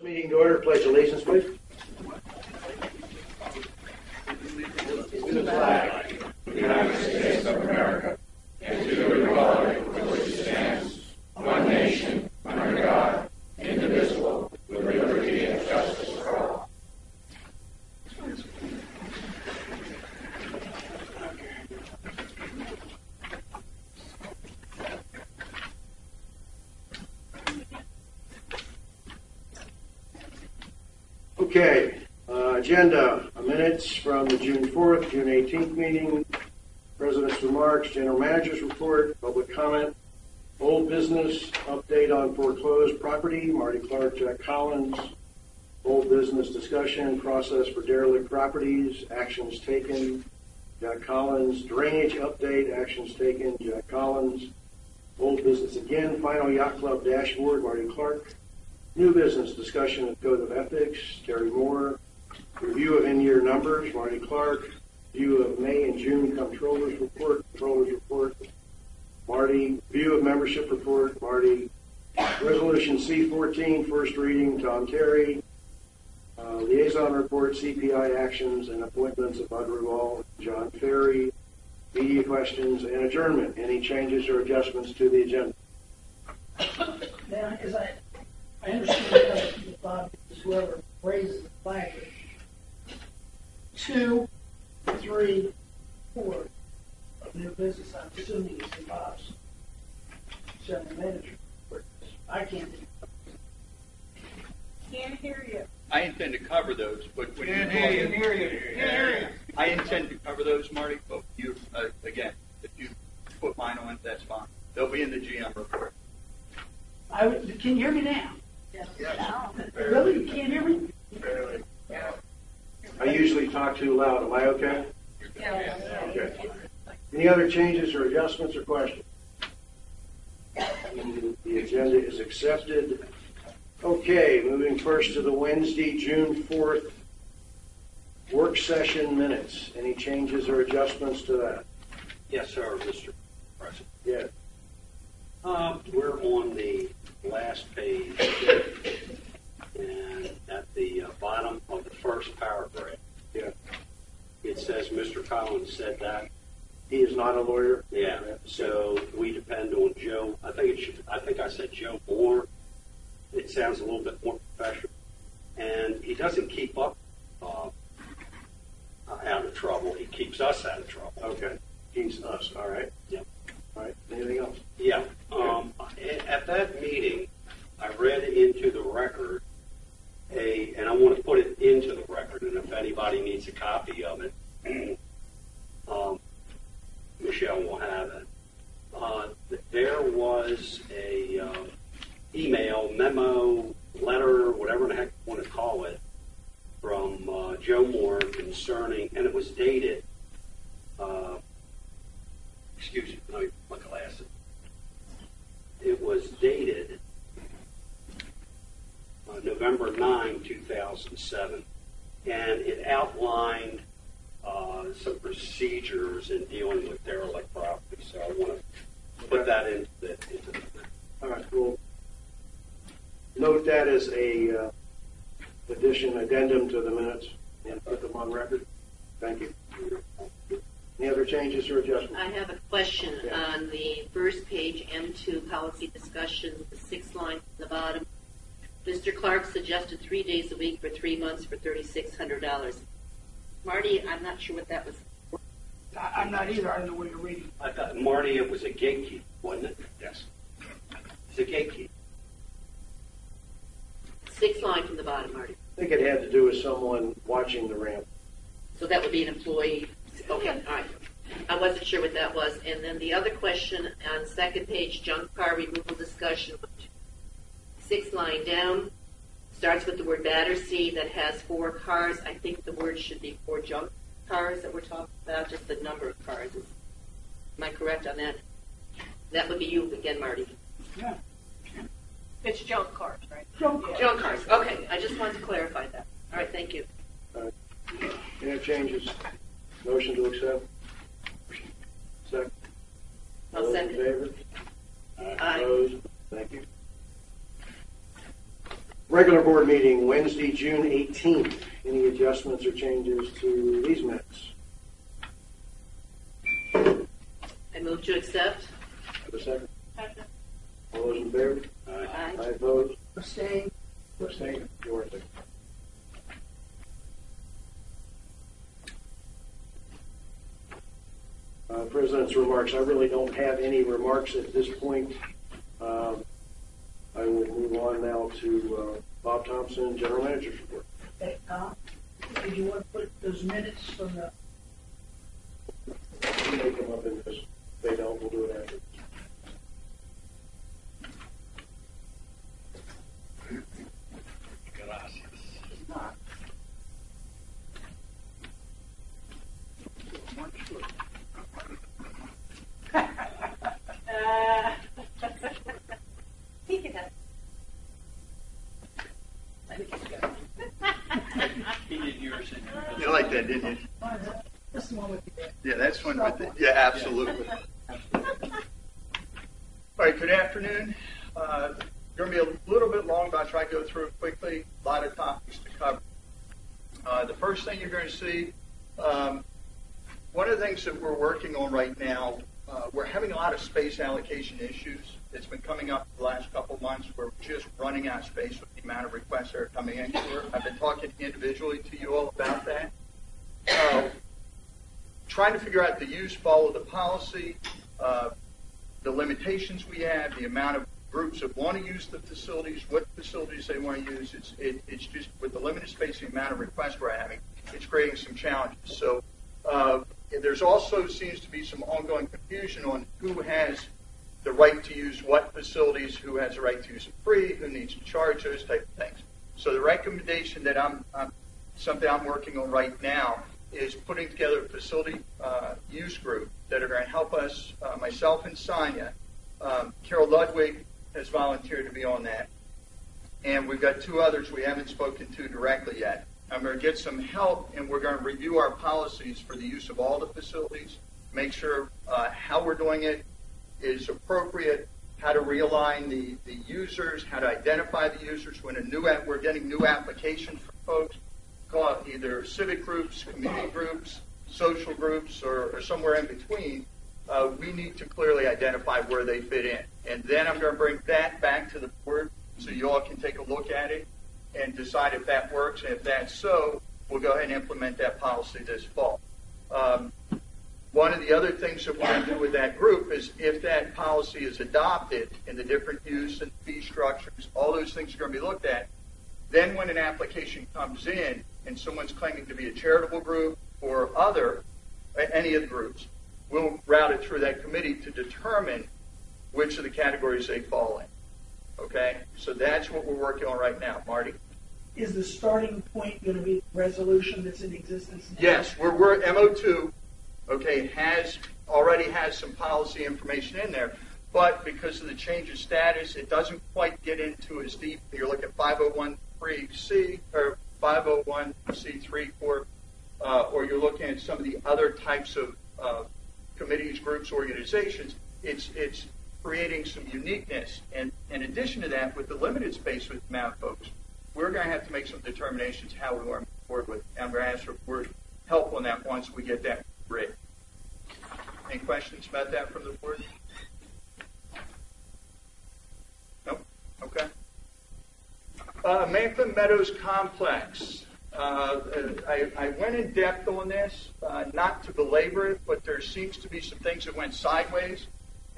Meeting to order. Pledge allegiance, please. To the flag of the United States of America, and to the republic for which it stands, one nation, under God, indivisible, with liberty and justice for all. Okay, agenda, minutes from the June 4th, June 18th meeting, President's remarks, General Manager's report, public comment, old business, update on foreclosed property, Marty Clark, Jack Collins, old business discussion, process for derelict properties, actions taken, Jack Collins, drainage update, actions taken, Jack Collins, old business again, final yacht club dashboard, Marty Clark, new business discussion of code of ethics, Terry Moore, review of in-year numbers, Marty Clark, view of May and June Comptroller's report, Marty, view of membership report, Marty, resolution C14, first reading, Tom Terry, liaison report, CPI actions and appointments of Bud Rugal, John Ferry, media questions, and adjournment. Any changes or adjustments to the agenda? Now, because I understand that Bob is whoever raises the flag. 2, 3, 4 of new business, I'm assuming is in Bob's general manager. I can't hear you. I intend to cover those, but when Can't hear you. I intend to cover those, Marty. But you, again, if you put mine on, that's fine. They'll be in the GM report. Can you hear me now? Yes. Really? You can't hear me? Barely. I usually talk too loud. Am I okay? Yeah. Okay. Any other changes or adjustments or questions? The agenda is accepted. Okay, moving first to the Wednesday, June 4th work session minutes. Any changes or adjustments to that? Yes, sir, Mr. President. Yeah. We're on the last page, and at the bottom of the first paragraph, Yeah. it says Mr. Collins said that. He is not a lawyer? Yeah. So we depend on Joe. I think I said Joe Moore. It sounds a little bit more professional, and he doesn't keep up out of trouble. He keeps us out of trouble. Okay. He's us. All right. Yeah. All right. Anything else? Yeah. At that meeting, I read into the record and I want to put it into the record, and if anybody needs a copy of it, Michelle will have it. There was a email, memo, letter, whatever the heck you want to call it, from Joe Moore concerning, and it was dated, excuse me, let me my glasses. It was dated November 9, 2007, and it outlined some procedures in dealing with derelict property. So I want to put that into the All right. We'll note that as a addendum to the minutes and put them on record. Thank you. Any other changes or adjustments? I have a question on the first page, M2 policy discussion, the sixth line at the bottom. Mr. Clark suggested 3 days a week for 3 months for $3,600. Marty, I'm not sure what that was. I'm not either. I don't know what you're reading. I thought, Marty, it was a gatekeeper, wasn't it? Yes. It's a gatekeeper. Sixth line from the bottom, Marty. I think it had to do with someone watching the ramp. So that would be an employee. Okay, all right. I wasn't sure what that was. And then the other question on second page, junk car removal discussion. Sixth line down, starts with the word Battersea that has 4 cars. I think the word should be 4 junk cars that we're talking about, just the number of cars. Am I correct on that? That would be you again, Marty. Yeah. It's junk cars, right? Junk cars. Junk cars. Okay, I just wanted to clarify that. All right, thank you. Any changes? Motion to accept? Second? I'll Those second. in favor? Aye. Opposed? Thank you. Regular board meeting, Wednesday, June 18th. Any adjustments or changes to these minutes? I move to accept. Have a second? All those in favor? Aye. Aye, opposed? Abstain. Abstain. Yours. President's remarks. I really don't have any remarks at this point. I will move on now to Bob Thompson, General Manager's report. Okay, did you want to put those minutes from the, You may come up in this. If they don't, we'll do it after. He can have. He did yours. You like that, didn't you? this is the one with the, Yeah, that's one with the, yeah, absolutely. All right, good afternoon. Going to be a little bit long, but I'll try to go through it quickly. A lot of topics to cover. The first thing you're going to see, one of the things that we're working on right now, we're having a lot of space allocation issues. It's been coming up the last couple of months. We're just running out of space with the amount of requests that are coming in. I've been talking individually to you all about that. Trying to figure out the use, follow the policy, the limitations we have, the amount of groups that want to use the facilities, what facilities they want to use. It's just with the limited space, the amount of requests we're having, it's creating some challenges. So there's also seems to be some ongoing confusion on who has the right to use what facilities, who has the right to use it free, who needs to charge, those type of things. So the recommendation that something I'm working on right now is putting together a facility use group that are going to help us, myself and Sonia. Carol Ludwig has volunteered to be on that. And we've got two others we haven't spoken to directly yet. I'm going to get some help, and we're going to review our policies for the use of all the facilities, make sure how we're doing it is appropriate, how to realign the users, how to identify the users when we're getting new applications from folks, call it either civic groups, community groups, social groups, or somewhere in between. We need to clearly identify where they fit in. And then I'm going to bring that back to the board so you all can take a look at it and decide if that works. And if that's so, we'll go ahead and implement that policy this fall. One of the other things that we're going to do with that group is if that policy is adopted in the different use and fee structures, all those things are going to be looked at. Then when an application comes in and someone's claiming to be a charitable group or any of the groups, we'll route it through that committee to determine which of the categories they fall in. Okay? So that's what we're working on right now. Marty? is the starting point going to be the resolution that's in existence now? Yes, we're MO2, okay, already has some policy information in there, but because of the change of status, it doesn't quite get into as deep. You're looking at 501(c) or 501(c)(3), 4, or you're looking at some of the other types of committees, groups, organizations. It's creating some uniqueness. And in addition to that, with the limited space with the amount of folks, we're going to have to make some determinations how we want to move forward with it. I'm going to ask for help on that once we get that ready. Any questions about that from the board? Nope. Okay. Manklin Meadows Complex. I went in depth on this, not to belabor it, but there seems to be some things that went sideways.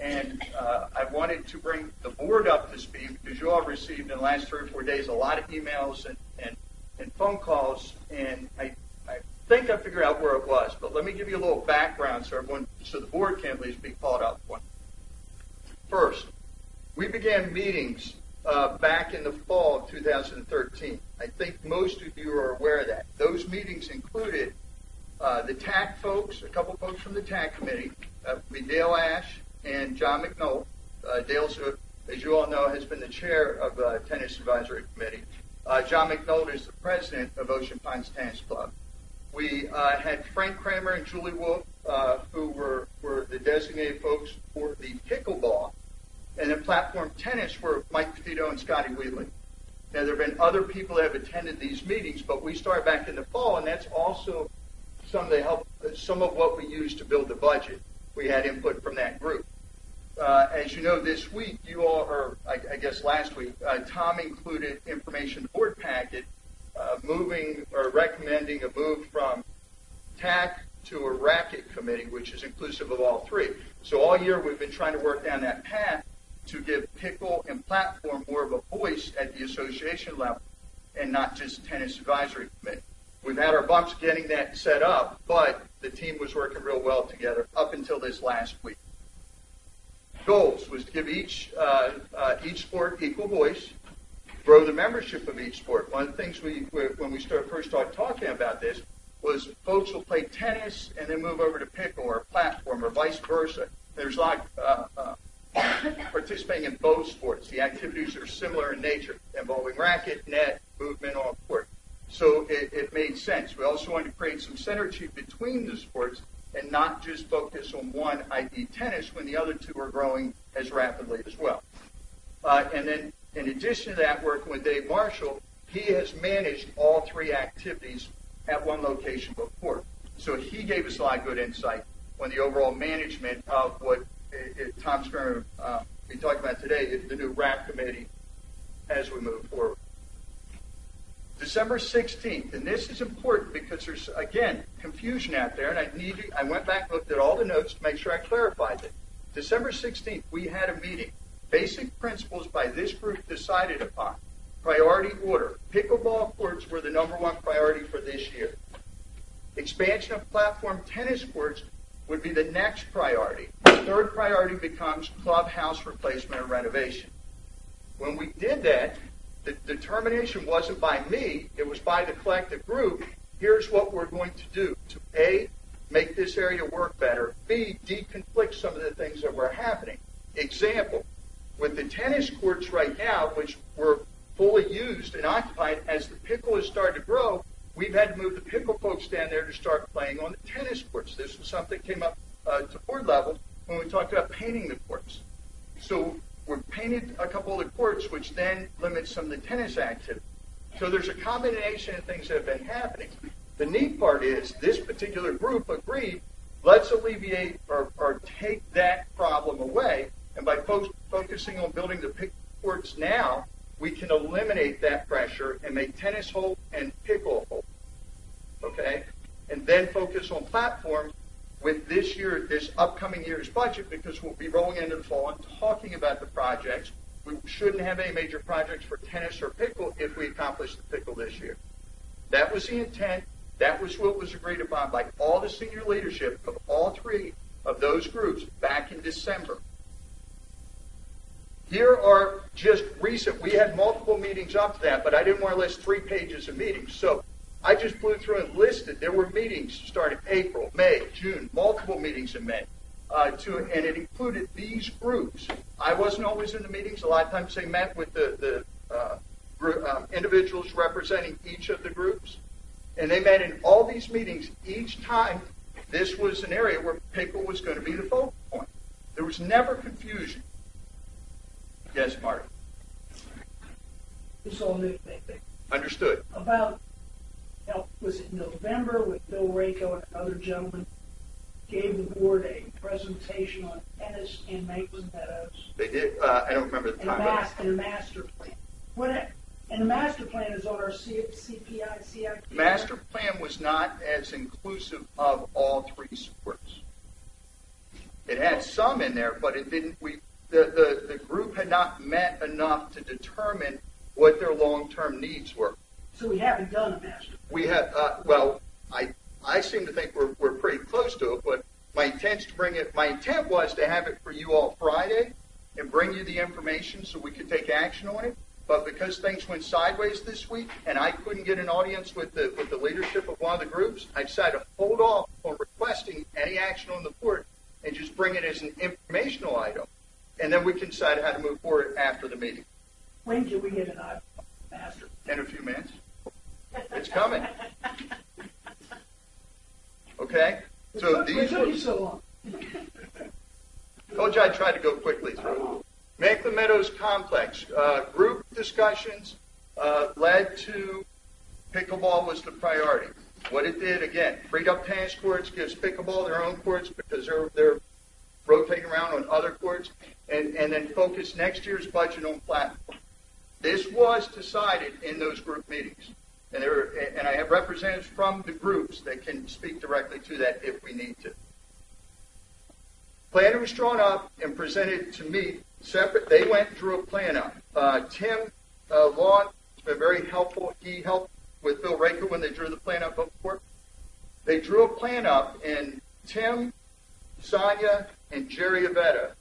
And I wanted to bring the board up to speed because you all received in the last 3 or 4 days a lot of emails and phone calls, and I think I figured out where it was. But let me give you a little background so the board can at least be caught up on. First, we began meetings back in the fall of 2013. I think most of you are aware of that. Those meetings included the TAC folks, a couple folks from the TAC committee, Dale Ash and John McNoll. Dale, as you all know, has been the chair of the Tennis Advisory Committee. John McNoll is the president of Ocean Pines Tennis Club. We had Frank Kramer and Julie Wolf, who were the designated folks for the pickleball, and then platform tennis were Mike DeFito and Scotty Wheatley. Now, there have been other people that have attended these meetings, but we started back in the fall, and that's also some of what we used to build the budget. We had input from that group. As you know, this week, you all, or I guess last week, Tom included information in the board packet moving or recommending a move from TAC to a racket committee, which is inclusive of all three. So all year we've been trying to work down that path to give pickle and platform more of a voice at the association level and not just tennis advisory committee. We've had our bumps getting that set up, but the team was working real well together up until this last week. Goals was to give each sport equal voice, grow the membership of each sport. One of the things when we first started talking about this was folks will play tennis and then move over to pickle or platform or vice versa. There's a lot participating in both sports. The activities are similar in nature, involving racket, net, movement on court. So it made sense. We also wanted to create some synergy between the sports and not just focus on one, i.e. tennis, when the other two are growing as rapidly as well. And then in addition to that, working with Dave Marshall, he has managed all three activities at one location before. So he gave us a lot of good insight on the overall management of what Tom's going to be talking about today, the new RAP committee as we move forward. December 16th, and this is important because there's, again, confusion out there, and I went back and looked at all the notes to make sure I clarified it. December 16th, we had a meeting. Basic principles by this group decided upon. Priority order. Pickleball courts were the #1 priority for this year. Expansion of platform tennis courts would be the next priority. The third priority becomes clubhouse replacement or renovation. When we did that, the determination wasn't by me, it was by the collective group. Here's what we're going to do to A, make this area work better, B, deconflict some of the things that were happening. Example, with the tennis courts right now, which were fully used and occupied, as the pickle has started to grow, we've had to move the pickle folks down there to start playing on the tennis courts. This was something that came up to board level when we talked about painting the courts. So we've painted a couple of the courts, which then limits some of the tennis activity. So there's a combination of things that have been happening. The neat part is this particular group agreed, let's alleviate or take that problem away, and by focusing on building the pickle courts now, we can eliminate that pressure and make tennis whole and pickle whole. Okay? And then focus on platform with this upcoming year's budget, because we'll be rolling into the fall and talking about the projects. We shouldn't have any major projects for tennis or pickle if we accomplish the pickle this year. That was the intent. That was what was agreed upon by all the senior leadership of all three of those groups back in December. Here are just recent. We had multiple meetings up to that, but I didn't want to list 3 pages of meetings. So I just flew through and listed. There were meetings starting April, May, June, multiple meetings in May. And it included these groups. I wasn't always in the meetings. A lot of times they met with the individuals representing each of the groups. And they met in all these meetings. Each time, this was an area where pickle was going to be the focal point. There was never confusion. Yes, Marty. It's all new. Understood. About, was it November when Bill Rako and another gentleman gave the board a presentation on tennis in Maitland Meadows? They did. I don't remember the time. And a master plan. And the master plan is on our CPI, CIP. Master plan was not as inclusive of all 3 sports. It had some in there, but it didn't. The group had not met enough to determine what their long-term needs were. So we haven't done a master plan. We have. I seem to think we're pretty close to it, but my intent was to have it for you all Friday and bring you the information so we could take action on it. But because things went sideways this week and I couldn't get an audience with the leadership of one of the groups, I decided to hold off on requesting any action on the board and just bring it as an informational item. And then we can decide how to move forward after the meeting. When can we get an master plan? In a few minutes. It's coming. Okay? So these took you so long. Told you I'd try to go quickly through. Maitland Meadows Complex, group discussions led to pickleball was the priority. What it did, again, freed up tennis courts, gives pickleball their own courts because they're rotating around on other courts, and then focus next year's budget on platform. This was decided in those group meetings. And I have representatives from the groups that can speak directly to that if we need to. Plan was drawn up and presented to me separate. They went and drew a plan up. Tim Lawn has been very helpful. He helped with Bill Raker when they drew the plan up before. They drew a plan up, and Tim, Sonia, and Jerry Avetta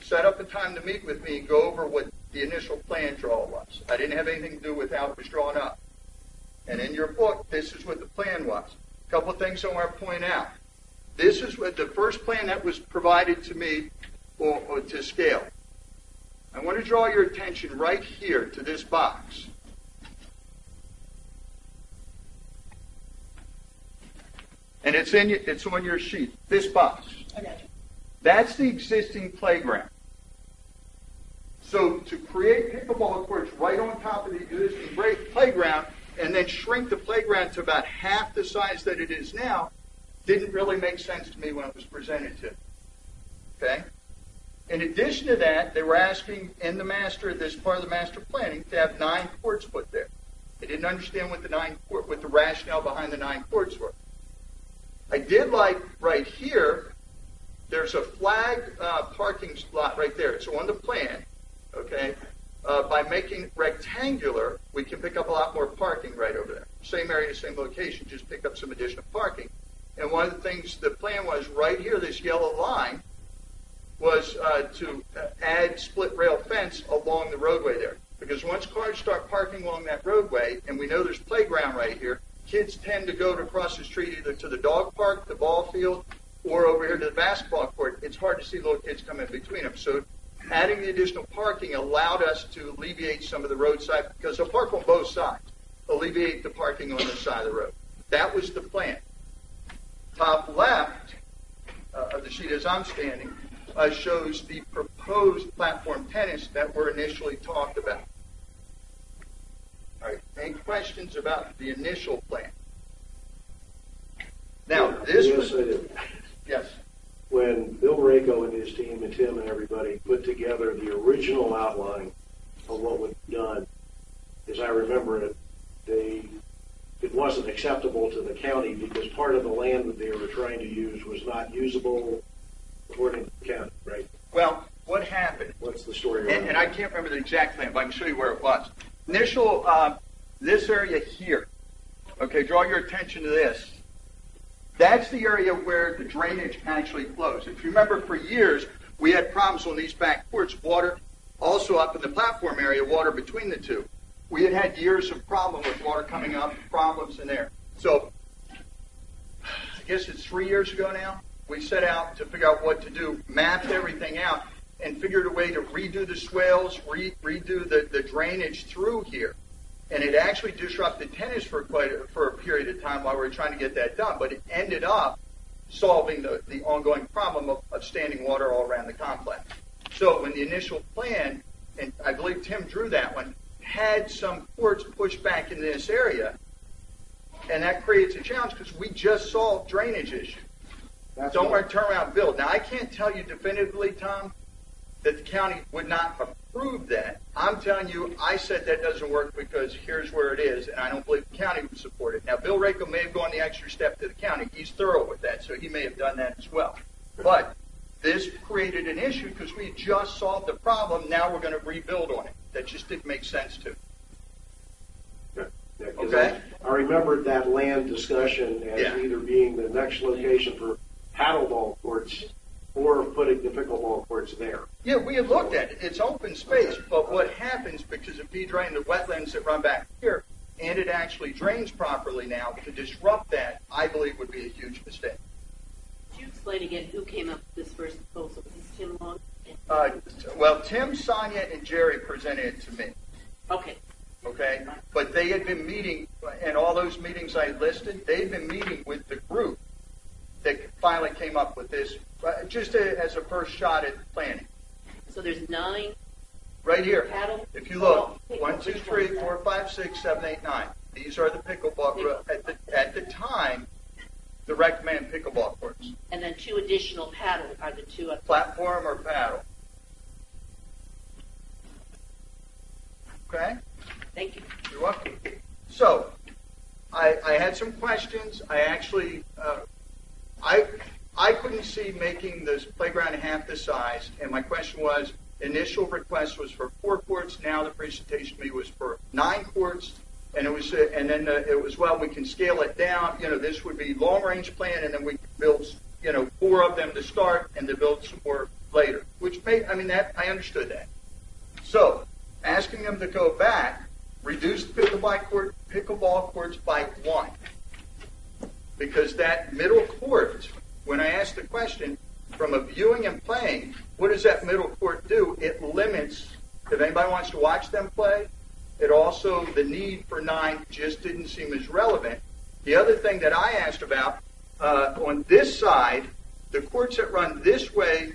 set up a time to meet with me and go over what the initial plan draw was. I didn't have anything to do with how it was drawn up. And in your book, this is what the plan was. A couple of things I want to point out. This is what the first plan that was provided to me or to scale. I want to draw your attention right here to this box. And it's on your sheet, this box. I got you. That's the existing playground. So to create pickleball courts right on top of the existing playground and then shrink the playground to about half the size that it is now didn't really make sense to me when it was presented to me. Okay? In addition to that, they were asking in this part of the master planning, to have 9 courts put there. They didn't understand what the rationale behind the 9 courts were. I did like right here, there's a flagged parking lot right there. It's on the plan, okay? By making it rectangular, we can pick up a lot more parking right over there. Same area, same location, just pick up some additional parking. And one of the things, the plan was right here, this yellow line, was to add split rail fence along the roadway there. Because once cars start parking along that roadway, and we know there's playground right here, kids tend to go across the street either to the dog park, the ball field, or over here to the basketball court. It's hard to see little kids come in between them. So adding the additional parking allowed us to alleviate some of the roadside, because they'll park on both sides, alleviate the parking on the side of the road. That was the plan. Top left of the sheet as I'm standing shows the proposed platform tennis that were initially talked about. All right, any questions about the initial plan? Now, this yes, was... I do. Yes. When Bill Rako and his team and Tim and everybody put together the original outline of what was done, as I remember it, it wasn't acceptable to the county because part of the land that they were trying to use was not usable according to the county, right? Well, what happened? What's the story around And I can't remember the exact plan, but I can show you where it was. Initial, this area here. Okay, draw your attention to this. That's the area where the drainage actually flows. If you remember, for years, we had problems on these back courts, water, also up in the platform area, water between the two. We had years of problem with water coming up, problems in there. So, I guess it's 3 years ago now, we set out to figure out what to do, mapped everything out, and figured a way to redo the swales, redo the drainage through here. And it actually disrupted tennis for a period of time while we were trying to get that done. But it ended up solving the ongoing problem of standing water all around the complex. So when the initial plan, and I believe Tim drew that one, had some courts pushed back in this area, and that creates a challenge because we just solved drainage issue. Don't want to turn around and build. Now, I can't tell you definitively, Tom, that the county would not approve that. I'm telling you, I said that doesn't work because here's where it is, and I don't believe the county would support it. Now, Bill Rako may have gone the extra step to the county. He's thorough with that, so he may have done that as well. But this created an issue because we just solved the problem. Now we're going to rebuild on it. That just didn't make sense to me. Yeah, okay. I remembered that land discussion as either being the next location for paddleball courts or putting the pickleball courts there. Yeah, we had looked at it. It's open space, but what happens because of de-drain the wetlands that run back here, and it actually drains properly now, to disrupt that, I believe would be a huge mistake. Could you explain again who came up with this first proposal? Was this Tim Long? Well, Tim, Sonia, and Jerry presented it to me. Okay. Okay? But they had been meeting, and all those meetings I listed, they had been meeting with the group that finally came up with this, just as a first shot at planning. So there's 9 Right here. Paddle? If you look, Oh, 1, 2, 3, 4, 5, 6, 7, 8, 9. These are the pickleball. At the time, the recommended pickleball courts. And then 2 additional paddle are the 2 up. Platform or paddle. Okay? Thank you. You're welcome. So, I had some questions. I actually, I couldn't see making this playground half the size, and my question was, initial request was for 4 courts. Now the presentation to me was for 9 courts, and it was, well, we can scale it down. This would be long range plan, and then we could build, 4 of them to start, and to build some more later. I understood that. So, asking them to go back, reduce the pickleball courts by 1, because that middle court, when I asked the question, from a viewing and playing, what does that middle court do? It limits, if anybody wants to watch them play, it also, the need for 9 just didn't seem as relevant. The other thing that I asked about, on this side, the courts that run this way,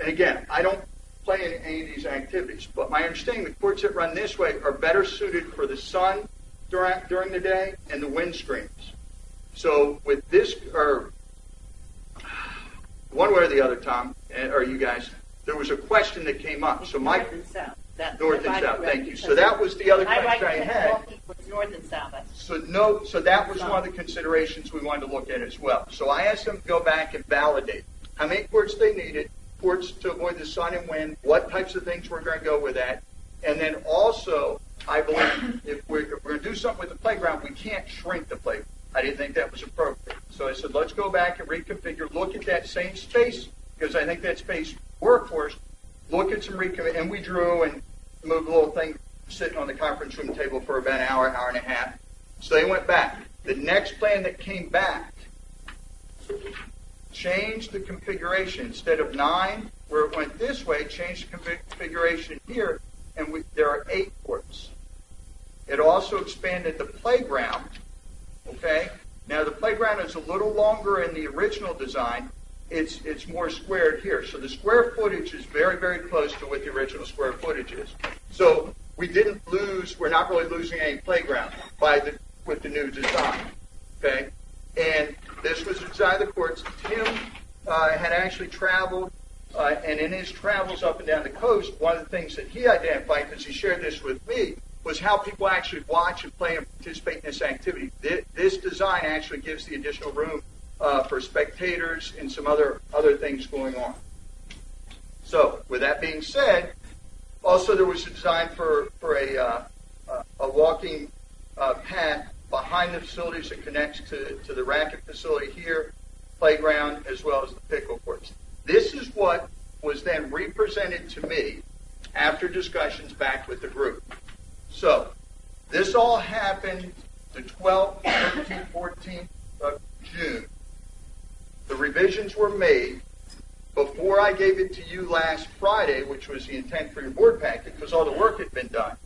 and again, I don't play in any of these activities, but my understanding, the courts that run this way are better suited for the sun during the day and the wind streams. So with this, or one way or the other, Tom, or you guys, there was a question that came up. So my North and south. north and south. Thank you. So that was the other question I had. North and south. So that was one of the considerations we wanted to look at as well. So I asked them to go back and validate how many courts they needed, courts to avoid the sun and wind, what types of things we're going to go with that, and then also, I believe if we're going to do something with the playground, we can't shrink the playground. I didn't think that was appropriate. So I said, let's go back and reconfigure, look at that same space, because I think that space worked for us, look at some reconfigure, and we drew and moved a little thing sitting on the conference room table for about an hour, hour and a half. So they went back. The next plan that came back changed the configuration. Instead of 9, where it went this way, changed the configuration here, and there are 8 courts. It also expanded the playground. Okay? Now, the playground is a little longer in the original design. It's more squared here. So the square footage is very, very close to what the original square footage is. So we're not really losing any playground with the new design. Okay? And this was the design of the courts. Tim had actually traveled, and in his travels up and down the coast, one of the things that he identified, because he shared this with me, was how people actually watch and play and participate in this activity. This design actually gives the additional room for spectators and some other things going on. So, with that being said, also there was a design for a walking path behind the facilities that connects to the racket facility here, playground, as well as the pickle courts. This is what was then represented to me after discussions back with the group. So, this all happened the 12th, 13th, 14th of June. The revisions were made before I gave it to you last Friday, which was the intent for your board packet, because all the work had been done.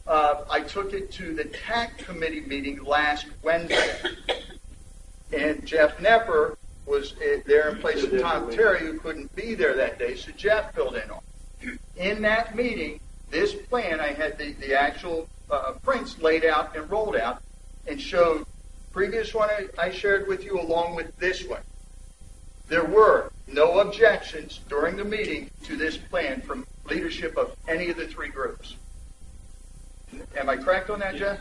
I took it to the TAC committee meeting last Wednesday. And Jeff Nepper was there in place of Tom Terry, who couldn't be there that day, so Jeff filled in on it. In that meeting, this plan, I had the actual prints laid out and rolled out and showed previous one I shared with you along with this one. There were no objections during the meeting to this plan from leadership of any of the 3 groups. Am I correct on that, Jeff?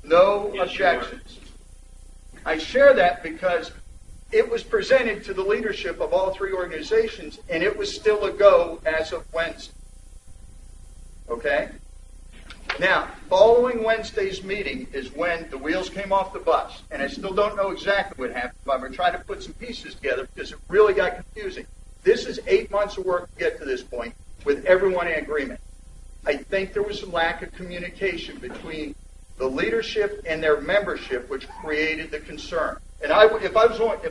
No objections. I share that because it was presented to the leadership of all 3 organizations, and it was still a go as of Wednesday. Okay? Now, following Wednesday's meeting is when the wheels came off the bus, and I still don't know exactly what happened, but I'm going to try to put some pieces together because it really got confusing. This is 8 months of work to get to this point with everyone in agreement. I think there was some lack of communication between the leadership and their membership, which created the concern. And if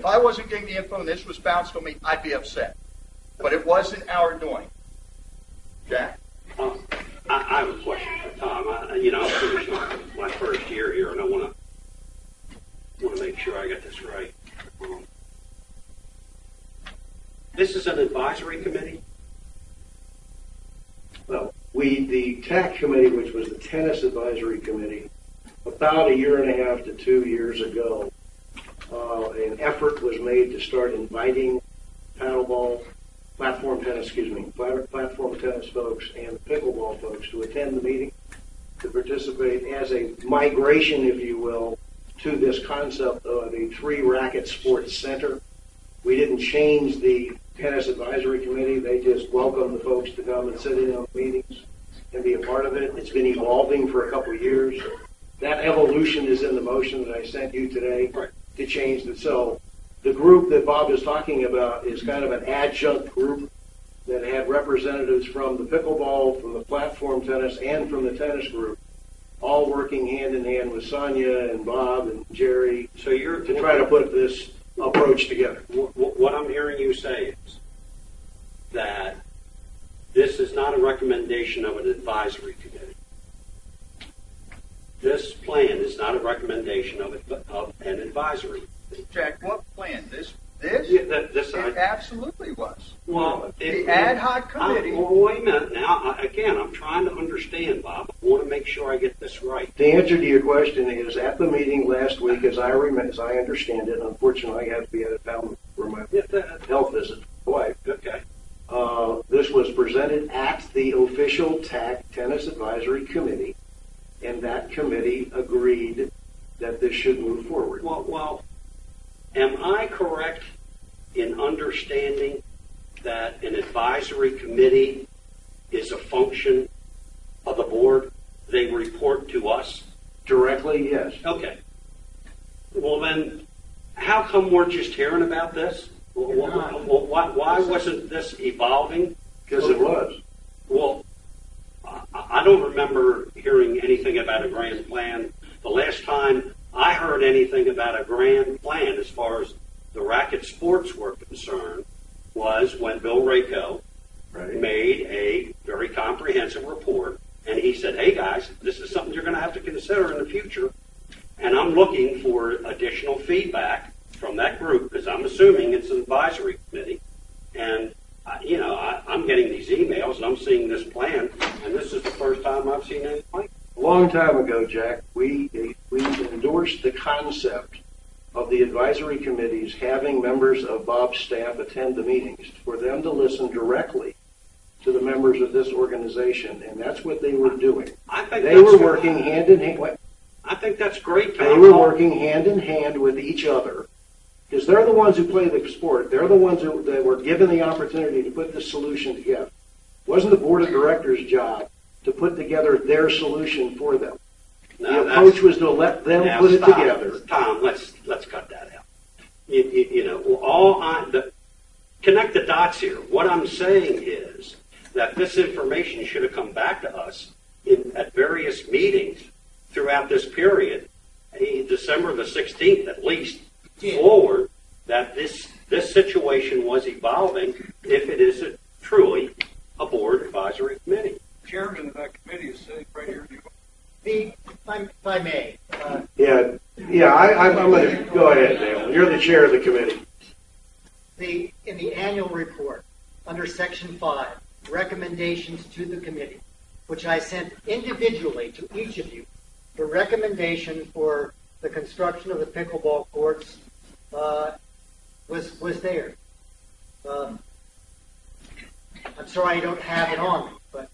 I wasn't getting the info and this was bounced on me, I'd be upset. But it wasn't our doing. Jack? I have a question for Tom. I'm finishing my first year here, and I want to make sure I got this right. This is an advisory committee. Well, we the TAC committee, which was the Tennis Advisory Committee, about 1.5 to 2 years ago, an effort was made to start inviting platform tennis folks and pickleball folks to attend the meeting, to participate as a migration, if you will, to this concept of a 3-racket sports center. We didn't change the Tennis Advisory Committee. They just welcomed the folks to come and sit in on meetings and be a part of it. It's been evolving for a couple of years. That evolution is in the motion that I sent you today to change it. So the group that Bob is talking about is kind of an adjunct group that had representatives from the pickleball, from the platform tennis, and from the tennis group, all working hand in hand with Sonia and Bob and Jerry to try to put this approach together. What I'm hearing you say is that this is not a recommendation of an advisory committee. This plan is not a recommendation of an advisory committee. Jack, what plan? This? Yeah, It absolutely was. Well, the ad hoc committee. Well, wait a minute. Now, again, I'm trying to understand, Bob. I want to make sure I get this right. The answer to your question is, at the meeting last week, as I understand it, unfortunately I had to be out of town for my health visit. Okay. This was presented at the official TAC Tennis Advisory Committee, and that committee agreed that this should move forward. Well, am I correct in understanding that an advisory committee is a function of the board? They report to us? Directly, yes. Okay. Well, then, how come we're just hearing about this? Why wasn't this evolving? Because it was. Well, I don't remember hearing anything about a grand plan. The last time I heard anything about a grand plan as far as the racket sports were concerned was when Bill Rayco made a very comprehensive report, and he said, hey guys, this is something you're going to have to consider in the future, and I'm looking for additional feedback from that group, because I'm assuming it's an advisory committee, and I'm getting these emails and I'm seeing this plan, and this is the first time I've seen anything. A long time ago, Jack, we endorsed the concept of the advisory committees having members of Bob's staff attend the meetings for them to listen directly to the members of this organization, and that's what they were doing. They were working hand in hand. I think that's great, Tom. They were working hand in hand with each other, because they're the ones who play the sport. They're the ones that were given the opportunity to put this solution together. It wasn't the board of directors' job to put together their solution for them. No, the approach was to let them put it together. Tom, let's cut that out. Connect the dots here. What I'm saying is that this information should have come back to us at various meetings throughout this period, December the 16th at least, forward, that this situation was evolving if it is truly a board advisory committee. Chairman of that committee is sitting right here. If I may. I'm going to go ahead, Dale. You're the chair of the committee. In the annual report, under Section 5, recommendations to the committee, which I sent individually to each of you, the recommendation for the construction of the pickleball courts was there. I'm sorry I don't have it on me, but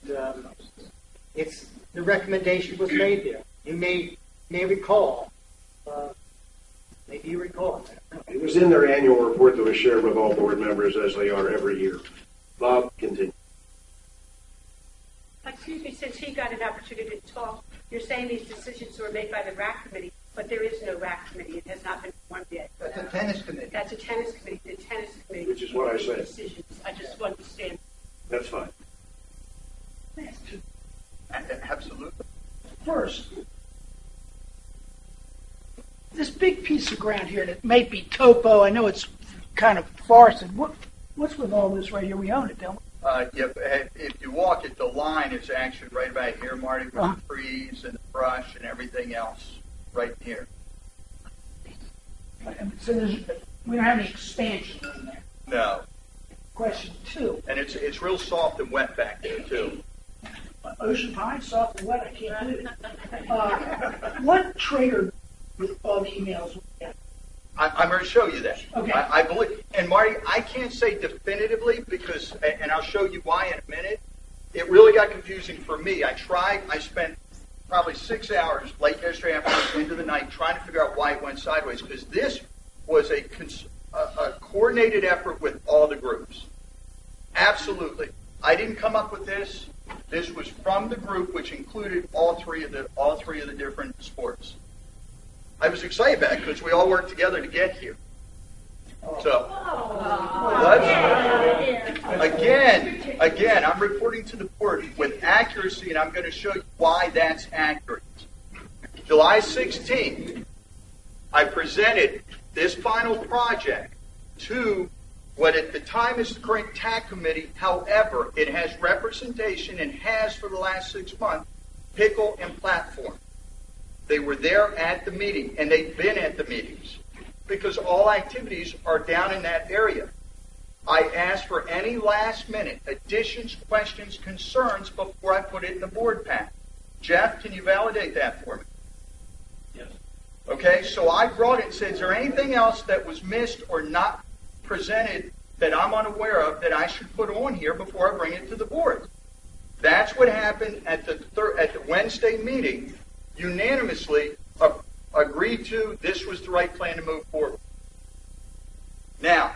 the recommendation was made there. You may recall. Maybe you recall. It was in their annual report that was shared with all board members, as they are every year. Bob, continue. Excuse me, since he got an opportunity to talk, you're saying these decisions were made by the RAC committee, but there is no RAC committee. It has not been formed yet. That's a tennis committee. That's a tennis committee. The tennis committee. Which is what I said. Decisions. I just want to understand. That's fine. Absolutely. First, this big piece of ground here that may be topo, I know it's kind of forested. What's with all this right here? We own it, don't we? If you walk it, the line is actually right about here, Marty, with the trees and the brush and everything else right here. So we don't have any expansion in there. No. Question 2. And it's real soft and wet back there, too. Ocean Pines, soft and wet, I can't believe it. What triggered all the emails? I'm going to show you that. Okay. I believe, and Marty, I can't say definitively because, and I'll show you why in a minute. It really got confusing for me. I spent probably 6 hours late yesterday afternoon into the night trying to figure out why it went sideways, because this was a coordinated effort with all the groups. Absolutely. I didn't come up with this. This was from the group, which included all three of the different sports. I was excited about it because we all worked together to get here. So, again, I'm reporting to the board with accuracy, and I'm going to show you why that's accurate. July 16th, I presented this final project to what at the time is the current TAC committee. However, it has representation and has for the last 6 months, pickle and platform. They were there at the meeting, and they've been at the meetings because all activities are down in that area. I asked for any last-minute additions, questions, concerns before I put it in the board pack. Jeff, can you validate that for me? Yes. Okay, so I brought it and said, is there anything else that was missed or not presented that I'm unaware of that I should put on here before I bring it to the board? That's what happened at the Wednesday meeting. Unanimously agreed to this was the right plan to move forward. Now,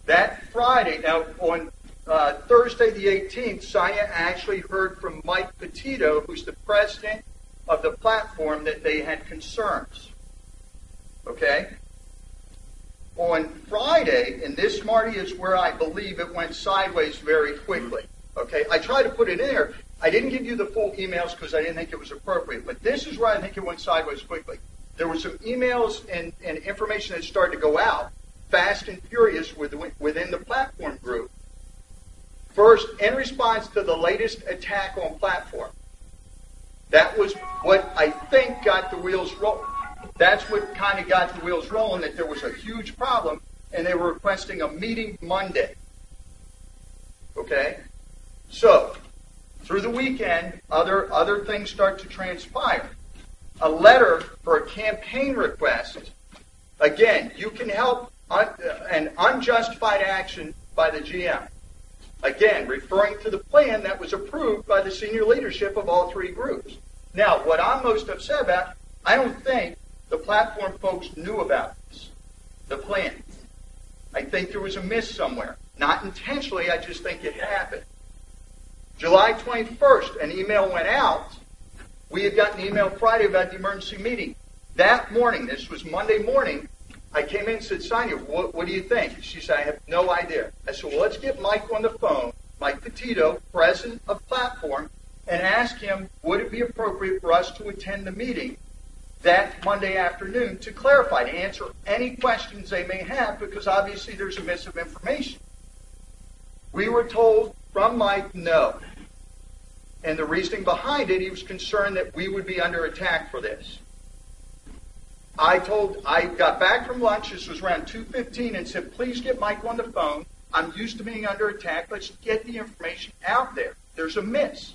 that Friday, on Thursday the 18th, Saya actually heard from Mike Petito, who's the president of the platform, that they had concerns. Okay? On Friday, and this, Marty, is where I believe it went sideways very quickly. Okay? I tried to put it in there. I didn't give you the full emails because I didn't think it was appropriate, but this is where I think it went sideways quickly. There were some emails and information that started to go out fast and furious within the platform group. First, in response to the latest attack on platform. That was what I think got the wheels rolling. That's what kind of got the wheels rolling, that there was a huge problem, and they were requesting a meeting Monday. Okay? So, through the weekend, other things start to transpire. A letter for a campaign request. Again, you can help an unjustified action by the GM. Again, referring to the plan that was approved by the senior leadership of all three groups. Now, what I'm most upset about, I don't think the platform folks knew about this, the plan. I think there was a miss somewhere. Not intentionally, I just think it happened. July 21st, an email went out. We had gotten an email Friday about the emergency meeting. That morning, this was Monday morning, I came in and said, Sonia, what do you think? She said, I have no idea. I said, well, let's get Mike on the phone, Mike Petito, president of Platform, and ask him, would it be appropriate for us to attend the meeting that Monday afternoon to clarify, to answer any questions they may have, because obviously there's a miss of information. We were told from Mike, no. And the reasoning behind it, he was concerned that we would be under attack for this. I got back from lunch, this was around 2:15, and said, please get Mike on the phone. I'm used to being under attack. Let's get the information out there. There's a miss.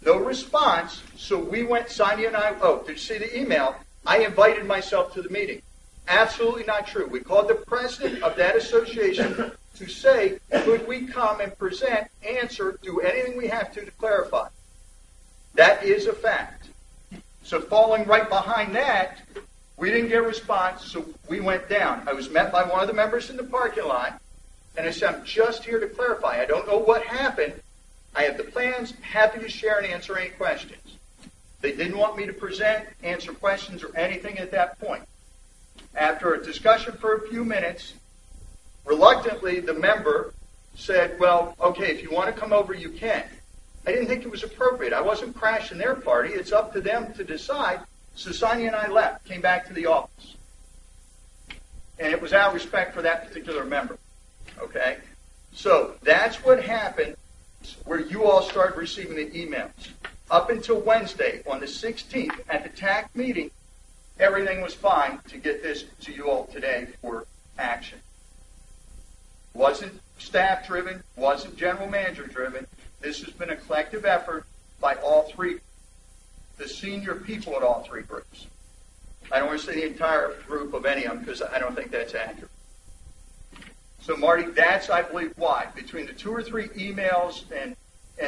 No response, so we went, Sonia and I, did you see the email? I invited myself to the meeting. Absolutely not true. We called the president of that association to say, could we come and present, answer, do anything we have to clarify. That is a fact. So falling right behind that, we didn't get a response, so we went down. I was met by one of the members in the parking lot, and I said, I'm just here to clarify. I don't know what happened. I have the plans, happy to share and answer any questions. They didn't want me to present, answer questions, or anything at that point. After a discussion for a few minutes, reluctantly, the member said, well, okay, if you want to come over, you can. I didn't think it was appropriate. I wasn't crashing their party. It's up to them to decide. So Sonia and I left, came back to the office. And it was out of respect for that particular member. Okay? So that's what happened where you all started receiving the emails. Up until Wednesday, on the 16th, at the TAC meeting, everything was fine to get this to you all today for action. Wasn't staff-driven, wasn't general manager-driven. this has been a collective effort by all three, the senior people at all three groups. I don't want to say the entire group of any of them because I don't think that's accurate. So, Marty, that's, I believe, why. Between the 2 or 3 emails and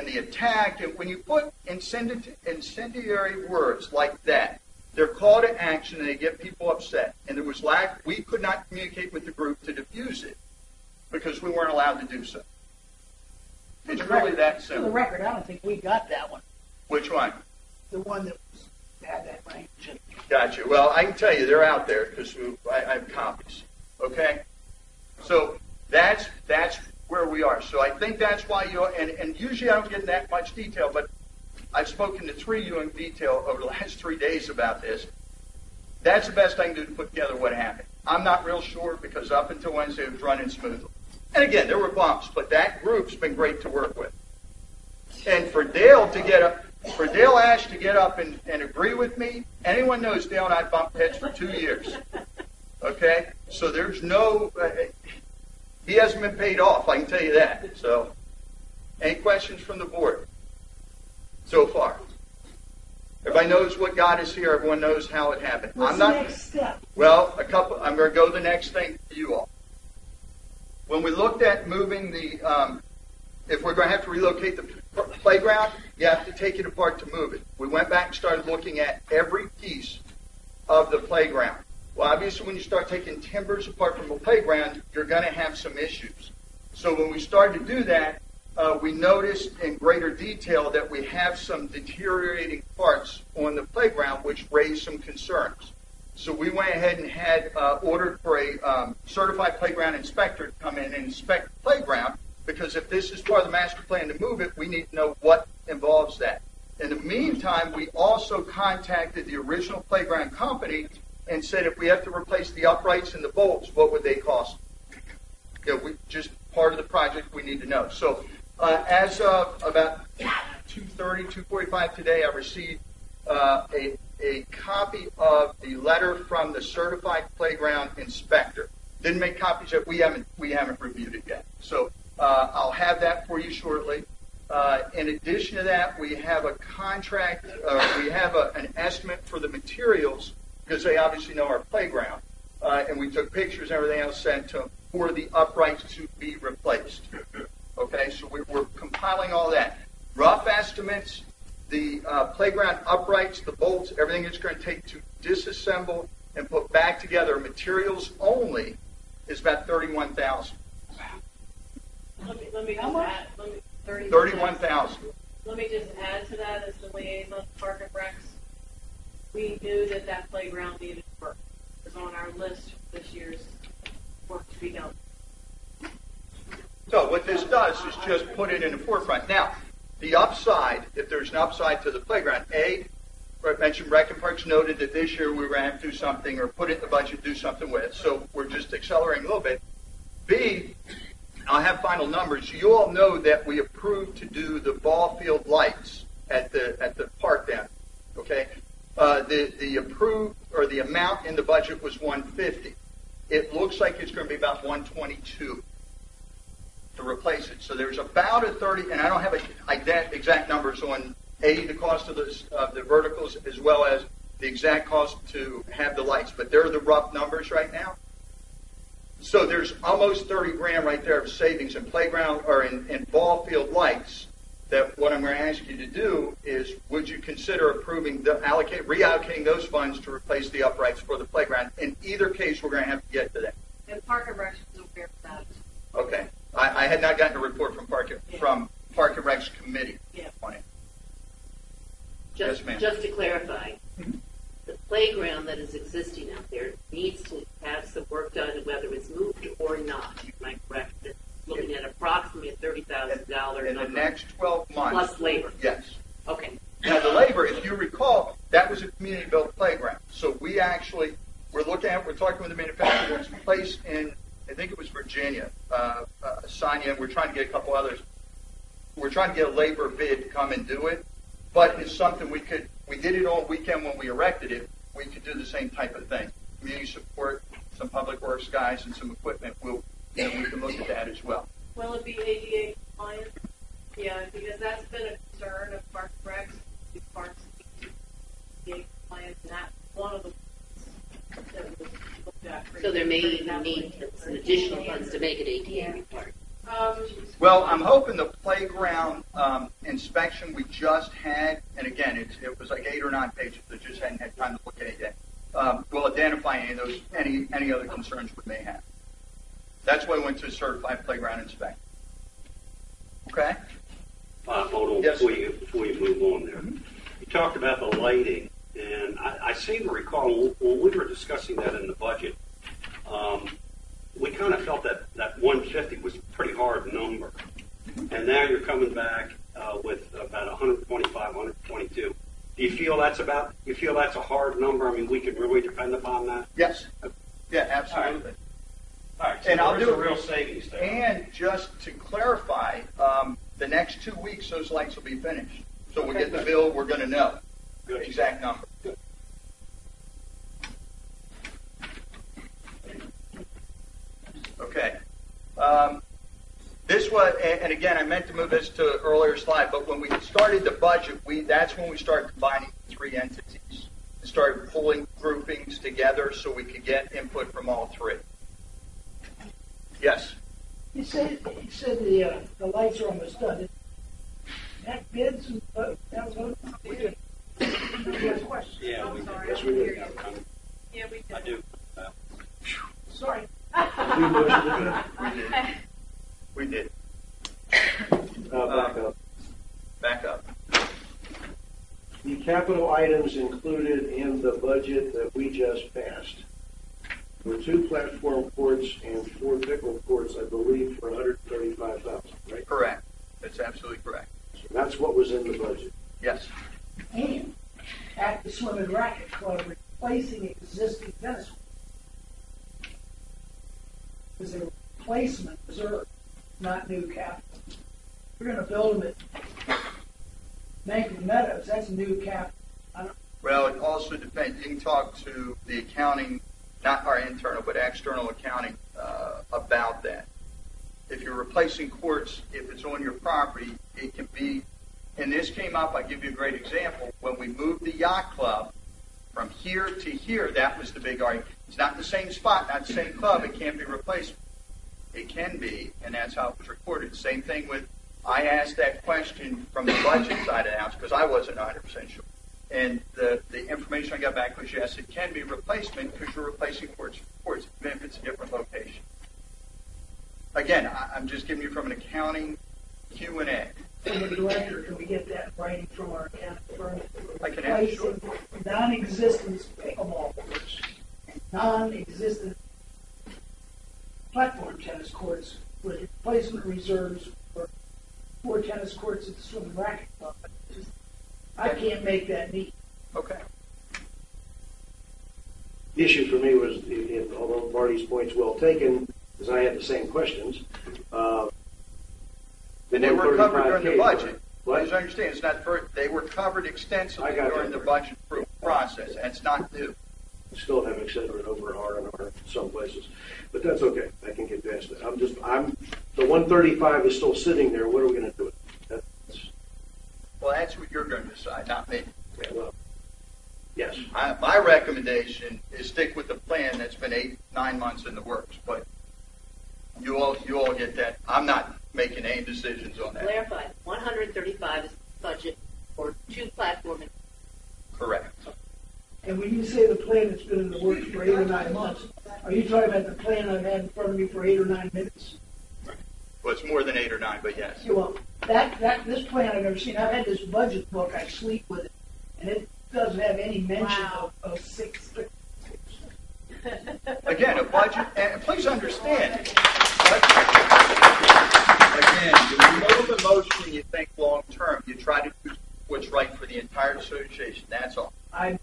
the attack, and when you put incendiary words like that, they're call to action and they get people upset. And there was we could not communicate with the group to diffuse it because we weren't allowed to do so. It's really that For simple. the record, I don't think we got that one. Which one? The one that had that range. Gotcha. Well, I can tell you they're out there because I have copies. Okay? So that's where we are. So I think that's why and usually I don't get in that much detail, but I've spoken to 3 of you in detail over the last 3 days about this. That's the best I can do to put together what happened. I'm not real sure because up until Wednesday it was running smoothly. And again, there were bumps, but that group's been great to work with. And for Dale Ash to get up and agree with me, anyone knows Dale and I bumped heads for 2 years. Okay? So there's no, he hasn't been paid off, I can tell you that. So, any questions from the board so far? Everybody knows what got us here. Everyone knows how it happened. What's the next step? Well, I'm going to go the next thing to you all. When we looked at moving if we're going to have to relocate the playground, you have to take it apart to move it. We went back and started looking at every piece of the playground. Well, obviously, when you start taking timbers apart from a playground, you're going to have some issues. So when we started to do that, we noticed in greater detail that we have some deteriorating parts on the playground, which raised some concerns. So we went ahead and had ordered for a certified playground inspector to come in and inspect the playground, because if this is part of the master plan to move it, we need to know what involves that. In the meantime, we also contacted the original playground company and said if we have to replace the uprights and the bolts, what would they cost? Just part of the project we need to know. So as of about 2:30, 2:45 today, I received a copy of the letter from the certified playground inspector. Didn't make copies yet. We haven't reviewed it yet. So I'll have that for you shortly. In addition to that, we have a contract. We have an estimate for the materials because they obviously know our playground, and we took pictures and everything else sent to them for the uprights to be replaced. Okay, so we're compiling all that. Rough estimates. The playground uprights, the bolts, everything it's going to take to disassemble and put back together materials only is about $31,000. Let me just add, 31,000. Let me just add to that as the liaison to Park and Recs. We knew that playground needed work. It was on our list for this year's work to be done. So what this does is just put it in the forefront. Now, the upside, if there's an upside to the playground, I mentioned Rec and Parks noted that this year we were going to have to do something or put it in the budget, do something with it. So we're just accelerating a little bit. B, I'll have final numbers. You all know that we approved to do the ball field lights at the park down. Okay, the approved or the amount in the budget was $150. It looks like it's going to be about $122 to replace it. So there's about a 30, and I don't have exact numbers on the cost of the verticals as well as the exact cost to have the lights, but they're the rough numbers right now. So there's almost $30,000 right there of savings in playground or in ball field lights. That what I'm going to ask you to do is, would you consider approving reallocating those funds to replace the uprights for the playground? In either case, we're going to have to get to that. And Park and Recs was aware of that. Okay, I had not gotten a report from Park and Rec's committee on it. Just, Yes, ma'am. just to clarify, the playground that is existing out there needs to have some work done, whether it's moved or not. Am I correct? Looking at approximately a $30,000 In the next 12 months. plus labor. Yes. Okay. Now, the labor, if you recall, that was a community-built playground. So we're talking with the manufacturer. There's a place in, I think it was Virginia, Sonia, and we're trying to get a couple others. We're trying to get a labor bid to come and do it, but it's something we did it all weekend when we erected it. We could do the same type of thing. Community support, some public works guys, and some equipment. We can look at that as well. Will it be ADA compliant? Yeah, because that's been a concern of Park and Recs, the parks plans, and that's one of the ones that was looked at. So there may even need some additional funds to make it ADA required. Well, I'm hoping the playground inspection we just had, and again, it was like 8 or 9 pages. I just hadn't had time to look at it yet. Will identify any of those, any other concerns we may have. That's why we went to a certified playground inspection. Okay. Hold on, Yes. before you move on there. Mm-hmm. You talked about the lighting, and I seem to recall when we were discussing that in the budget, we kind of felt that 150 was a pretty hard number. And now you're coming back with about 125, 122. Do you feel that's a hard number? I mean, we can really depend upon that? Yes. Yeah, absolutely. All right, so And I'll there's do a real savings there. And just to clarify, the next 2 weeks, those lights will be finished. So when we get the bill, we're going to know the exact number. Good. Okay. This was, and again, I meant to move this to an earlier slide, but when we started the budget, that's when we started combining 3 entities and started pulling groupings together so we could get input from all 3. Yes. You said the lights are almost done. That bids and that was We did. question. Yeah, we did. Sorry, Yes, I we don't did. hear you. Yeah, we did. I do. Sorry. We did. Back up. Back up. The capital items included in the budget that we just passed were 2 platform courts and 4 pickle courts, I believe, for $135,000, right? Correct. That's absolutely correct. So that's what was in the budget. Yes. And at the Swim and Racket Club, replacing existing tennis courts. Is a replacement reserve, not new capital. We're going to build them at Maple Meadows. That's new capital. Well, it also depends. You can talk to the accounting, not our internal, but external accounting about that. If you're replacing courts, if it's on your property, it can be, and this came up, I'll give you a great example. When we moved the yacht club from here to here, that was the big argument. It's not the same spot, not the same club. It can't be replaced. It can be, and that's how it was recorded. Same thing with, I asked that question from the budget side of the house because I wasn't 100% sure. And the information I got back was, yes, it can be replacement because you're replacing courts for courts, even if it's a different location. Again, I'm just giving you from an accounting Q&A. From the director, can we get that writing from our accounting firm? I can add it, sure. Replacing non-existent pickleball courts, non-existent platform tennis courts with replacement reserves for 4 tennis courts at the Swim and Racket Club. I can't make that neat. Okay. The issue for me was, although Marty's point's well taken, because I had the same questions. And they were covered during the budget. What? Please understand, it's not they were covered extensively I got during that. the budget process. That's not new. Still have accelerated over R&R in some places, but that's okay. I can get past that. The 135 is still sitting there. What are we going to do with it? Well, that's what you're going to decide, not me. Yeah, well, yes. My recommendation is stick with the plan that's been 8-9 months in the works, but you all get that. I'm not making any decisions on that. Clarify, 135 is the budget for 2 platforms. Correct. And when you say the plan that's been in the works for 8 or 9 months, are you talking about the plan I've had in front of me for 8 or 9 minutes? Well, it's more than 8 or 9, but yes. Well, this plan I've never seen. I've had this budget book. I sleep with it, and it doesn't have any mention of 6. Again, a budget, and please understand, again, you move emotion, you think long term, you try to do what's right for the entire association. That's all. And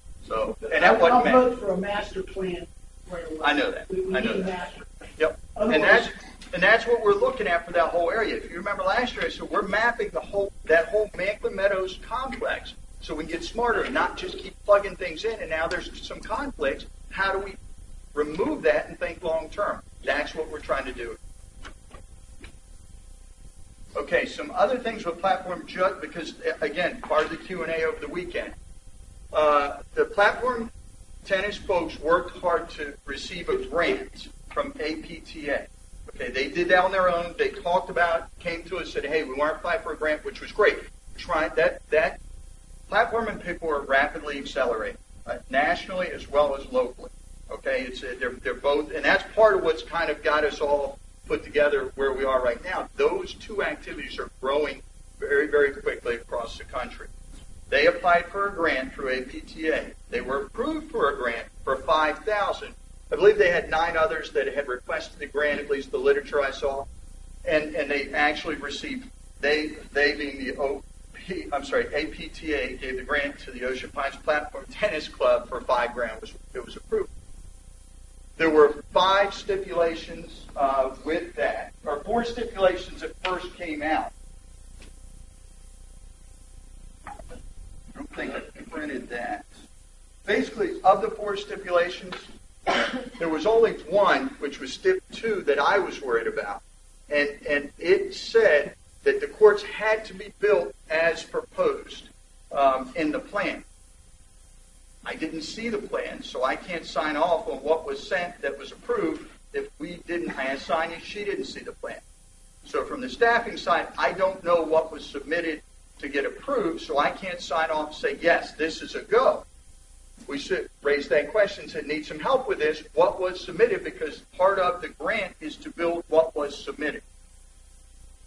that wasn't I'll meant. vote for a master plan right away. I know that. We I know need a that. master plan. Yep. Otherwise- And that's what we're looking at for that whole area. If you remember last year, I said we're mapping that whole Macklin Meadows complex so we can get smarter and not just keep plugging things in. And now there's some conflicts. How do we remove that and think long term? That's what we're trying to do. Okay. Okay, some other things with platform, just because, again, part of the Q&A over the weekend. The platform tennis folks worked hard to receive a grant from APTA. Okay, they did that on their own. They talked about, came to us, said, hey, we want to apply for a grant, which was great. That platform and people are rapidly accelerating, nationally as well as locally. Okay, they're both, and that's part of what's kind of got us all put together where we are right now. Those two activities are growing very, very quickly across the country. They applied for a grant through APTA. They were approved for a grant for $5,000. I believe they had 9 others that had requested the grant, at least the literature I saw, and they actually received. They being the APTA gave the grant to the Ocean Pines Platform Tennis Club for $5,000. It was approved. There were 5 stipulations with that, or 4 stipulations that first came out. I don't think I printed that. Basically, of the 4 stipulations, there was only one, which was stip 2, that I was worried about. And it said that the courts had to be built as proposed in the plan. I didn't see the plan, so I can't sign off on what was sent that was approved if we didn't. I assigned you, she didn't see the plan. So from the staffing side, I don't know what was submitted to get approved, so I can't sign off and say, yes, this is a go. We should raise that question, said, need some help with this. What was submitted? Because part of the grant is to build what was submitted.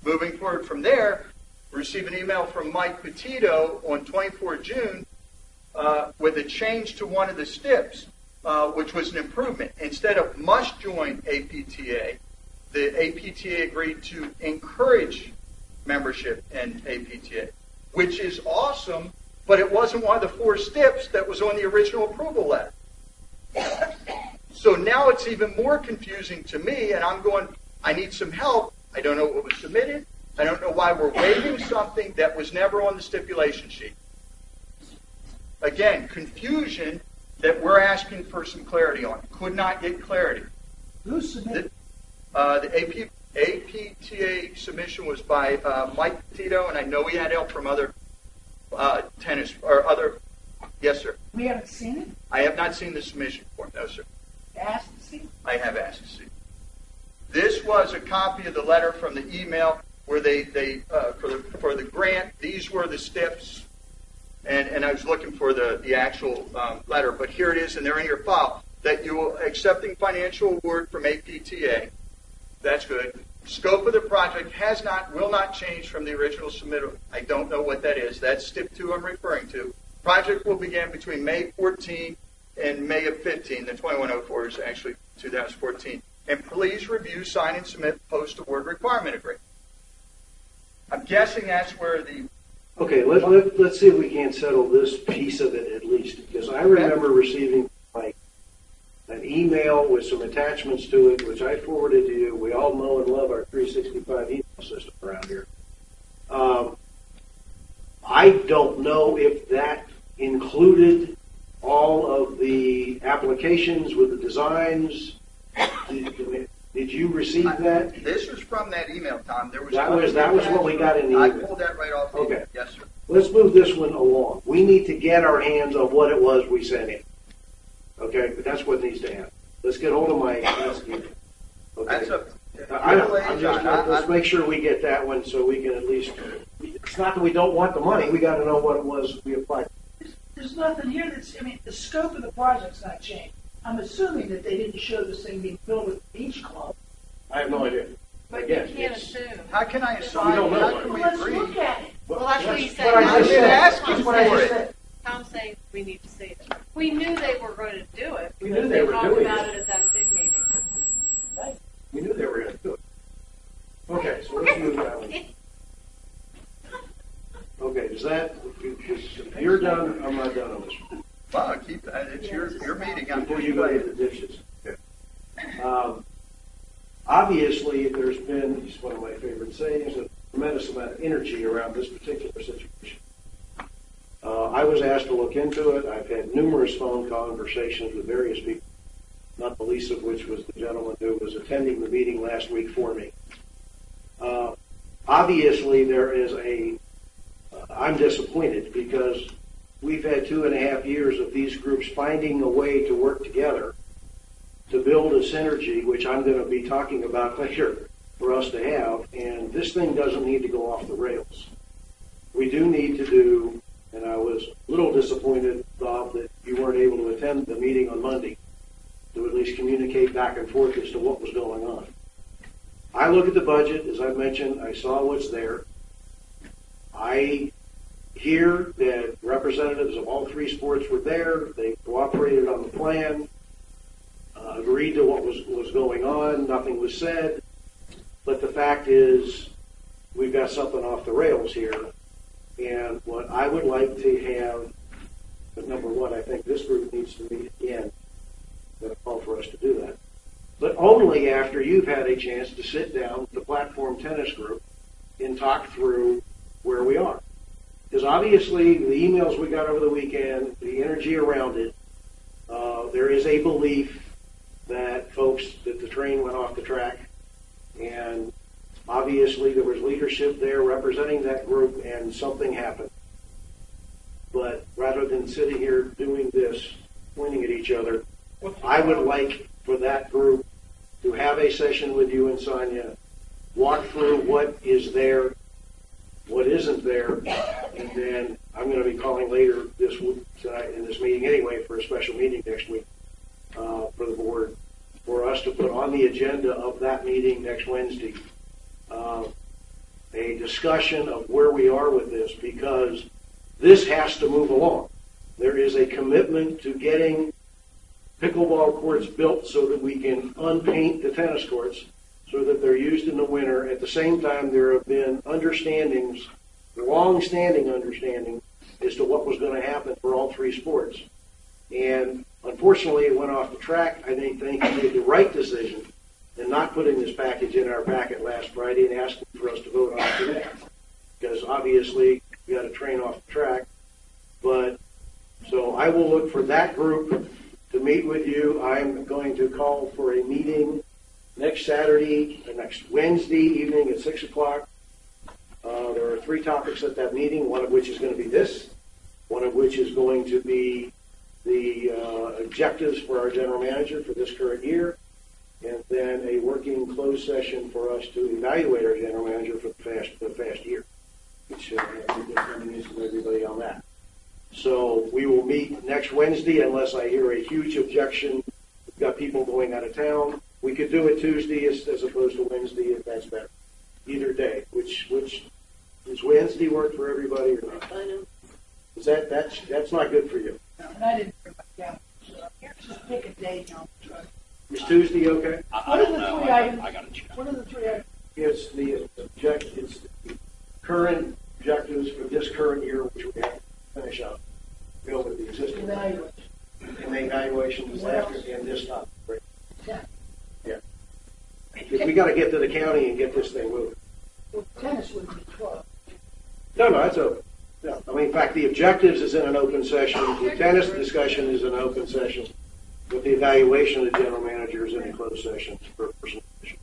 Moving forward from there, received an email from Mike Petito on 24 June with a change to one of the STIPs, which was an improvement. Instead of must join APTA, the APTA agreed to encourage membership in APTA, which is awesome, but it wasn't one of the 4 STIPs that was on the original approval letter. So now it's even more confusing to me, and I'm going, I need some help. I don't know what was submitted. I don't know why we're waiving something that was never on the stipulation sheet. Again, confusion that we're asking for some clarity on. Could not get clarity. Who submitted? The APTA submission was by Mike Petito, and I know he had help from other tennis or other. Yes, sir. We haven't seen it? I have not seen the submission form. No, sir. Asked to see it? I have asked to see it. This was a copy of the letter from the email where they for the grant. These were the steps, and I was looking for the actual letter, but here it is, and they're in your file. That you will accepting financial award from APTA. That's good. Scope of the project will not change from the original submittal. I don't know what that is. That's step 2 I'm referring to. Project will begin between May 14 and May of 15. The 2104 is actually 2014. And please review, sign, and submit post-award requirement agreement. I'm guessing that's where the... Okay, let's see if we can't settle this piece of it at least, because I remember receiving an email with some attachments to it, which I forwarded to you. We all know and love our 365 email system around here. I don't know if that included all of the applications with the designs. Did you receive that? This was from that email, Tom. That was what we got in the email. I pulled that right off the email. Yes, sir. Let's move this one along. We need to get our hands on what it was we sent in. Okay, but that's what needs to happen. Let's get hold of my email. Okay. Let's make sure we get that one so we can at least. It's not that we don't want the money. We got to know what it was we applied. There's nothing here that's. I mean, the scope of the project's not changed. I'm assuming that they didn't show this thing being filled with the beach club. I have no idea. But you can't assume. How can I assume? We don't know. How can we Let's agree? look at it. Well, that's what he said. What I just said. asking That's what I for just it. said. Tom's saying we need to see it. We knew they were going to do it. We knew because they were talked doing about it. it at that big meeting. Right? We knew they were going to do it. Okay, so let's move that one. Okay, does that? If you're done, I'm not done on this one. Well, it's your meeting. I'm Before doing you go to the dishes. Okay. Obviously, there's been, it's one of my favorite sayings, a tremendous amount of energy around this particular situation. I was asked to look into it. I've had numerous phone conversations with various people, not the least of which was the gentleman who was attending the meeting last week for me. obviously there is I'm disappointed because we've had 2.5 years of these groups finding a way to work together to build a synergy, which I'm going to be talking about later for us to have, and this thing doesn't need to go off the rails. We do need to do, and I was a little disappointed, Bob, that you weren't able to attend the meeting on Monday to at least communicate back and forth as to what was going on. I look at the budget, as I mentioned, I saw what's there. I hear that representatives of all three sports were there. They cooperated on the plan, agreed to what was going on. Nothing was said. But the fact is, we've got something off the rails here. And what I would like to have, but number one, I think this group needs to meet again. Got a call for us to do that. But only after you've had a chance to sit down with the platform tennis group and talk through where we are. Because obviously, the emails we got over the weekend, the energy around it, there is a belief that the train went off the track. And obviously, there was leadership there representing that group, and something happened. But rather than sitting here doing this, pointing at each other, I would like for that group to have a session with you and Sonia, walk through what is there, what isn't there, and then I'm going to be calling later this week, in this meeting anyway, for a special meeting next week for the board, for us to put on the agenda of that meeting next Wednesday a discussion of where we are with this, because this has to move along. There is a commitment to getting pickleball courts built so that we can unpaint the tennis courts so that they're used in the winter. At the same time, there have been understandings, long-standing understanding, as to what was going to happen for all three sports. And unfortunately, it went off the track. I think we made the right decision in not putting this package in our packet last Friday and asking for us to vote on it today. Because obviously, we got a train off the track. But so I will look for that group to meet with you. I'm going to call for a meeting next Saturday, next Wednesday evening at 6 o'clock. There are 3 topics at that meeting, one of which is going to be this, one of which is going to be the objectives for our general manager for this current year, and then a working closed session for us to evaluate our general manager for the past year, which I'm going to from everybody on that. So we will meet next Wednesday unless I hear a huge objection. We've got people going out of town. We could do it Tuesday as opposed to Wednesday if that's better. Either day. Which does Wednesday work for everybody or not? I know. Is that's not good for you? No, and I didn't hear my count. So just pick a date and I'll try. Is Tuesday okay? What are the 3 items? I got to check. What are the 3 items? It's the current objectives for this current year, which we have to finish up. Go with the existing. Evaluation. And the evaluation is after and this topic. Right? Yeah. Yeah. Because we got to get to the county and get this thing moving. Well, tennis would be 12. No, that's open. No. I mean, in fact, the objectives is in an open session. The tennis discussion is an open session. With the evaluation of the general manager is in a closed session for personal issue.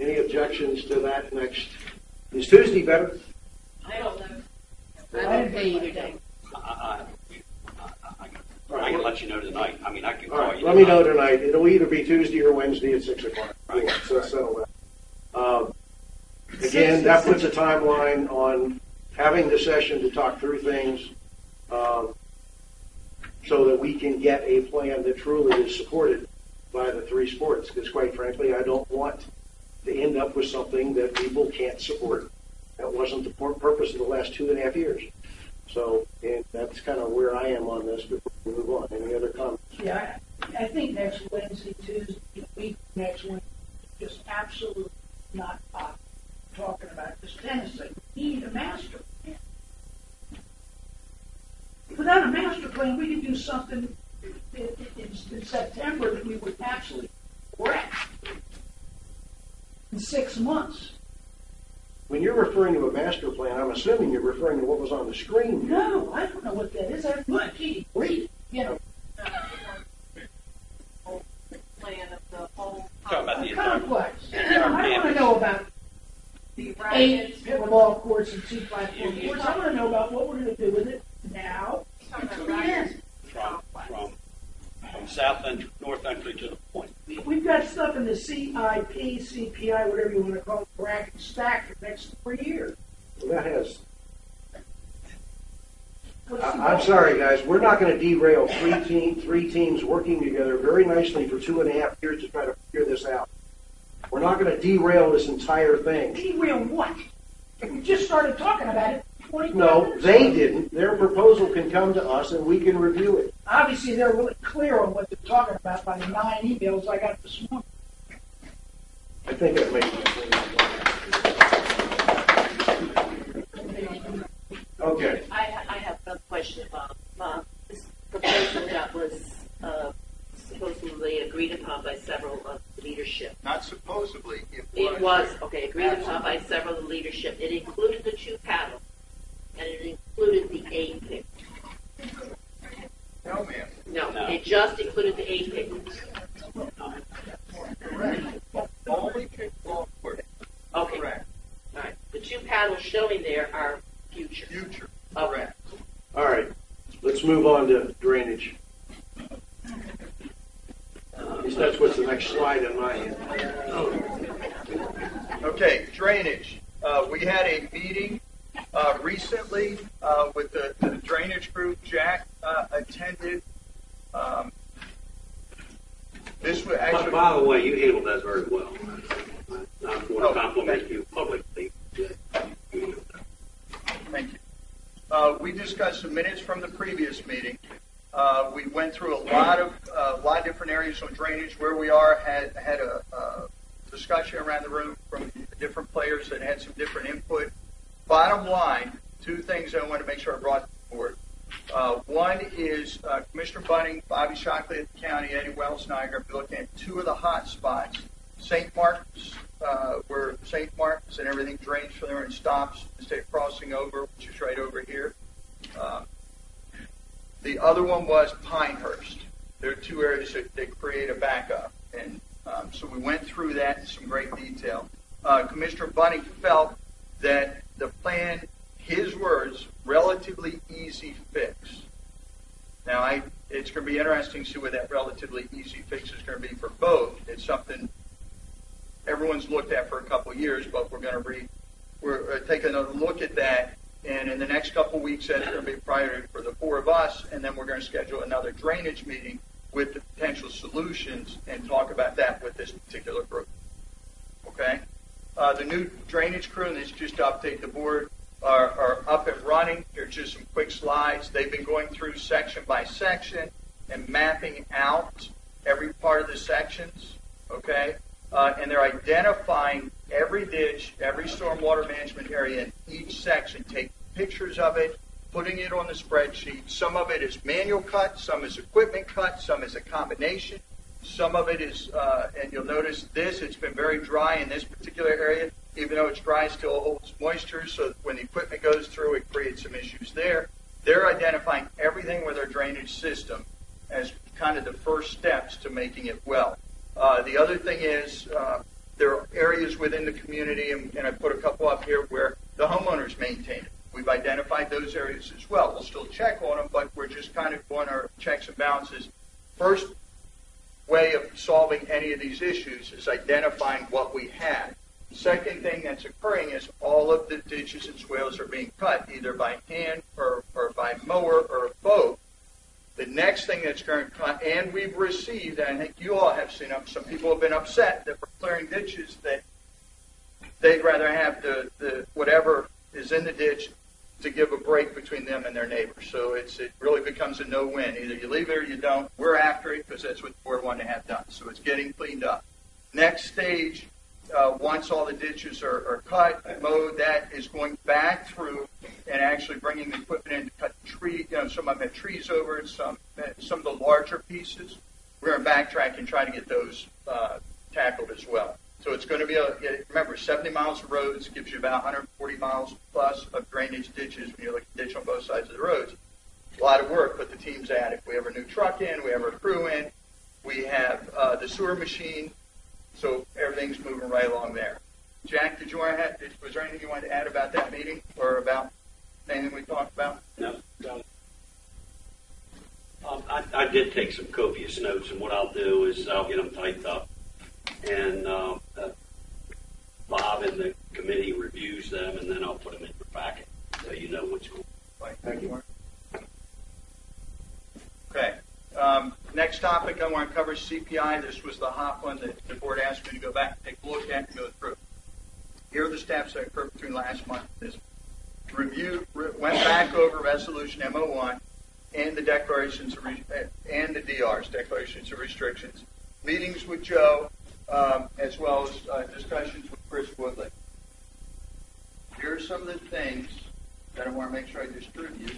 Any objections to that next? Is Tuesday better? I don't know. I don't pay either day. I can let you know tonight. I mean, I can All call right, you. let me know tonight. It'll either be Tuesday or Wednesday at 6 o'clock. Right. So settle that. Again, that puts a timeline on having the session to talk through things so that we can get a plan that truly is supported by the 3 sports. Because quite frankly, I don't want to end up with something that people can't support. That wasn't the purpose of the last 2.5 years. So, and that's kind of where I am on this before we move on. Any other comments? Yeah, I think next Wednesday, Tuesday, week next Wednesday, just absolutely not talking about this tennis thing. We need a master plan. Without a master plan, we could do something in September that we would absolutely wreck in 6 months. When you're referring to a master plan, I'm assuming you're referring to what was on the screen. No, I don't know what that is. I can't read. You know, Plan of the whole Talking about a the complex. I want to know about the brackets. pickleball courts and 2 platform courts. I want to know about what we're going to do with it now to the end. From south entry, north entry to the point. We've got stuff in the CIP, CPI, whatever you want to call it, bracket stack for the next 3 years. Well, that has. What's the I'm goal? sorry, guys. We're not going to derail three teams working together very nicely for 2.5 years to try to figure this out. We're not going to derail this entire thing. Derail what? We just started talking about it 20 No, minutes they ago. didn't. Their proposal can come to us and we can review it. Obviously, they're really clear on what they're talking about by the 9 emails I got this morning. I think that makes sense. Okay. I have a question about this proposal that was supposedly agreed upon by several of the leadership. Not supposedly, It was, okay, agreed upon by several of the leadership. It included the 2 paddle, and it included the 8 pick. No, ma'am. No, it just included the 8 pick. Only kickball court. Okay. Correct. All right. The 2 paddles showing there are future. Future. Okay. Correct. All right. Let's move on to drainage. At least that's what's the next slide in my hand. Okay, drainage. We had a meeting recently with the drainage group. Jack attended. This was actually. By the way, you handled that very well. I want to compliment thank you publicly. Thank you. We discussed some minutes from the previous meeting. We went through a lot of different areas on drainage. Where we are had a discussion around the room from different players that had some different input. Bottom line, 2 things I want to make sure I brought to the board. One is Commissioner Bunning, Bobby Shockley at the county, Eddie Wells, and I are going to be looking at 2 of the hot spots. St. Mark's, where St. Mark's and everything drains from there and stops instead of crossing over, which is right over here. The other one was Pinehurst. There are 2 areas that create a backup. And so we went through that in some great detail. Commissioner Bunning felt that the plan, his words, relatively easy fix. Now, it's going to be interesting to see what that relatively easy fix is going to be for both. It's something everyone's looked at for a couple of years, but we're taking a look at that. And in the next couple of weeks, that's going to be a priority for the 4 of us. And then we're going to schedule another drainage meeting with the potential solutions and talk about that with this particular group. Okay? The new drainage crew, and this is just to update the board, are up and running. Here's just some quick slides. They've been going through section by section and mapping out every part of the sections. Okay? And they're identifying every ditch, every stormwater management area in each section, taking pictures of it, putting it on the spreadsheet. Some of it is manual cut, some is equipment cut, some is a combination. Some of it is, and you'll notice this, it's been very dry in this particular area. Even though it's dry, it still holds moisture, so when the equipment goes through, it creates some issues there. They're identifying everything with their drainage system as kind of the first steps to making it well. The other thing is there are areas within the community, and I put a couple up here, where the homeowners maintain it. We've identified those areas as well. We'll still check on them, but we're just kind of doing our checks and balances. First way of solving any of these issues is identifying what we have. Second thing that's occurring is all of the ditches and swales are being cut, either by hand or by mower or both. The next thing that's going to cut, and we've received, and I think you all have seen them, some people have been upset that we're clearing ditches that they'd rather have the whatever is in the ditch to give a break between them and their neighbors. So it really becomes a no-win. Either you leave it or you don't. We're after it because that's what the board wanted to have done. So it's getting cleaned up. Next stage, once all the ditches are cut, mowed, that is going back through and actually bringing the equipment in to cut trees. Some of them had trees over it, some of the larger pieces. We're going to backtrack and try to get those tackled as well. So it's going to be, remember, 70 miles of roads gives you about 140 miles plus of drainage ditches when you look at ditch on both sides of the roads. A lot of work, but the team's at it. We have a new truck in, we have our crew in, we have the sewer machine, so everything's moving right along there. Jack, did you want to was there anything you wanted to add about that meeting or about anything we talked about? No. I did take some copious notes, and what I'll do is I'll get them typed up, and Bob and the committee reviews them, and then I'll put them in your packet so you know what's going on. Thank you. Okay. Next topic I want to cover is CPI. This was the hot one that the board asked me to go back and take a look at and go through. Here are the steps I occurred between last month and this review. Went back over Resolution M01 and the declarations and the DRs, declarations of restrictions. Meetings with Joe, as well as discussions with Chris Woodley. Here are some of the things that I want to make sure I distribute.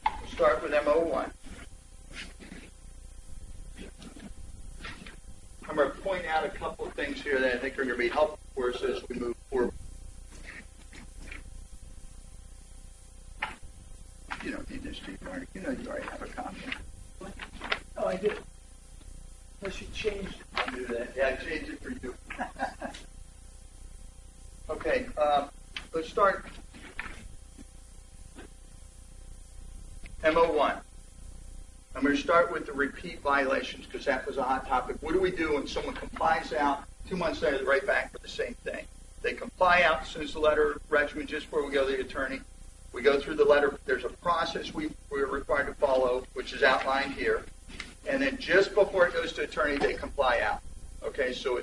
We'll start with M01. I'm going to point out a couple of things here that I think are going to be helpful for us as we move forward. You don't need this, Steve Marty. You know you already have a copy. Oh, I did. Unless you changed it. I'll do that. Yeah, I changed it for you. Okay, let's start. M01. I'm going to start with the repeat violations because that was a hot topic. What do we do when someone complies out 2 months later, they're right back for the same thing? They comply out as soon as the letter regimen, just before we go to the attorney. We go through the letter. There's a process we're required to follow, which is outlined here. And then just before it goes to attorney, they comply out. Okay, so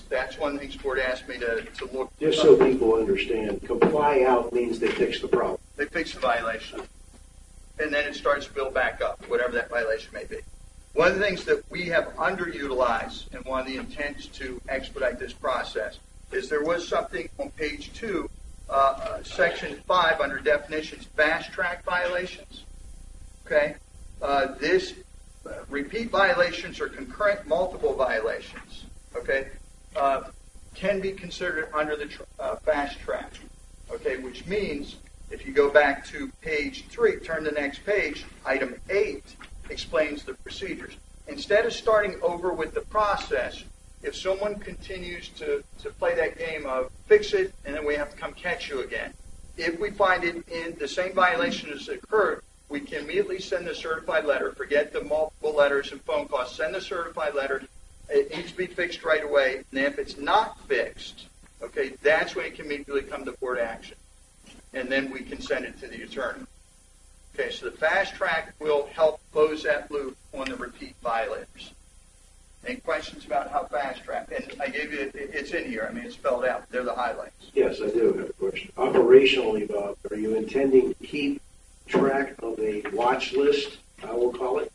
that's one thing the board asked me to look. Just so people understand, comply out means they fix the problem. They fix the violation. And then it starts to build back up, whatever that violation may be. One of the things that we have underutilized, and one of the intents to expedite this process, is there was something on page 2, section 5, under definitions, fast track violations. Okay? This repeat violations or concurrent multiple violations, okay, can be considered under the fast track. Okay, which means if you go back to page 3, turn to the next page, item 8 explains the procedures. Instead of starting over with the process, if someone continues to play that game of fix it and then we have to come catch you again, if we find it in the same violation as occurred, we can immediately send the certified letter, forget the multiple letters and phone calls, send the certified letter. It needs to be fixed right away. And if it's not fixed, okay, that's when it can immediately come to board action. And then we can send it to the attorney. Okay, so the fast track will help close that loop on the repeat violators. Any questions about how fast track? And I gave you, it's in here. I mean, it's spelled out. They're the highlights. Yes, I do have a question. Operationally, Bob, are you intending to keep track of a watch list, I will call it,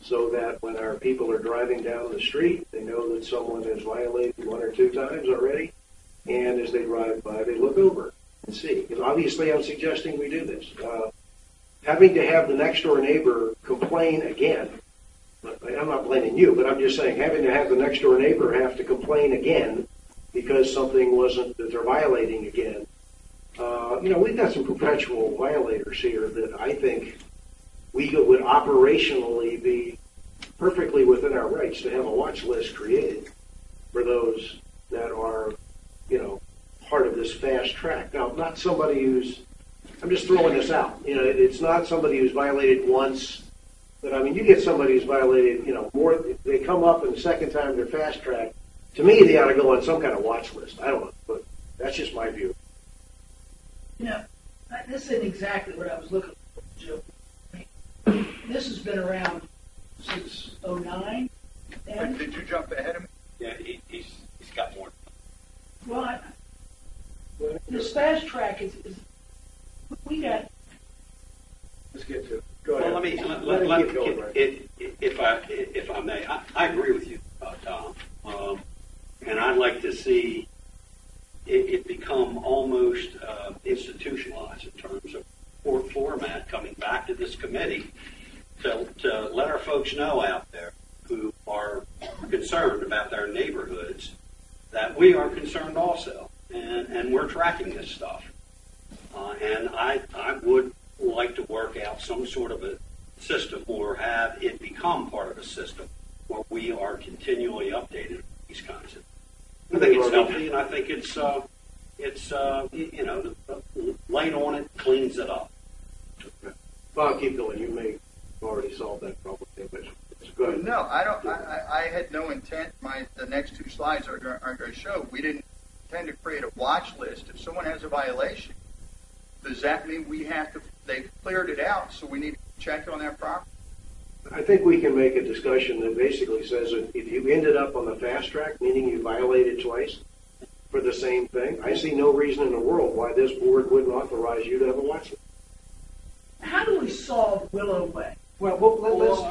so that when our people are driving down the street, they know that someone has violated 1 or 2 times already, and as they drive by, they look over and see. Because obviously I'm suggesting we do this. Having to have the next door neighbor complain again, I'm not blaming you, but I'm just saying having to have the next door neighbor have to complain again because something wasn't, that they're violating again. We've got some perpetual violators here that I think we would operationally be perfectly within our rights to have a watch list created for those that are, part of this fast track. Now, not somebody who's, I'm just throwing this out. It's not somebody who's violated once, but I mean, you get somebody who's violated, more, they come up and the second time they're fast tracked. To me, they ought to go on some kind of watch list. I don't know, but that's just my view. This isn't exactly what I was looking for, Joe. This has been around since 2009. Did you jump ahead of me? Yeah, he's got more. Well, this fast track is we got. Let's get to it. Go ahead. Well, let me go right. If I may, I agree with you, Tom, and I'd like to see it become almost institutionalized in terms of format coming back to this committee to let our folks know out there who are concerned about their neighborhoods that we are concerned also, and we're tracking this stuff. And I would like to work out some sort of a system or have it become part of a system where we are continually updated with these kinds of things. I think it's healthy, and I think it's the light on it cleans it up. Bob, keep going. You may have already solved that problem, but go ahead. No, I don't. I had no intent. The next two slides aren't going to show. We didn't intend to create a watch list. If someone has a violation, does that mean we have to? They've cleared it out, so we need to check on that property. I think we can make a discussion that basically says that if you ended up on the fast track, meaning you violated twice for the same thing, I see no reason in the world why this board wouldn't authorize you to have a watch list. How do we solve Willow Way? Well,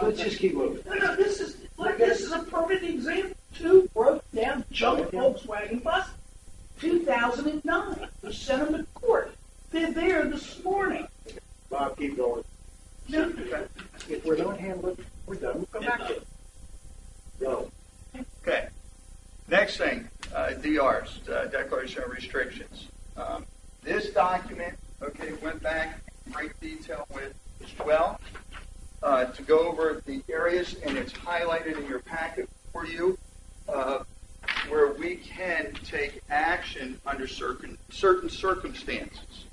let's just keep moving. No, this is a perfect example. Two broke down junk Volkswagen buses, 2009. We sent them to court. They're there this morning. Bob, keep going. No, If we're not handling, we're done. We'll come back to it. Go. Okay. Next thing, DRs, Declaration of Restrictions. This document, went back in great detail with as well to go over the areas, and it's highlighted in your packet for you where we can take action under certain circumstances.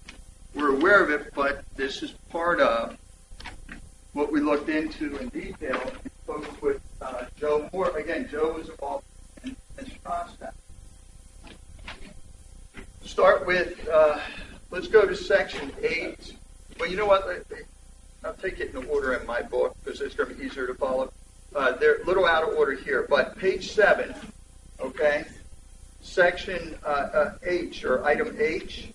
We're aware of it, but this is part of what we looked into in detail and spoke with Joe Moore. Again, Joe was involved in this process. Start with, let's go to section 8. Well, you know what? I'll take it in order in my book because it's going to be easier to follow. They're a little out of order here, but page 7, section H, or item H,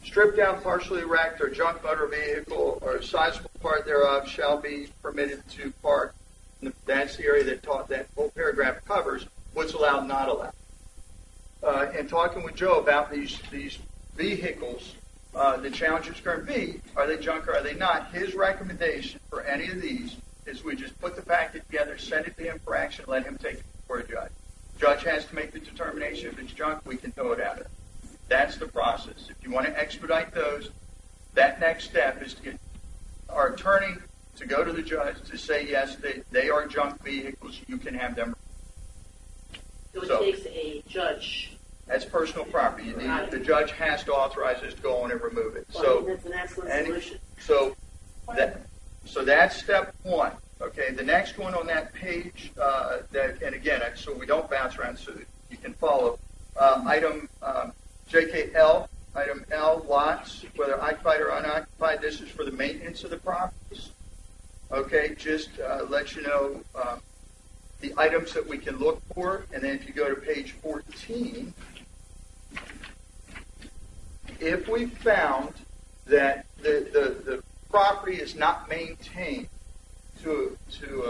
stripped down, partially wrecked, or junk motor vehicle, or a sizable part thereof shall be permitted to park. That's the area that whole paragraph covers what's allowed, not allowed. And talking with Joe about these vehicles, the challenge is going to be, are they junk or are they not? His recommendation for any of these is we just put the packet together, send it to him for action, let him take it before a judge. Judge has to make the determination. If it's junk, we can throw it out. That's the process. If you want to expedite those, that next step is to get our attorney to go to the judge to say, yes, they are junk vehicles. You can have them. So it takes a judge. That's personal property. The judge has to authorize us to go on and remove it. Well, So that's an excellent solution. So that's step 1. Okay. The next one on that page, and again, so we don't bounce around, so that you can follow. Item JKL, item L, lots, whether occupied or unoccupied. This is for the maintenance of the properties. Okay. Just let you know the items that we can look for, and then if you go to page 14. If we found that the property is not maintained to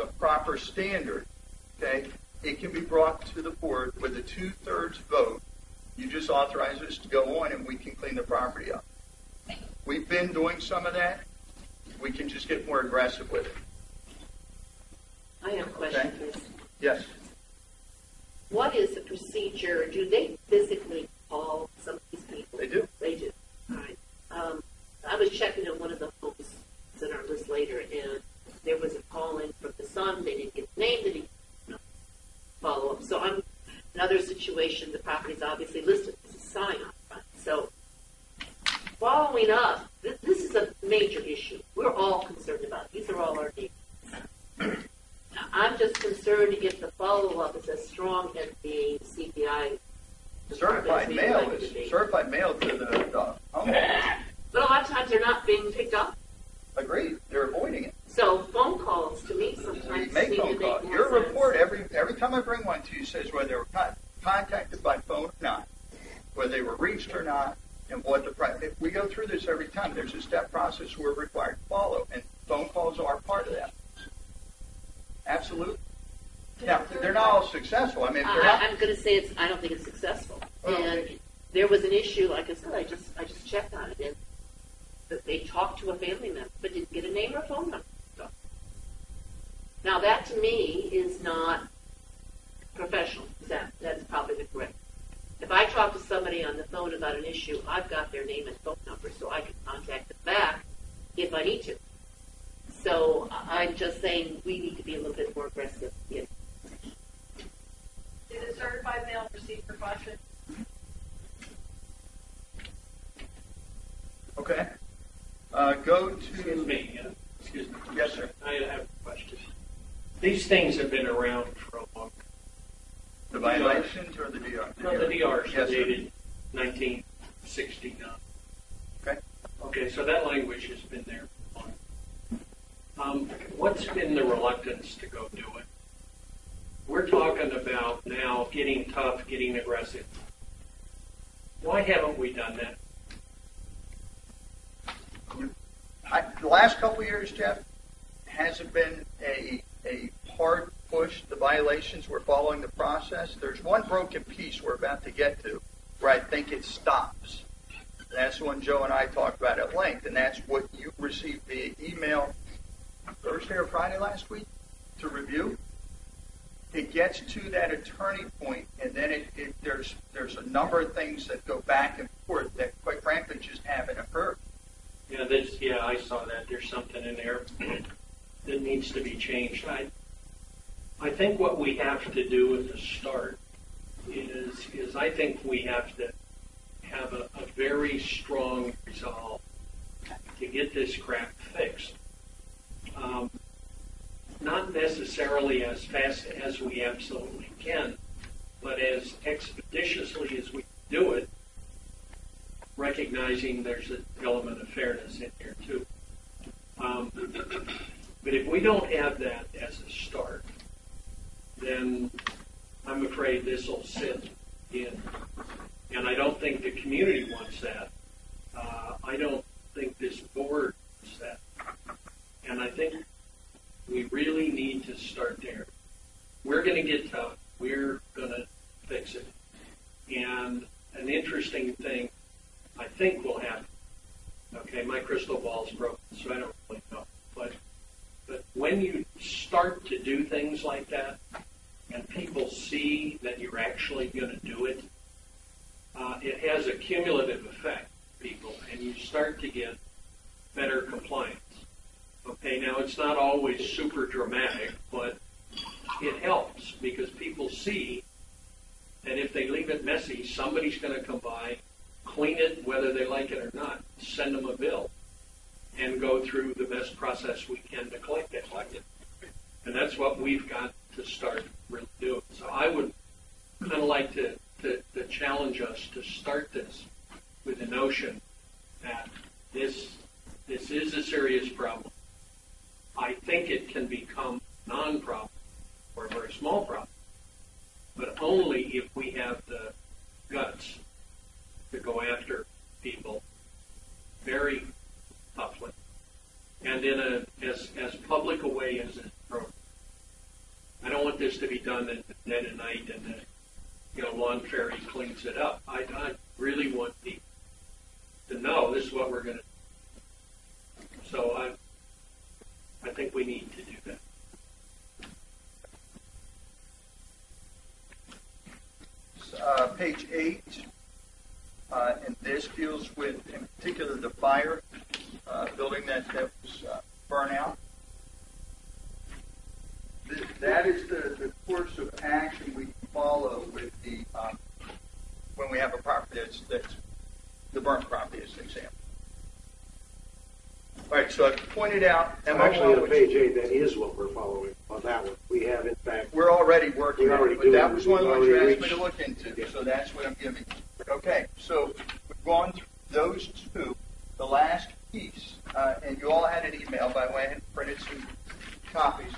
a proper standard, it can be brought to the board with a 2/3 vote. You just authorize us to go on and we can clean the property up. We've been doing some of that. We can just get more aggressive with it. I have a question, please. Yes. What is the procedure? Do they physically call some of these people? They do. They do. All right. I was checking on one of the homes in our list later, and there was a call in from the son. They didn't get the name. They didn't follow up. So I'm another situation. The property is obviously listed as a sign on front. So following up, this is a major issue. We're all concerned about it. These are all our neighbors. I'm just concerned if the follow-up is as strong as the CPI. Certified mail to the home. But a lot of times they're not being picked up. Agreed. They're avoiding it. So phone calls to me sometimes Make seem phone to calls. make more Your sense. report every time I bring one to you says whether they were contacted by phone or not, whether they were reached or not, and what the we go through this every time. There's a step process we're required to follow, and phone calls are part of that. Absolutely. Now they're not all successful. I mean, if they're not, I'm going to say I don't think it's successful. And there was an issue, like I said, I just checked on it, and that they talked to a family member, but didn't get a name or phone number. Now that to me is not professional. That's probably the correct. If I talk to somebody on the phone about an issue, I've got their name and phone number, so I can contact them back if I need to. So I'm just saying we need to be a little bit more aggressive. Yeah. Is it certified mail received for question? Okay. Go Excuse to. me. Excuse me. Yes, sir. I have a question. These things have been around for a long time. The violations or the DR? No, the DRs Yes, sir. dated 1969. Okay. Okay, so that language has been there for a long time. What's been the reluctance to go do it? We're talking about now getting tough, getting aggressive. Why haven't we done that? The last couple of years, Jeff, hasn't been a hard push. The violations, we're following the process. There's one broken piece we're about to get to where I think it stops. That's the one Joe and I talked about at length, and that's what you received via email Thursday or Friday last week to review. It gets to that attorney point, and then there's a number of things that go back and forth that, quite frankly, just haven't occurred. Yeah, I saw that. There's something in there that needs to be changed. I think what we have to do at the start is I think we have to have a very strong resolve to get this crap fixed. Not necessarily as fast as we absolutely can, but as expeditiously as we do it, recognizing there's an element of fairness in here too. But if we don't have that as a start, then I'm afraid this will sit in. And I don't think the community wants that. I don't think this board wants that. And I think we really need to start there. We're going to get tough. We're going to fix it. And an interesting thing I think will happen. Okay, my crystal ball's broken, so I don't really know. But when you start to do things like that, and people see that you're actually going to do it, it has a cumulative effect, people, and you start to get better compliance. Okay, now it's not always super dramatic, but it helps because people see that if they leave it messy, somebody's going to come by, clean it whether they like it or not, send them a bill, and go through the best process we can to collect it. And that's what we've got to start really doing. So I would kind of like to challenge us to start this with the notion that this is a serious problem. I think it can become a non-problem or a very small problem, but only if we have the guts to go after people very toughly and in as public a way as it's appropriate. I don't want this to be done at the dead of night and the lawn fairy cleans it up. I really want people to know this is what we're going to do. So I think we need to do that. Page 8, and this deals with, in particular, the fire building that was burned out. That is the course of action we follow with the when we have a property that's the burnt property, as an example. All right, so I pointed out. Actually, on page 8, that is what we're following on that one. We have, in fact, we're already working on it, but that was one of the ones you asked me to look into, yeah. So that's what I'm giving you. Okay, so we've gone through those two. The last piece, and you all had an email, by the way, I had printed some copies.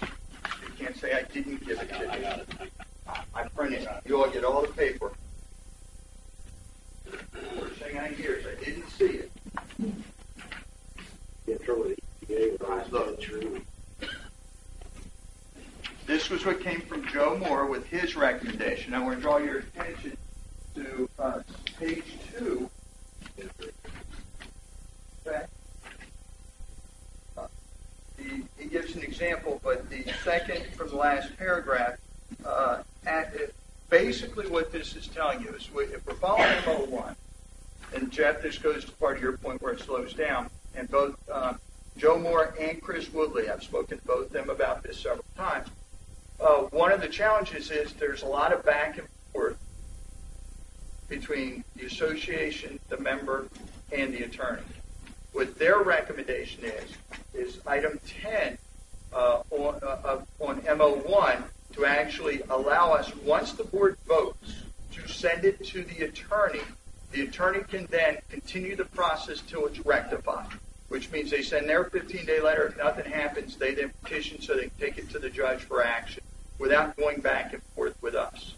You can't say I didn't give it to you. I printed it. You all get all the paper. The first thing I hear is I didn't see it. This was what came from Joe Moore with his recommendation. I want to draw your attention to page 2. Okay. He gives an example, but the second from the last paragraph, basically what this is telling you is if we're following MO1, and Jeff, this goes to part of your point where it slows down, and both Joe Moore and Chris Woodley. I've spoken to both of them about this several times. One of the challenges is there's a lot of back and forth between the association, the member, and the attorney. What their recommendation is item 10 on MO1 to actually allow us, once the board votes, to send it to the attorney. The attorney can then continue the process till it's rectified, which means they send their 15-day letter. If nothing happens, they then petition so they can take it to the judge for action without going back and forth with us.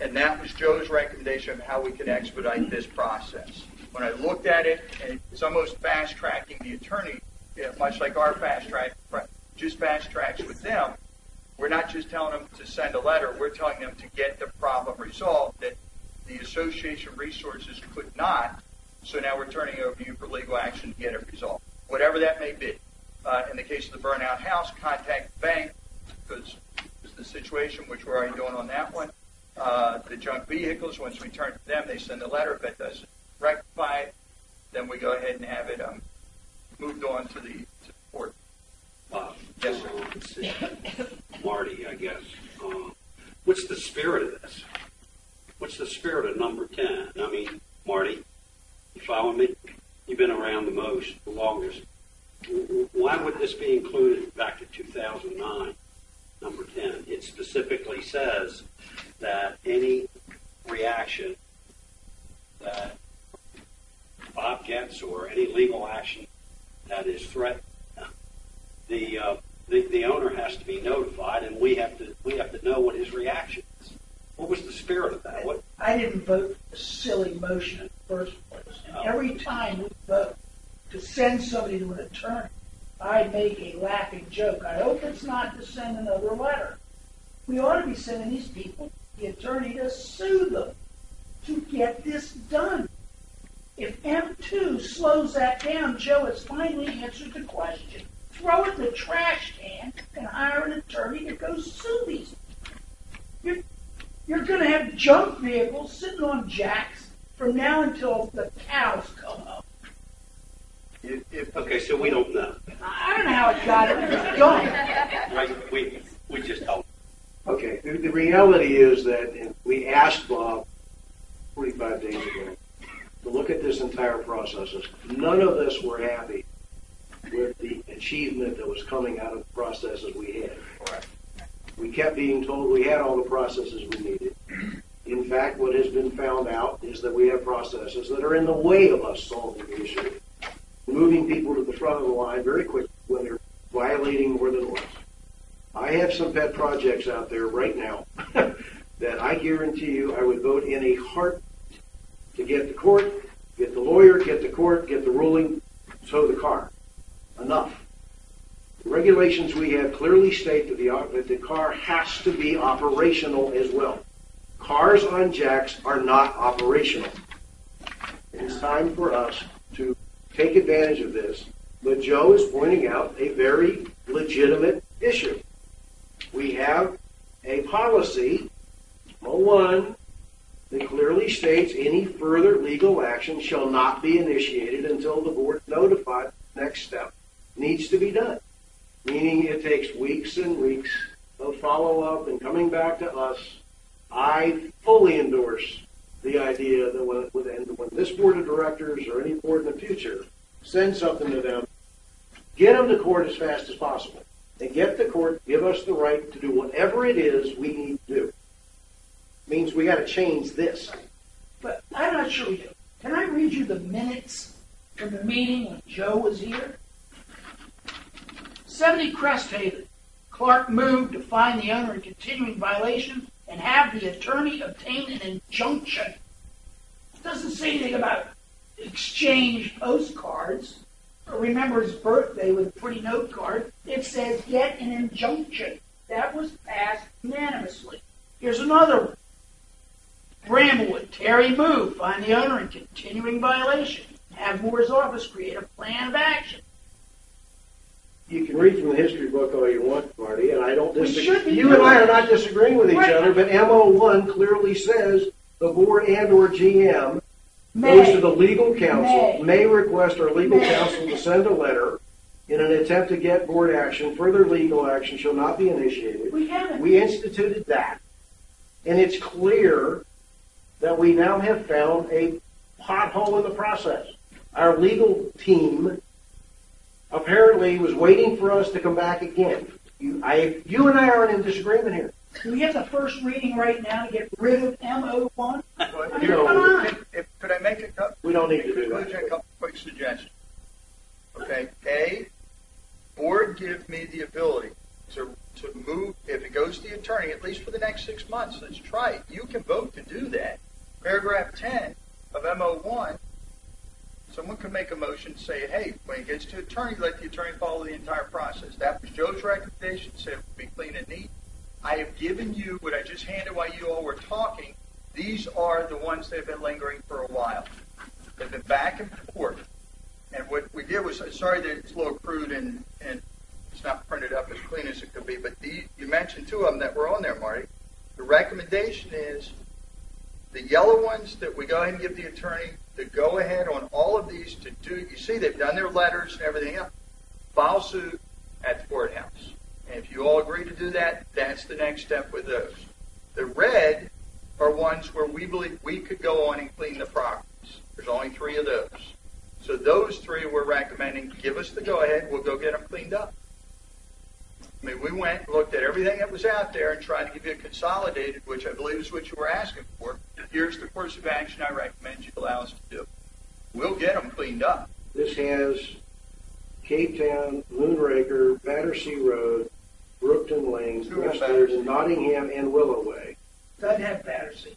And that was Joe's recommendation of how we could expedite this process. When I looked at it, and it's almost fast-tracking the attorney, much like our fast-track, just fast-tracks with them. We're not just telling them to send a letter. We're telling them to get the problem resolved that the association resources could not. So now we're turning it over to you for legal action to get it resolved, whatever that may be. In the case of the burnout house, contact the bank, because it's the situation, which we're already doing on that one. The junk vehicles, once we turn to them, they send a letter. If that doesn't rectify it, then we go ahead and have it moved on to the court. Yes, sir. Marty, I guess. What's the spirit of this? What's the spirit of number 10? I mean, Marty, you follow me? You've been around the longest. Why would this be included back to 2009, number 10? It specifically says that any reaction that Bob gets or any legal action that is threatened, the owner has to be notified, and we have to know what his reaction is. What was the spirit of that? I didn't vote for a silly motion in the first place. And every time we vote to send somebody to an attorney, I make a laughing joke. I hope it's not to send another letter. We ought to be sending these people, the attorney, to sue them, to get this done. If M2 slows that down, Joe has finally answered the question. Throw it in the trash can and hire an attorney to go sue these people. You're going to have junk vehicles sitting on jacks from now until the cows come up. Okay, so we don't know. I don't know how it got it. It's gone. Right? We just don't. Okay, the reality is that we asked Bob 45 days ago to look at this entire process. None of us were happy with the achievement that was coming out of the processes we had. Right. We kept being told we had all the processes we needed. In fact, what has been found out is that we have processes that are in the way of us solving the issue, moving people to the front of the line very quickly when they're violating more than once. I have some pet projects out there right now that I guarantee you I would vote in a heartbeat to get the court, get the lawyer, get the court, get the ruling, tow the car. Enough. The regulations we have clearly state that the car has to be operational as well. Cars on jacks are not operational. It's time for us to take advantage of this, but Joe is pointing out a very legitimate issue. We have a policy, one, that clearly states any further legal action shall not be initiated until the board notified the next step needs to be done. Meaning it takes weeks and weeks of follow-up and coming back to us. I fully endorse the idea that when this board of directors or any board in the future sends something to them, get them to court as fast as possible. And get the court, give us the right to do whatever it is we need to do. Means we got to change this. But I'm not sure we do. Can I read you the minutes from the meeting when Joe was here? 70 Cresthaven. Clark moved to find the owner in continuing violation and have the attorney obtain an injunction. It doesn't say anything about exchange postcards or remember his birthday with a pretty note card. It says get an injunction. That was passed unanimously. Here's another one. Bramblewood, Terry moved, find the owner in continuing violation. Have Moore's office create a plan of action. You can read from the history book all you want, Marty, and I don't disagree. You doing and I are not disagreeing with each right. other, but MO1 clearly says the board and or GM goes to the legal counsel, may request our legal counsel to send a letter in an attempt to get board action, further legal action shall not be initiated. We haven't. We instituted that. And it's clear that we now have found a pothole in the process. Our legal team apparently was waiting for us to come back again. You and I aren't in disagreement here. Do we have the first reading right now to get rid of MO1? But, You know, could I make a couple? We don't need to do A that. couple quick suggestions. Okay. A, board give me the ability to move, if it goes to the attorney, at least for the next 6 months, let's try it. You can vote to do that. Paragraph 10 of MO1, someone could make a motion to say, hey, when it gets to attorney, let the attorney follow the entire process. That was Joe's recommendation, said it would be clean and neat. I have given you what I just handed while you all were talking. These are the ones that have been lingering for a while. They've been back and forth. And what we did was, sorry that it's a little crude and it's not printed up as clean as it could be, but you mentioned two of them that were on there, Marty. The recommendation is the yellow ones that we go ahead and give the attorney the go ahead on all of these to do. You see, they've done their letters and everything else. File suit at the courthouse. And if you all agree to do that, that's the next step with those. The red are ones where we believe we could go on and clean the properties. There's only 3 of those. So those 3 we're recommending, give us the go-ahead, we'll go get them cleaned up. I mean, we went and looked at everything that was out there and tried to give you a consolidated, which I believe is what you were asking for. Here's the course of action I recommend you allow us to do. We'll get them cleaned up. This has Cape Town, Moonraker, Battersea Road, Brookton Lane, Western, Nottingham, and Willow Way. Doesn't have Battersea.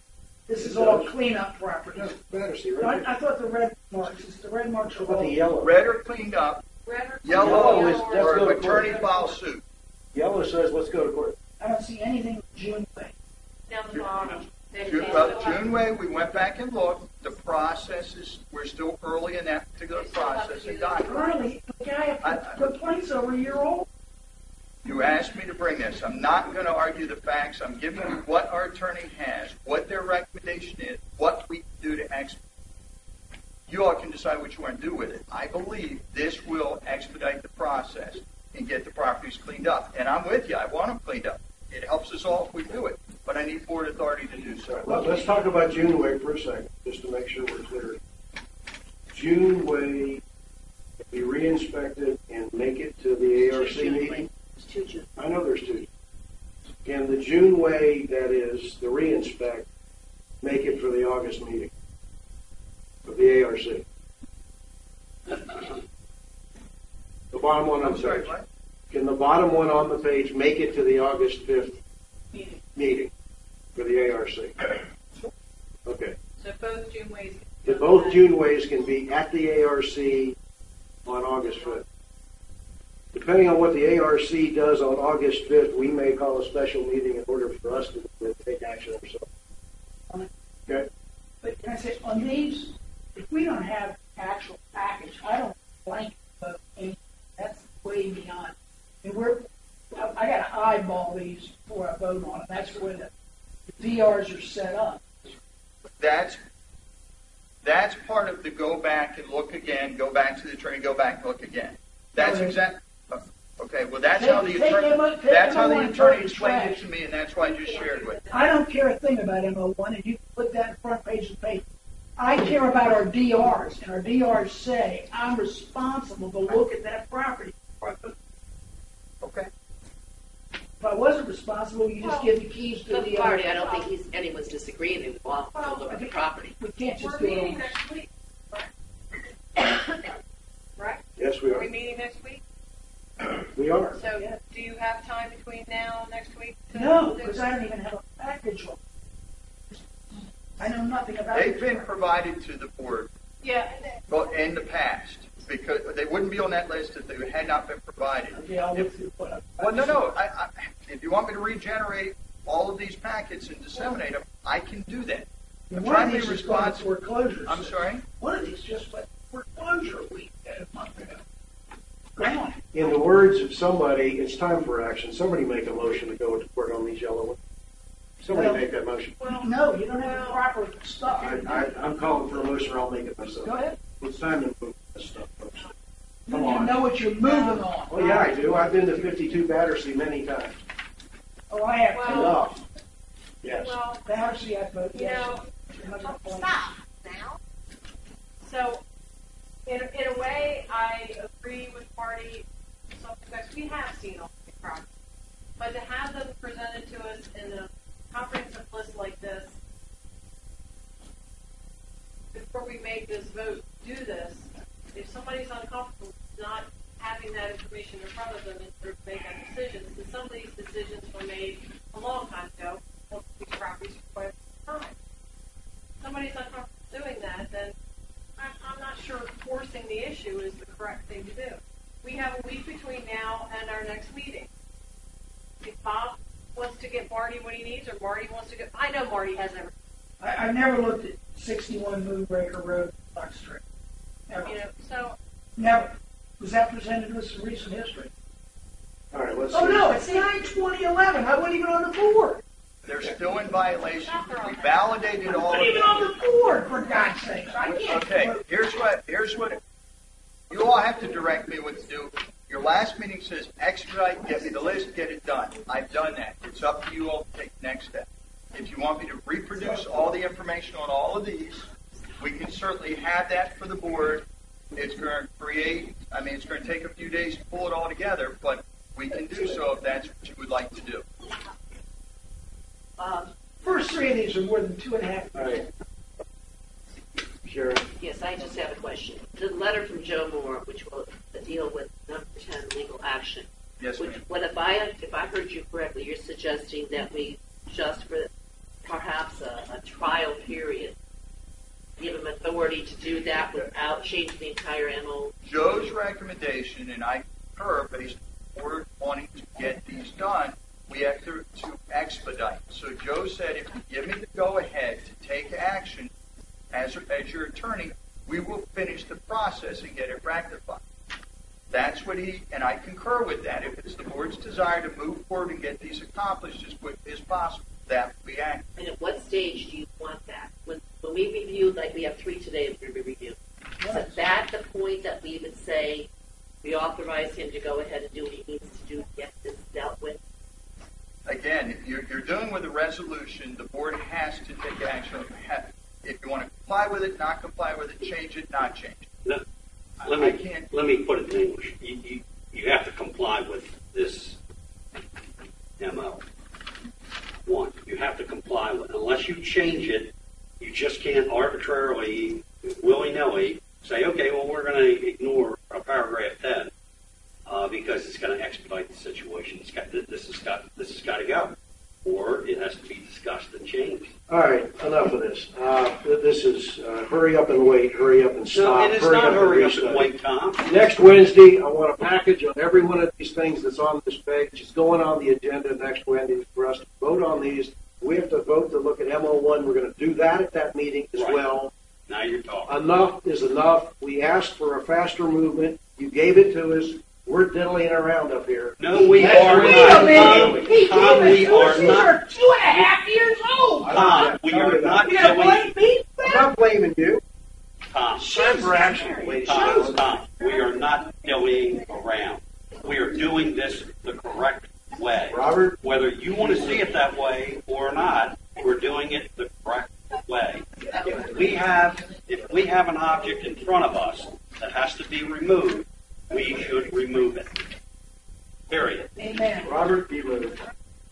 This is all cleanup property. No, Battersea, right? I thought the red marks, the red marks are What about all. the yellow? Red are cleaned up. Yellow is for attorney file suit. Yellow says, let's go to court. I don't see anything June thing. Down the bottom. June way, we went back and looked. The process is, we're still early in that particular process and document. Early, the guy have complaints over a year old. You asked me to bring this. I'm not going to argue the facts. I'm giving you what our attorney has, what their recommendation is, what we can do to expedite. You all can decide what you want to do with it. I believe this will expedite the process and get the properties cleaned up. And I'm with you. I want them cleaned up. It helps us all if we do it. But I need board authority to do so. Well, let's talk about June Way for a second, just to make sure we're clear. June Way, be re-inspected and make it to the ARC meeting. There's 2 June. I know there's 2. Can the June Way, that is the re-inspect, make it for the August meeting of the ARC? The bottom one on the page. what? Can the bottom one on the page make it to the August 5th meeting for the ARC? Okay. So both June ways. That both June Ways can be at the ARC on August 5th. Depending on what the ARC does on August 5th, we may call a special meeting in order for us to take action ourselves. Okay? But can I say, on these, if we don't have actual package, I don't blank vote anything. That's way beyond. And I got to eyeball these before I vote on them. That's where the DRs are set up. That's part of the go back and look again, go back to the attorney, go back and look again. That's Okay. exactly. Okay, well, that's how the attorney explained it to me, and that's why I just shared with you. I don't care a thing about MO1, and you can put that in front page of the paper. I care about our DRs, and our DRs say I'm responsible to look at that property. Okay. If I wasn't responsible, you just give the keys to But the Marty, I don't think anyone's disagreeing. They want to look at the property. We can't just We're do it meeting on. next week. Right? Yes, we Are we are. meeting next week? We are. So Yeah. do you have time between now and next week? No, because I don't even have a package on. I know nothing about it. They've been provided to the board Yeah. in the past, because they wouldn't be on that list if they had not been provided. Okay, I'll look through what I. Well, no. If you want me to regenerate all of these packets and disseminate them, I can do that. I'm One trying of to be these is going to responsible. foreclosure. I'm sorry? One of these just went foreclosure week a month ago. Go on. In the words of somebody, it's time for action. Somebody make a motion to go to court on these yellow ones. Somebody Well- make that motion. No, you don't have the proper stuff. I'm calling for a motion, or I'll make it myself. Go ahead. It's time to move this stuff, folks. You don't even know what you're moving on. Oh, yeah, I do. I've been to 52 Battersea many times. Oh, I have. Well, Enough. Yes. Well, Battersea, I vote you yes. know, I'm not gonna blame stop now. So, in a way, I agree with Marty. Some aspects we have seen all the problems, but to have them presented to us in a comprehensive list like this, before we make this vote, do this. If somebody's uncomfortable not having that information in front of them in order to make that decision, and some of these decisions were made a long time ago, on these properties for quite some time. If somebody's uncomfortable doing that, then I'm not sure forcing the issue is the correct thing to do. We have a week between now and our next meeting. If Bob wants to get Marty what he needs, or Marty wants to get, I know Marty has everything. I never looked at 61 Moonbreaker Road, Buck Street. Never. You know, so Never. Was that presented to us in recent history? All right, let's Oh, see. no, it's 9/2011. I wasn't even on the board. They're still in violation. We validated all I of wasn't even on them. the board, for God's sake. I can't. Okay, here's what, you all have to direct me what to do. Your last meeting says expedite, get me the list, get it done. I've done that. It's up to you all to take the next step. If you want me to reproduce all the information on all of these, we can certainly have that for the board. It's going to it's going to take a few days to pull it all together, but we can do so if that's what you would like to do. First three of these are more than 2.5 All right. Sharon? Yes, I just have a question. The letter from Joe Moore, which will deal with number 10 legal action. Yes, Which, ma'am. if I heard you correctly, you're suggesting that we just for perhaps a trial period give him authority to do that without changing the entire MO. Joe's recommendation, and I concur, based on the board wanting to get these done, we have to expedite. So Joe said, if you give me the go-ahead to take action as your attorney, we will finish the process and get it rectified. That's what and I concur with that. If it's the board's desire to move forward and get these accomplished as quickly as possible, that will be acted. And at what stage do you want that? When we reviewed, like we have 3 today that we reviewed, is that the point that we would say we authorize him to go ahead and do what he needs to do to get this dealt with? Again, if you're dealing with a resolution, the board has to take action. If you want to comply with it, not comply with it, change it, not change it. Let me put it in English. You have to comply with this MO. One, you have to comply with. Unless you change it, you just can't arbitrarily, willy-nilly say, okay, well, we're going to ignore paragraph 10 because it's going to expedite the situation. This has got to go, or it has to be discussed and changed. All right, enough of this. This is hurry up and wait, hurry up and stop. No, it is not hurry up and restart. wait, Tom. Next Wednesday, I want a package on every one of these things that's on this page. It's going on the agenda next Wednesday for us to vote on these. We have to vote to look at MO1. We're going to do that at that meeting as Right. well. Now you're talking. Enough is enough. We asked for a faster movement. You gave it to us. We're diddling around up here. No, we That's are Wait not. a minute. He Tom, gave we us are these not. are 2.5 years old. Tom, we are not You gotta doing. blame me for I'm that? not blaming you. Tom, Time for action, ladies and gentlemen. Tom, we are not dillying around. We are doing this the correct way. Robert? Whether you want to see it that way or not, we're doing it the correct way. If we have an object in front of us that has to be removed, we should remove it. Period. Amen. Robert, be moved.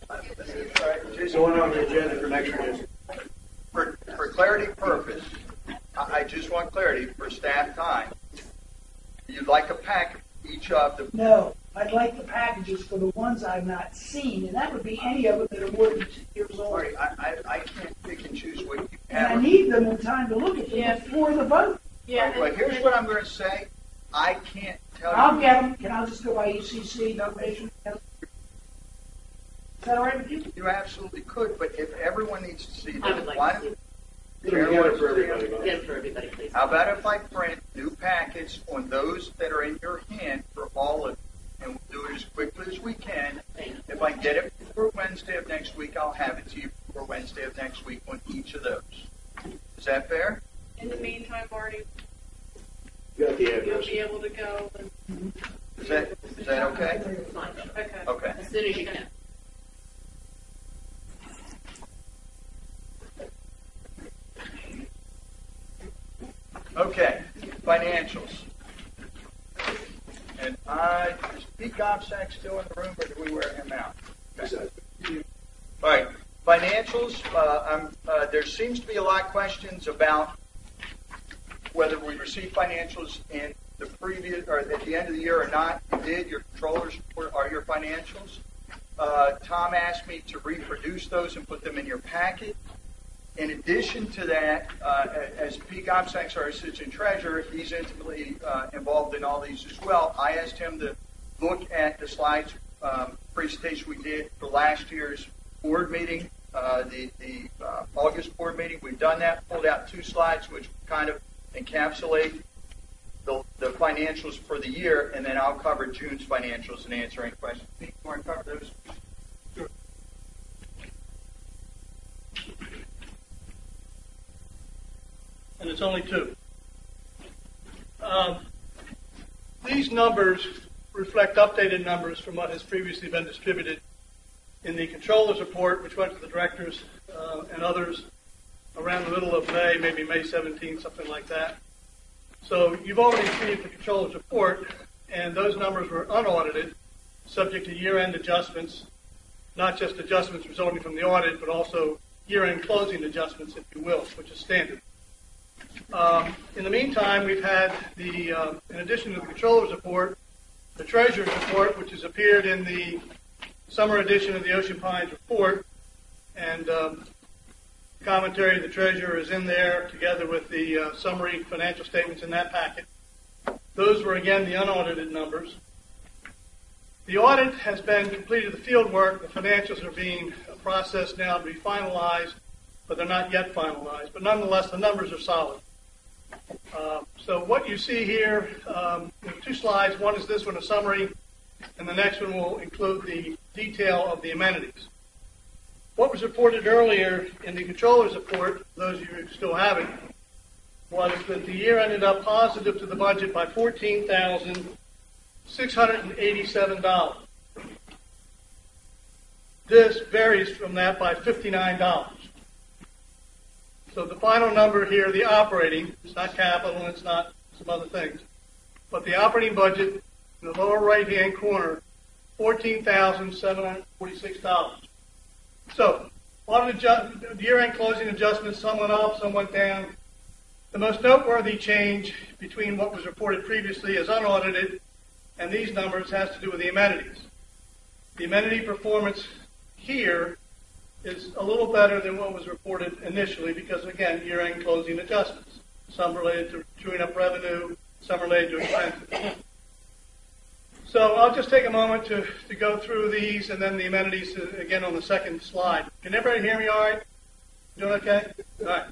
Going on the agenda for next Wednesday. For clarity purpose, I just want clarity for staff time. You'd like a pack each of them. No, I'd like the packages for the ones I've not seen, and that would be any of them that are more than 2 years old. Sorry, I can't pick and choose what you And I have. need them in time to look at them Yeah. before the vote. Yeah, But here's what I'm going to say. I can't tell I'll you. get them. Can I just go by ECC, no patient? Is that all right with you? You absolutely could, but if everyone needs to see I them, would like why to see don't Get them together for everybody. Get it for everybody, please. How about if I print new packets on those that are in your hand for all of you, and we'll do it as quickly as we can. Thank you. If I get it before Wednesday of next week, I'll have it to you before Wednesday of next week on each of those. Is that fair? in the meantime, Marty, You got the you'll address. be able to go and Is that okay? It's fine. Okay. Okay. As soon as you can. Okay, financials. And is Pete Gobsack still in the room, or do we wear him out? Okay. All right, financials. There seems to be a lot of questions about whether we received financials in the previous or at the end of the year or not. You did. Your controllers are your financials. Tom asked me to reproduce those and put them in your packet. In addition to that, as Pete Gobsack, our assistant treasurer, he's intimately involved in all these as well. I asked him to look at the slides presentation we did for last year's board meeting, the August board meeting. We've done that, pulled out 2 slides which kind of encapsulate the financials for the year, and then I'll cover June's financials and answer any questions. Pete, you want to cover those? Sure. And it's only 2. These numbers reflect updated numbers from what has previously been distributed in the controller's report, which went to the directors and others around the middle of May, maybe May 17th, something like that. So you've already received the controller's report, and those numbers were unaudited, subject to year-end adjustments, not just adjustments resulting from the audit, but also year-end closing adjustments, if you will, which is standard. In the meantime, we've had in addition to the controller's report, the treasurer's report, which has appeared in the summer edition of the Ocean Pines report, and commentary of the treasurer is in there, together with the summary financial statements in that packet. Those were, again, the unaudited numbers. The audit has been completed, the field work. The financials are being processed now to be finalized, but they're not yet finalized. But nonetheless, the numbers are solid. So what you see here, there are 2 slides. One is this one, a summary, and the next one will include the detail of the amenities. What was reported earlier in the controller's report, those of you who still have it, was that the year ended up positive to the budget by $14,687. This varies from that by $59. So the final number here, the operating, it's not capital and it's not some other things, but the operating budget in the lower right-hand corner, $14,746. So a lot of the year-end closing adjustments, some went up, some went down. The most noteworthy change between what was reported previously as unaudited and these numbers has to do with the amenities. The amenity performance here is a little better than what was reported initially because, again, year-end closing adjustments. Some related to truing up revenue, some related to expenses. So I'll just take a moment to go through these and then the amenities again on the second slide. Can everybody hear me all right? Doing okay? All right.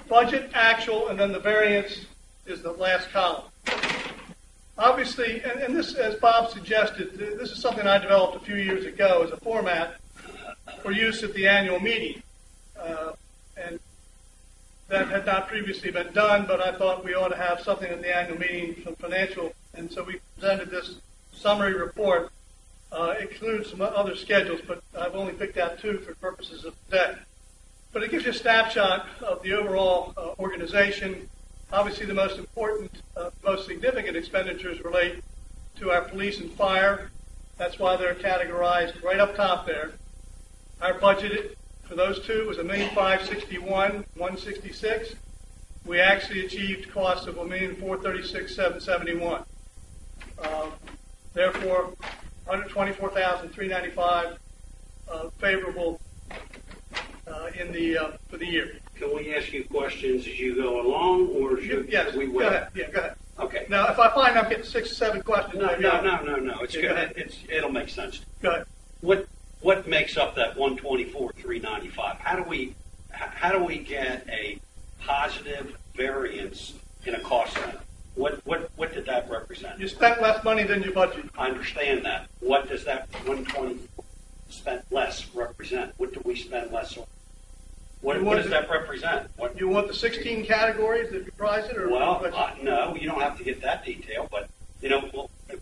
Budget, actual, and then the variance is the last column. Obviously, and this, as Bob suggested, this is something I developed a few years ago as a format for use at the annual meeting. And that had not previously been done, but I thought we ought to have something at the annual meeting, some financial, and so we presented this summary report. It includes some other schedules, but I've only picked out 2 for purposes of today. But it gives you a snapshot of the overall organization. Obviously, the most important, most significant expenditures relate to our police and fire. That's why they're categorized right up top there. Our budget for those 2 was $1,561,166. We actually achieved costs of $1,436,771. Therefore, $124,395 favorable for the year. Can we ask you questions as you go along, or should yes, we wait? Go ahead. Yeah, go ahead. Okay. Now, if I find I'm getting 6 or 7 questions, No. maybe It's good. It'll make sense. Go ahead. What makes up that $124,395? How do we get a positive variance in a cost center? What did that represent? You spent less money than you budgeted. I understand that. What does that 120 spent less represent? What do we spend less on? What does that represent? You want the 16 categories that comprise it? Or well, no, you don't have to get that detail, but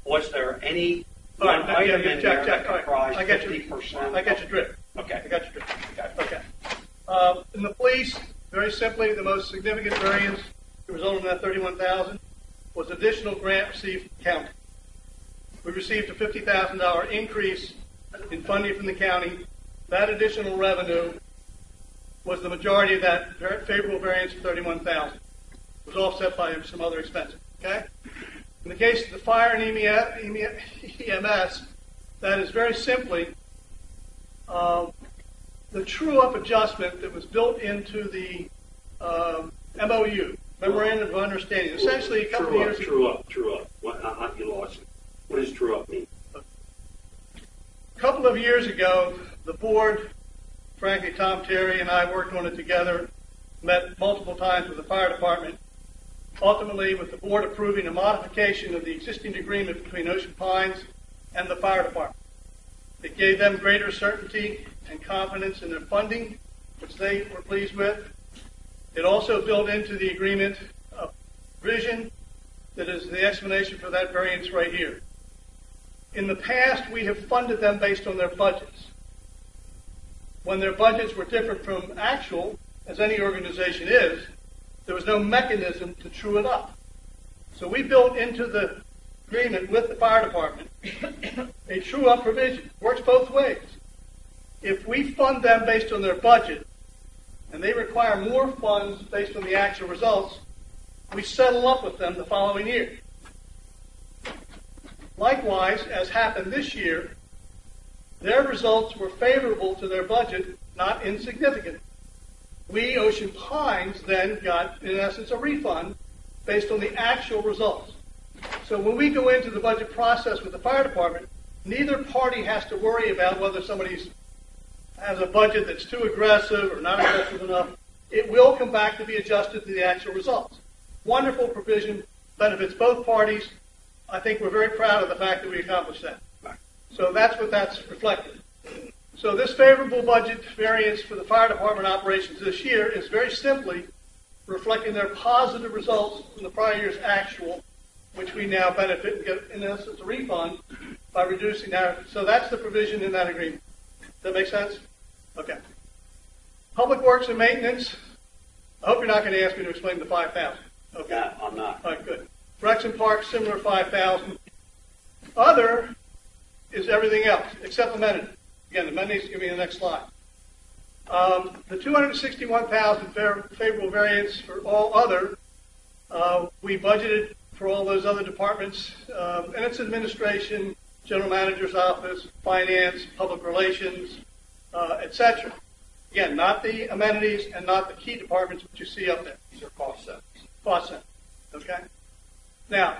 Was there any All right, one item in there Jack, that all right. comprised I get you. 50%? I get your drift. Okay. I got your drift. Okay. In the police, very simply, the most significant variance that resulted in that 31,000 was additional grant received from the county. We received a $50,000 increase in funding from the county. That additional revenue was the majority of that favorable variance of 31,000. It was offset by some other expenses. Okay. In the case of the fire and EMS, that is very simply the true-up adjustment that was built into the MOU, Memorandum of Understanding. Essentially, a couple of years ago. True up. You lost it. What does true up mean? A couple of years ago, the board, frankly, Tom Terry and I worked on it together, met multiple times with the fire department, ultimately with the board approving a modification of the existing agreement between Ocean Pines and the fire department. It gave them greater certainty and confidence in their funding, which they were pleased with. It also built into the agreement a provision that is the explanation for that variance right here. In the past, we have funded them based on their budgets. When their budgets were different from actual, as any organization is, there was no mechanism to true it up. So we built into the agreement with the fire department a true-up provision. Works both ways. If we fund them based on their budget, and they require more funds based on the actual results, we settle up with them the following year. Likewise, as happened this year, their results were favorable to their budget, not insignificant. We, Ocean Pines, then got, in essence, a refund based on the actual results. So when we go into the budget process with the fire department, neither party has to worry about whether somebody has a budget that's too aggressive or not aggressive enough. It will come back to be adjusted to the actual results. Wonderful provision, benefits both parties. I think we're very proud of the fact that we accomplished that. So that's what that's reflected. So this favorable budget variance for the fire department operations this year is very simply reflecting their positive results from the prior year's actual, which we now benefit and get, in essence, a refund by reducing our. So that's the provision in that agreement. Does that make sense? Okay. Public Works and Maintenance. I hope you're not going to ask me to explain the 5,000. Okay. No, I'm not. All right, good. Rex and Parks, similar 5,000. Other is everything else except amenities. Again, amenities give me the next slide. The 261,000 favorable variance for all other, we budgeted for all those other departments, and it's administration, general manager's office, finance, public relations, etc. Again, not the amenities and not the key departments which you see up there. These are cost centers. Cost centers. Okay? Now,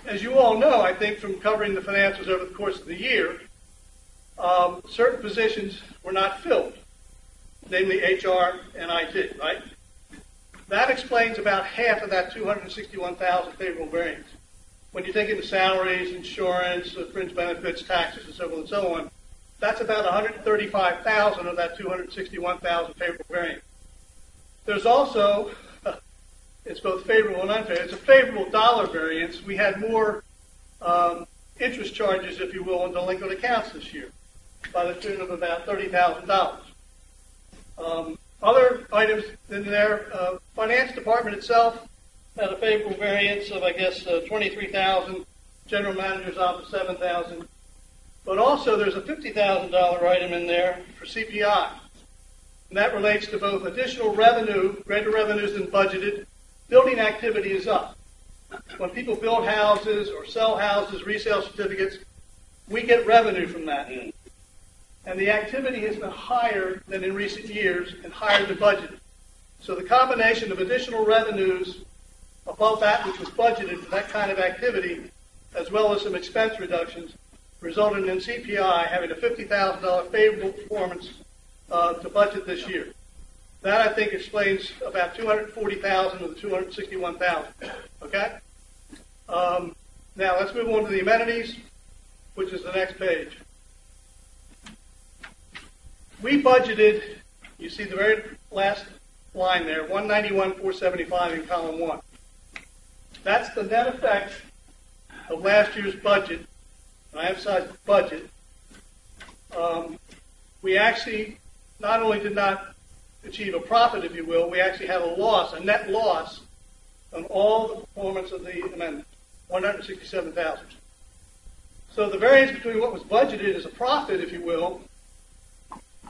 as you all know, I think from covering the financials over the course of the year, certain positions were not filled, namely HR and IT, right? That explains about half of that 261,000 favorable variance. When you take into salaries, insurance, fringe benefits, taxes, and so on and so on, that's about 135,000 of that 261,000 favorable variance. There's also, it's both favorable and unfavorable. It's a favorable dollar variance. We had more interest charges, if you will, on delinquent accounts this year, by the tune of about $30,000. Other items in there, finance department itself had a favorable variance of, I guess, 23,000. General manager's office, 7,000. But also there's a $50,000 item in there for CPI. And that relates to both additional revenue, greater revenues than budgeted. Building activity is up. When people build houses or sell houses, resale certificates, we get revenue from that. And the activity has been higher than in recent years and higher than budgeted. So the combination of additional revenues above that which was budgeted for that kind of activity, as well as some expense reductions, resulted in CPI having a $50,000 favorable performance to budget this year. That, I think, explains about 240,000 of the 261,000. Okay? Now, let's move on to the amenities, which is the next page. We budgeted, you see the very last line there, 191,475 in column 1. That's the net effect of last year's budget, and I emphasize budget, we actually not only did not achieve a profit, if you will, we actually had a loss, a net loss on all the performance of the amendment, $167,000. So the variance between what was budgeted as a profit, if you will,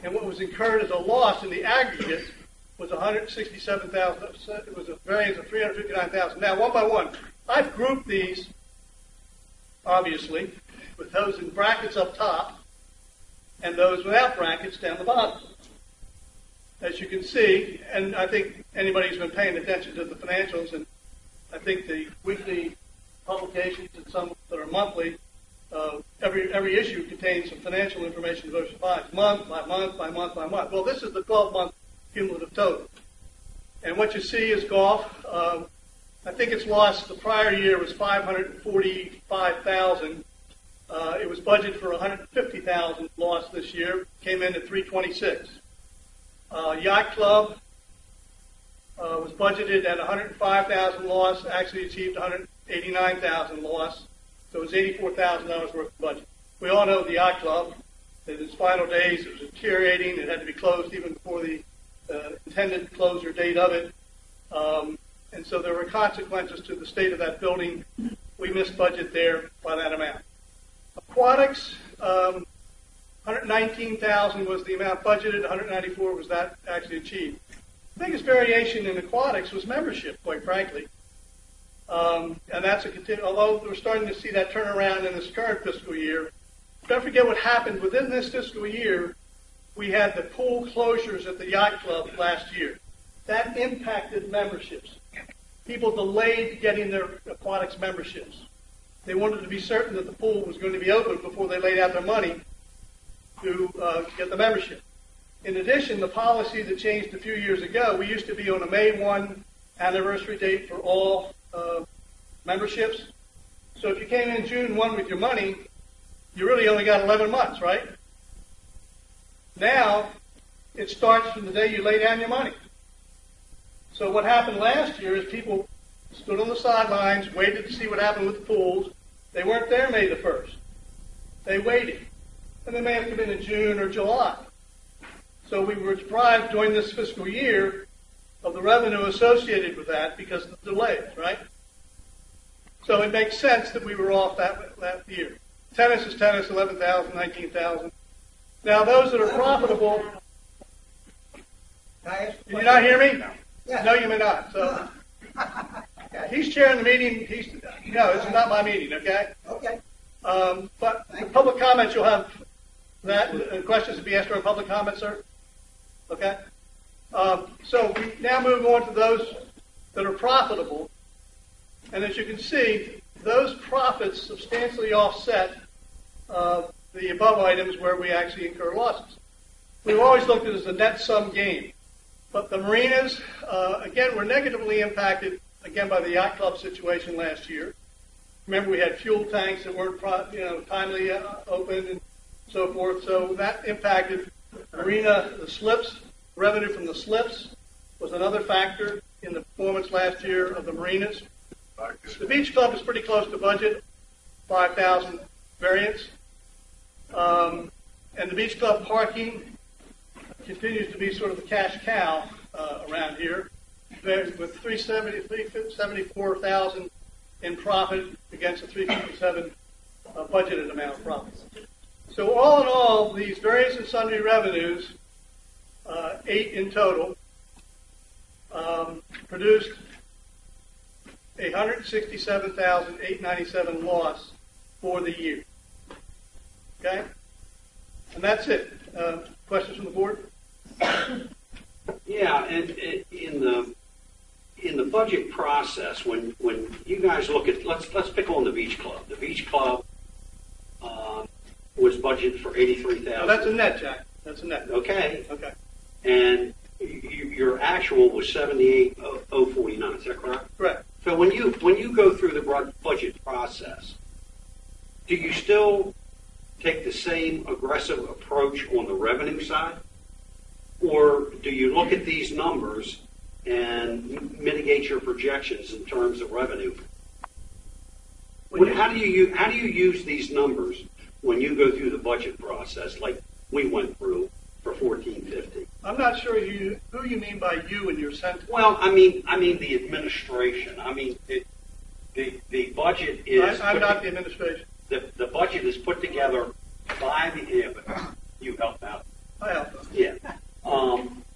and what was incurred as a loss in the aggregate was $167,000. It was a variance of $359,000. Now, one by one, I've grouped these, obviously, with those in brackets up top and those without brackets down the bottom. As you can see, and I think anybody who's been paying attention to the financials, and I think the weekly publications and some that are monthly, every issue contains some financial information of OSHA month by month by month by month. Well, this is the 12-month cumulative total. And what you see is golf. I think its loss the prior year was $545,000. It was budgeted for $150,000 loss this year. Came in at $326,000. Yacht Club was budgeted at $105,000 loss. Actually achieved $189,000 loss. So it was $84,000 worth of budget. We all know the Yacht Club. In its final days, it was deteriorating. It had to be closed even before the intended closure date of it. And so there were consequences to the state of that building. We missed budget there by that amount. Aquatics, $119,000 was the amount budgeted. $194,000 was that actually achieved. The biggest variation in aquatics was membership, quite frankly. And that's although we're starting to see that turnaround in this current fiscal year, don't forget what happened within this fiscal year. We had the pool closures at the Yacht Club last year. That impacted memberships. People delayed getting their aquatics memberships. They wanted to be certain that the pool was going to be open before they laid out their money to get the membership. In addition, the policy that changed a few years ago, we used to be on a May 1 anniversary date for all memberships. So if you came in June 1 with your money, you really only got 11 months, right? Now, it starts from the day you lay down your money. So what happened last year is people stood on the sidelines, waited to see what happened with the pools. They weren't there May the 1st. They waited. And they may have come in June or July. So we were deprived during this fiscal year of the revenue associated with that because of the delays, right? So it makes sense that we were off that year. Tennis is tennis, $11,000, $19,000. Now those that are profitable, did you not hear me? No, you may not. So he's chairing the meeting. No, this is not my meeting, okay? Okay. But in public comments, you'll have that questions to be asked during public comments, sir. Okay. So we now move on to those that are profitable, and as you can see, those profits substantially offset the above items where we actually incur losses. We've always looked at it as a net sum game. But the marinas, again, were negatively impacted, again, by the Yacht Club situation last year. Remember, we had fuel tanks that weren't timely opened and so forth. So that impacted marina, the slips. Revenue from the slips was another factor in the performance last year of the marinas. The beach club is pretty close to budget, 5,000 variance. And the beach club parking continues to be sort of the cash cow around here, with $374,000 in profit against a $357 budgeted amount of profits. So all in all, these various and sundry revenues, 8 in total, produced a $167,897 loss for the year. Okay? And that's it. Questions from the board? Yeah, and in the budget process, when you guys look at, let's pick on the beach club. The beach club was budgeted for $83,000. That's a net, Jack. That's a net. Okay. Okay. And your actual was $78,049. Is that correct? Correct. So when you go through the budget process, do you still take the same aggressive approach on the revenue side? Or do you look at these numbers and mitigate your projections in terms of revenue? How do you use these numbers when you go through the budget process, like we went through for 14-15? I'm not sure who you mean by you in your sentence. Well, I mean the administration. I mean the budget is. I'm not the administration. The budget is put together by the. You help out. I help out. Yeah.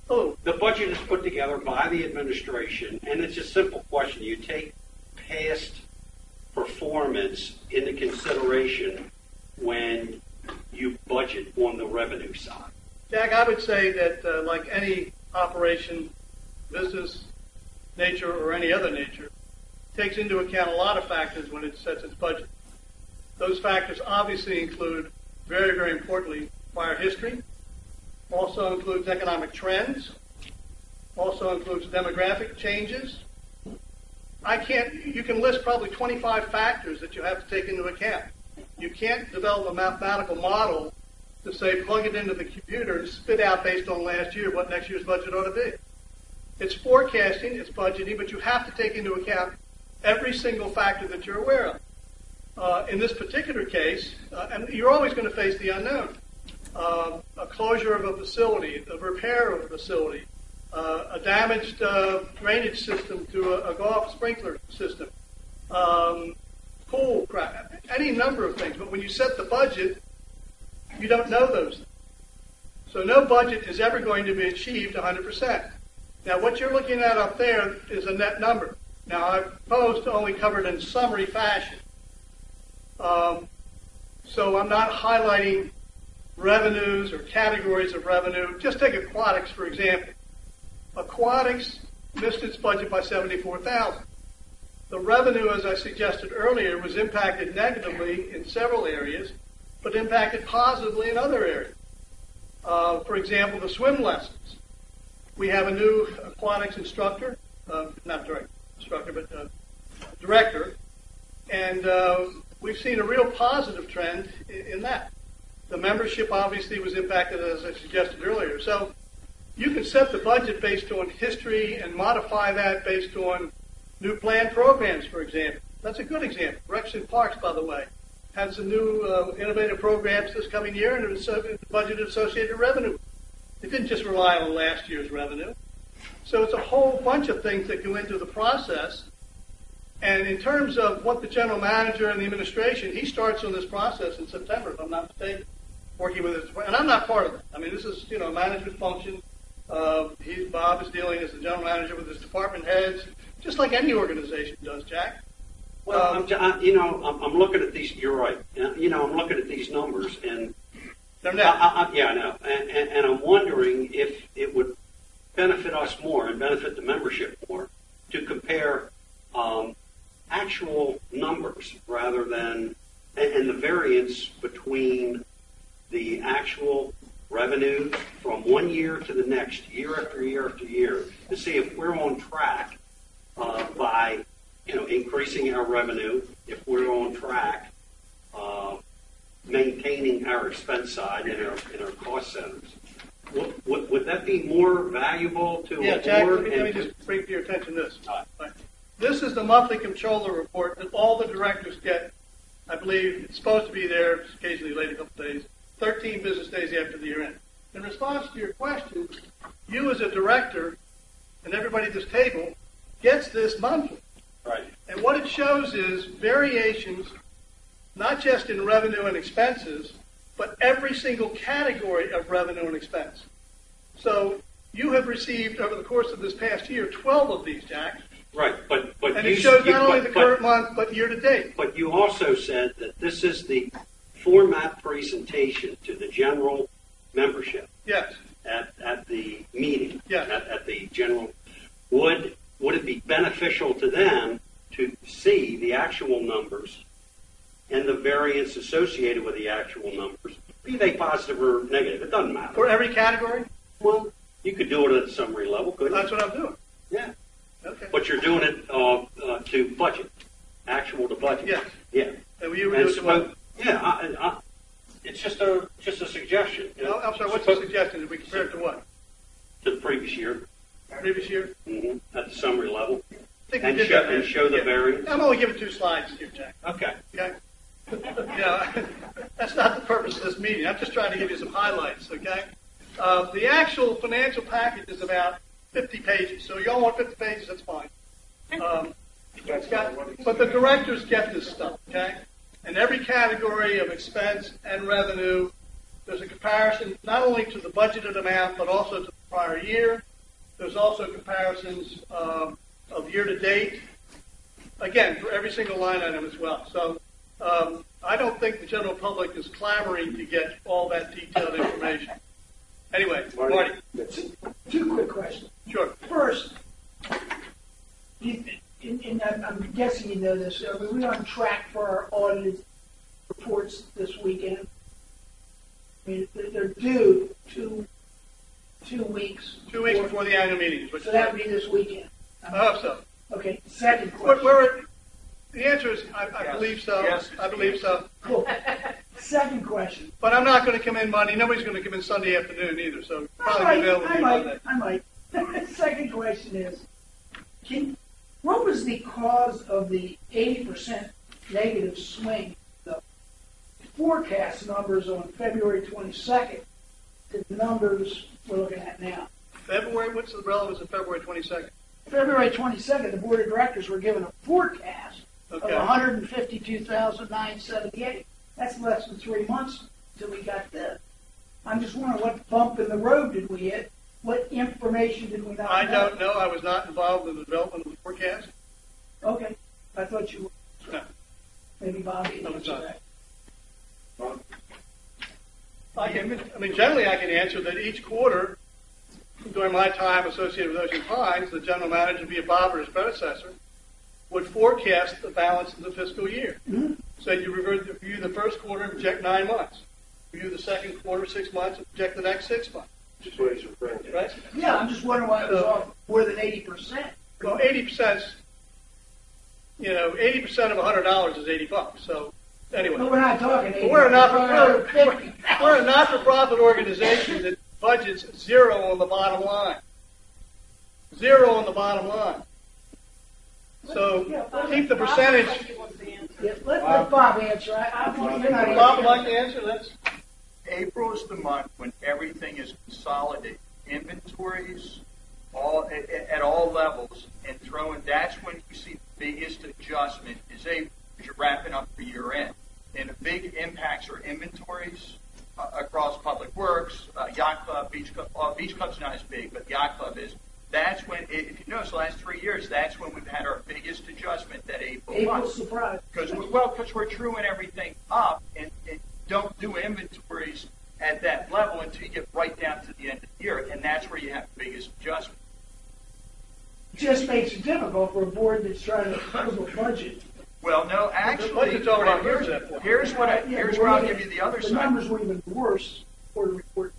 The budget is put together by the administration, and it's a simple question. You take past performance into consideration when you budget on the revenue side. Jack, I would say that like any operation, business nature or any other nature, takes into account a lot of factors when it sets its budget. Those factors obviously include, very, very importantly, prior history, also includes economic trends, also includes demographic changes. You can list probably 25 factors that you have to take into account. You can't develop a mathematical model to say plug it into the computer and spit out based on last year what next year's budget ought to be. It's forecasting, it's budgeting, but you have to take into account every single factor that you're aware of. In this particular case, and you're always going to face the unknown, a closure of a facility, a repair of a facility, a damaged drainage system to a golf sprinkler system, pool crack, any number of things. But when you set the budget, you don't know those things. So no budget is ever going to be achieved 100%. Now what you're looking at up there is a net number. Now I propose to only cover it in summary fashion. So I'm not highlighting revenues or categories of revenue. Just take aquatics, for example. Aquatics missed its budget by $74,000. The revenue, as I suggested earlier, was impacted negatively in several areas, but impacted positively in other areas. For example, the swim lessons. We have a new aquatics instructor, not direct instructor, but director, and we've seen a real positive trend in that. The membership obviously was impacted, as I suggested earlier. So you can set the budget based on history and modify that based on new planned programs, for example. That's a good example. Rexton Parks, by the way, had some new innovative programs this coming year, and it was budgeted associated revenue. It didn't just rely on last year's revenue. So it's a whole bunch of things that go into the process. And in terms of what the general manager and the administration, he starts on this process in September, if I'm not mistaken, working with his, and I'm not part of it. I mean, this is, a management function. Bob is dealing as the general manager with his department heads, just like any organization does, Jack. Well, I'm looking at these. You're right. I'm looking at these numbers, and they're net. yeah, I know, and I'm wondering if it would benefit us more and benefit the membership more to compare actual numbers rather than and the variance between the actual revenue from one year to the next, year after year after year, to see if we're on track by increasing our revenue, if we're on track maintaining our expense side in our cost centers. Would that be more valuable to a Jack, board? let me just bring to your attention this. Right. This is the monthly controller report that all the directors get. I believe it's supposed to be there, it's occasionally late a couple days, 13 business days after the year end. In response to your question, you as a director and everybody at this table gets this monthly. Right. And what it shows is variations, not just in revenue and expenses, but every single category of revenue and expense. So you have received, over the course of this past year, 12 of these, Jack. Right, but and it shows not only the current month, but year to date. But you also said that this is the format presentation to the general membership. Yes. At the meeting. Yes. At the general. Would it be beneficial to them to see the actual numbers and the variance associated with the actual numbers, be they positive or negative? It doesn't matter. For every category? Well, you could do it at a summary level, couldn't you? That's what I'm doing. Yeah. Okay. But you're doing it to budget, actual to budget. Yes. Yeah. And you would do it to what? Yeah. It's just a suggestion. I'm sorry. What's the suggestion? Did we compare it to what? To the previous year. Previous year? Mm-hmm. At the summary level. think we And did show, that. and show the Yeah. variance? I'm only giving 2 slides here, Jack. Okay. Okay? That's not the purpose of this meeting. I'm just trying to give you some highlights, okay? The actual financial package is about 50 pages. So y'all want 50 pages, that's fine. But the directors get this stuff, okay? And every category of expense and revenue, there's a comparison not only to the budgeted amount, but also to the prior year. There's also comparisons of year to date. Again, for every single line item as well. So I don't think the general public is clamoring to get all that detailed information. Anyway, Marty. 2 quick questions. Sure. First, I'm guessing you know this. Are we on track for our audited reports this weekend? I mean, they're due 2 weeks. 2 weeks before the annual meeting. So that would be this weekend. I hope so. Okay. Second question. The answer is I believe so. Yes. I believe so. Cool. Second question. But I'm not going to come in Monday. Nobody's going to come in Sunday afternoon either. So probably be available to you Monday. I might. Second question is, what was the cause of the 80% negative swing, the forecast numbers on February 22nd, to the numbers we're looking at now? February, what's the relevance of February 22nd? February 22nd, the board of directors were given a forecast of Okay. 152,978. That's less than 3 months till we got this. I'm just wondering what bump in the road did we hit? What information did we not I know? don't know. I was not involved in the development of the forecast. Okay. I thought you were. No. Maybe Bobby No, can it's answer not. that. Generally I can answer that each quarter, during my time associated with Ocean Pines, the general manager, via Bob or his predecessor, would forecast the balance of the fiscal year. Mm-hmm. So you review the first quarter and project 9 months. Review the second quarter, 6 months, and project the next 6 months. Just what he's referring to. Right? Yeah, I'm just wondering why it was off more than 80%. Well, 80%, 80% of $100 is $80. So anyway. But we're not talking 80. We're a $150. not-for-profit organization that budgets 0 on the bottom line. 0 on the bottom line. So keep the percentage. Yeah, let Bob answer. You're not Bob would like to answer. April is the month when everything is consolidated. Inventories, at all levels, and that's when you see the biggest adjustment is April, because you're wrapping up for year end. And the big impacts are inventories across public works, yacht club, beach club. Beach club's not as big, but yacht club is. That's when, if you notice, the last 3 years, that's when we've had our biggest adjustment, that April month. surprise. Because we're truing everything up and don't do inventories at that level until you get right down to the end of the year, and that's where you have the biggest adjustment. It just makes it difficult for a board that's trying to approve a budget. Well, no, actually, budget's already approved that point. here's where I'll give you the other The side. numbers were even worse for the report.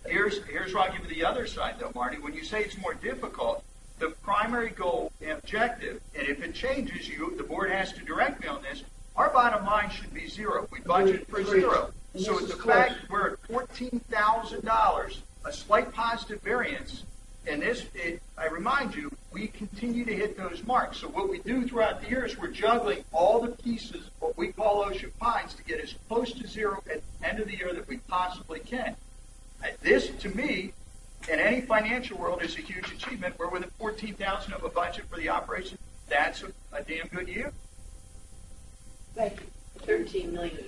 Here's where I'll give you the other side, though, Marty. When you say it's more difficult, the primary goal and objective, and if it changes, the board has to direct me on this. Our bottom line should be 0. We budgeted for 0. And So this it's is the fact close. we're at $14,000, a slight positive variance, and I remind you, we continue to hit those marks. So what we do throughout the year is we're juggling all the pieces, what we call Ocean Pines, to get as close to 0 at the end of the year that we possibly can. This, to me, in any financial world, is a huge achievement. We're within $14,000 of a budget for the operation. That's a damn good year. Thank you. $13 million.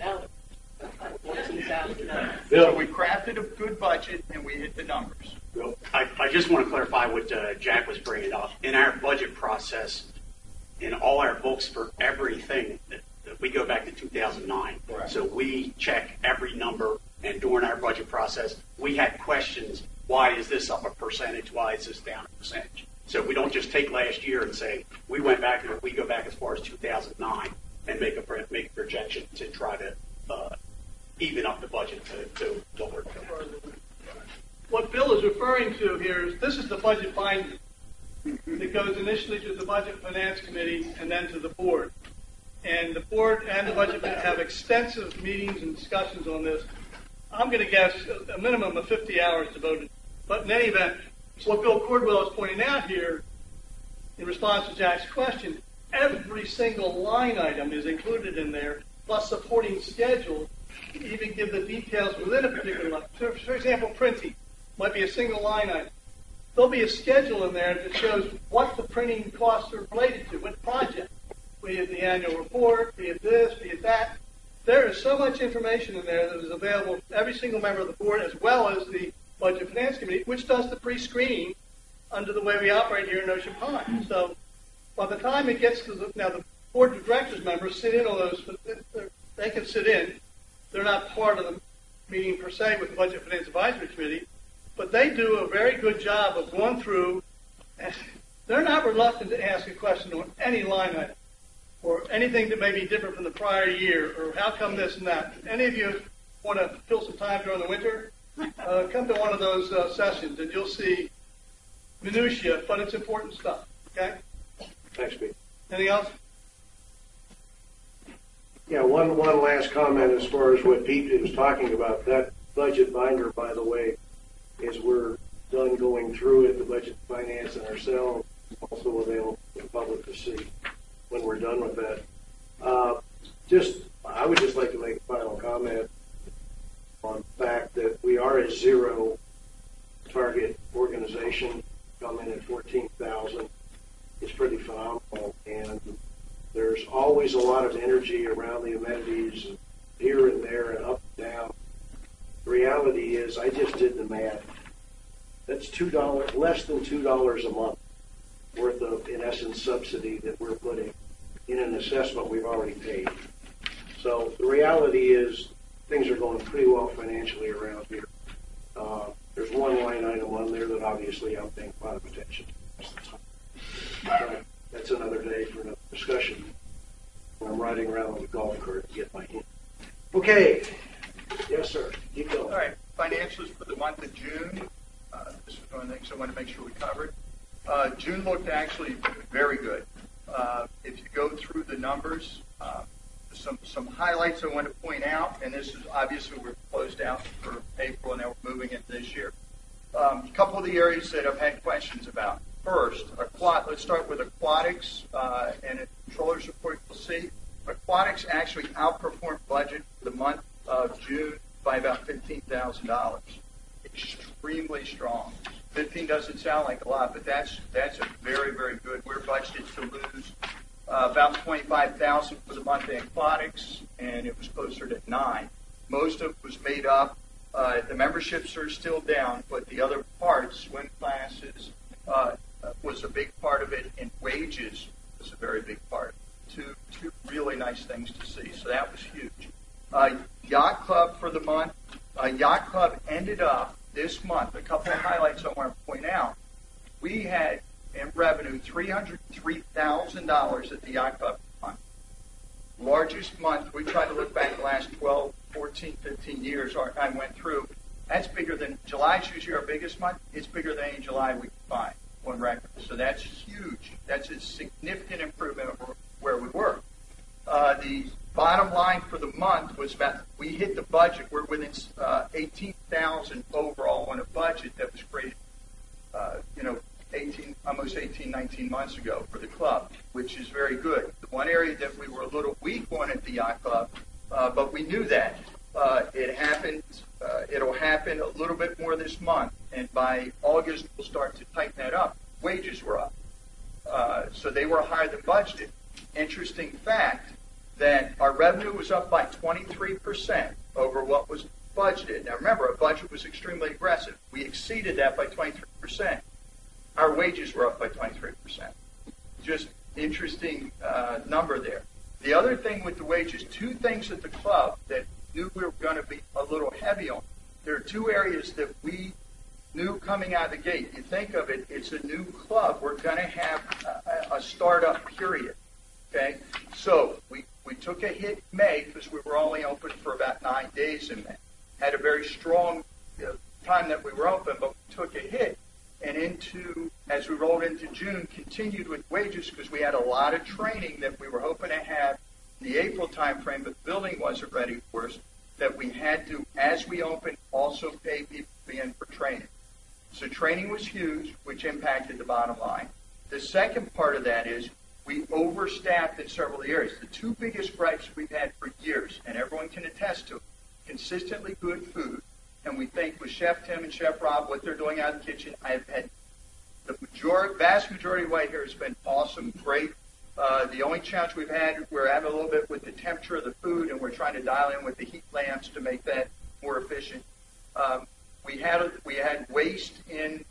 $14,000. So we crafted a good budget and we hit the numbers. Well, I just want to clarify what Jack was bringing up. In our budget process, in all our books for everything, we go back to 2009. Right. So we check every number, and during our budget process, we had questions. Why is this up a percentage? Why is this down a percentage? So we don't just take last year and say, we went back, and we go back as far as 2009 and make a projection to try to even up the budget to what we're doing. What Bill is referring to here is this is the budget finding that goes initially to the Budget and Finance Committee and then to the board. And the board and the budget committee have extensive meetings and discussions on this. I'm going to guess a minimum of 50 hours devoted. But in any event, what Bill Cordwell is pointing out here in response to Jack's question, every single line item is included in there, plus supporting schedule to even give the details within a particular line. So, for example, printing might be a single line item. There'll be a schedule in there that shows what the printing costs are related to, what project, be it the annual report, be it this, be it that. There is so much information in there that is available to every single member of the board, as well as the Budget and Finance Committee, which does the pre-screening under the way we operate here in Ocean Pine. So by the time it gets to the board of directors members sit in on those, but they can sit in. They're not part of the meeting per se with the Budget and Finance Advisory Committee, but they do a very good job of going through, and they're not reluctant to ask a question on any line item or anything that may be different from the prior year, or how come this and that. If any of you want to fill some time during the winter, come to one of those sessions, and you'll see minutiae, but it's important stuff. Okay? Thanks, Pete. Anything else? Yeah, one last comment as far as what Pete was talking about. That budget binder, by the way, as we're done going through it, the budget, finance, and ourselves, also available to the public to see when we're done with that. I would just like to make a final comment on the fact that we are a zero target organization, come in at 14,000. It's pretty phenomenal, and there's always a lot of energy around the amenities here and there and up and down. The reality is, I just did the math. That's $2, less than $2 a month worth of, in essence, subsidy that we're putting in an assessment we've already paid. So the reality is, things are going pretty well financially around here. There's one line item on there that obviously I'm paying a lot of attention to. That's another day for another discussion. I'm riding around with a golf cart to get my hint. Okay. Yes, sir. Keep going. All right. Financials for the month of June. This is one of the things I want to make sure we covered. June looked actually very good. If you go through the numbers, some highlights I want to point out, and this is obviously we're closed out for April and now we're moving into this year. A couple of the areas that I've had questions about. First, let's start with aquatics and a controller's report. You'll see aquatics actually outperformed budget for the month of June by about $15,000. Extremely strong. 15 doesn't sound like a lot, but that's a very, very good. We're budgeted to lose about $25,000 for the month in aquatics, and it was closer to $9,000. Most of it was made up. The memberships are still down, but the other parts, swim classes, was a big part of it, and wages was a very big part. Two really nice things to see. So that was huge. Yacht Club for the month. Yacht Club ended up this month. A couple of highlights I want to point out. We had in revenue $303,000 at the Yacht Club month. Largest month. We tried to look back the last 12, 14, 15 years. I went through. That's bigger than July's usually our biggest month. It's bigger than any July we can find on record. So that's huge. That's a significant improvement over where we were. The bottom line for the month was we hit the budget. We're within $18,000 overall on a budget that was created, almost 18, 19 months ago for the club, which is very good. The one area that we were a little weak on at the Yacht Club, but we knew that. It happened. It'll happen a little bit more this month, and by August we'll start to tighten that up. Wages were up, so they were higher than budgeted. Interesting fact that our revenue was up by 23% over what was budgeted. Now remember, our budget was extremely aggressive. We exceeded that by 23%. Our wages were up by 23%. Just interesting number there. The other thing with the wages, two things at the club that knew we were going to be a little heavy on. There are two areas that we knew coming out of the gate. You think of it, it's a new club. We're going to have a startup period. Okay? So we took a hit in May because we were only open for about 9 days in May. Had a very strong time that we were open, but we took a hit. And as we rolled into June, continued with wages because we had a lot of training that we were hoping to have in the April timeframe, but the building wasn't ready for us, that we had to, as we opened, also pay people to be in for training. So training was huge, which impacted the bottom line. The second part of that is we overstaffed in several areas. The two biggest gripes we've had for years, and everyone can attest to, consistently good food, and we think with Chef Tim and Chef Rob, what they're doing out in the kitchen, I've had the vast majority of white hair has been awesome, great. The only challenge we've had, we're having a little bit with the temperature of the food, and we're trying to dial in with the heat lamps to make that more efficient. We had waste in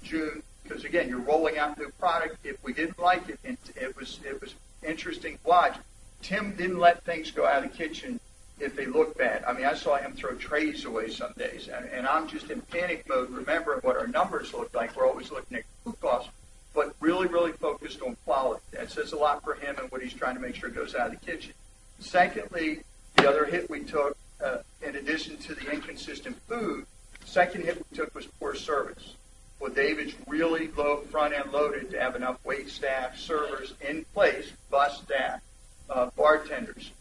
June because again, you're rolling out new product. If we didn't like it, it was interesting to watch. Tim didn't let things go out of the kitchen if they looked bad. I mean, I saw him throw trays away some days, and I'm just in panic mode, remembering what our numbers look like. We're always looking at food costs, but really, really focused on quality. That says a lot for him and what he's trying to make sure goes out of the kitchen. Secondly, the other hit we took, in addition to the inconsistent food, second hit we took was poor service. Well, David's really front-end loaded to have enough wait staff, servers in place, bus staff, bartenders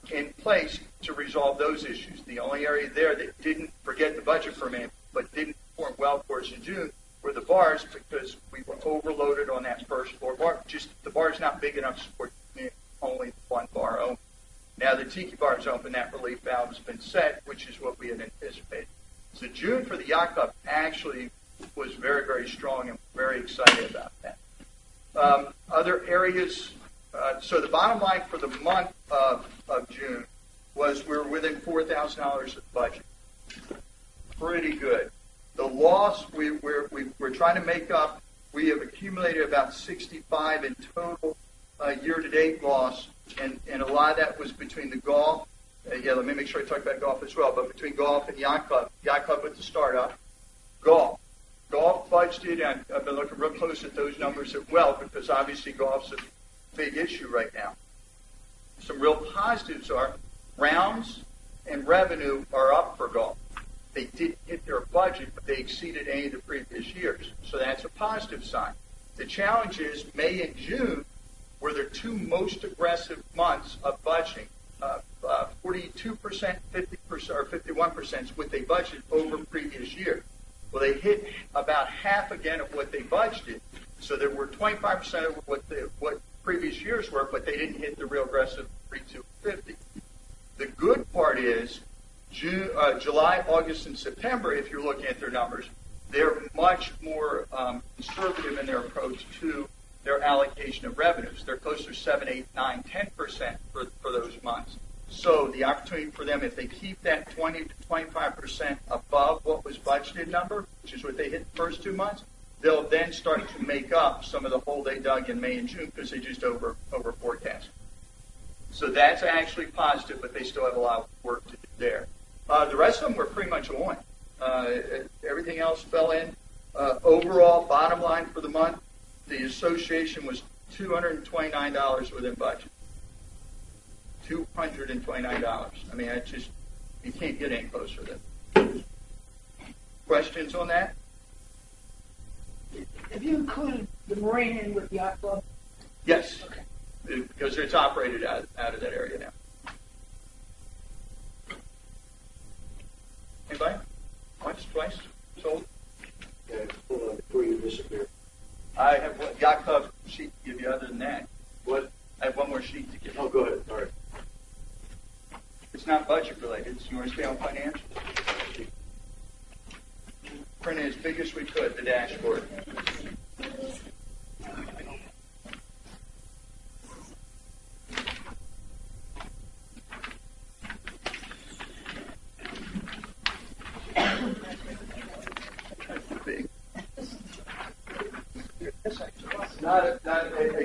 in place to resolve those issues. The only area there that didn't forget the budget for a minute, but didn't perform well for us in June were the bars because we were overloaded on that first floor bar. Just the bar's not big enough to support only one bar open. Now the Tiki Bar is open, that relief valve has been set, which is what we had anticipated. So June for the Yacht Club actually was very, very strong and very excited about that. Other areas, so the bottom line for the month of June was we were within $4,000 of budget. Pretty good. The loss we're trying to make up, we have accumulated about 65 in total year-to-date loss, and a lot of that was between the golf. Let me make sure I talk about golf as well, but between golf and Yacht Club with the startup, golf budgeted, and I've been looking real close at those numbers as well because obviously golf's a big issue right now. Some real positives are rounds and revenue are up for golf. They didn't hit their budget, but they exceeded any of the previous years. So that's a positive sign. The challenge is May and June were their two most aggressive months of budgeting. 42%, 50%, or 51% is what they budgeted over previous year. Well, they hit about half again of what they budgeted. So there were 25% of what previous years were, but they didn't hit the real aggressive 4250. The good part is July, August, and September, if you're looking at their numbers, they're much more conservative in their approach to their allocation of revenues. They're closer to 7, 8, 9, 10% for those months. So the opportunity for them, if they keep that 20 to 25% above what was budgeted number, which is what they hit the first 2 months, they'll then start to make up some of the hole they dug in May and June because they just over forecast. So that's actually positive, but they still have a lot of work to do there. The rest of them were pretty much on. Everything else fell in. Overall, bottom line for the month, the association was $229 within budget. $229. I mean, you can't get any closer than. Questions on that? Have you included the Marine Inn with Yacht Club? Yes, okay. Because it's operated out of that area now. Anybody? Once, twice, sold? Okay, hold on before you disappear. I have one Yacht Club sheet to give you other than that. What? I have one more sheet to give you. Oh, go ahead. All right. It's not budget related. So you want to stay on financials? Print it as big as we could, the dashboard.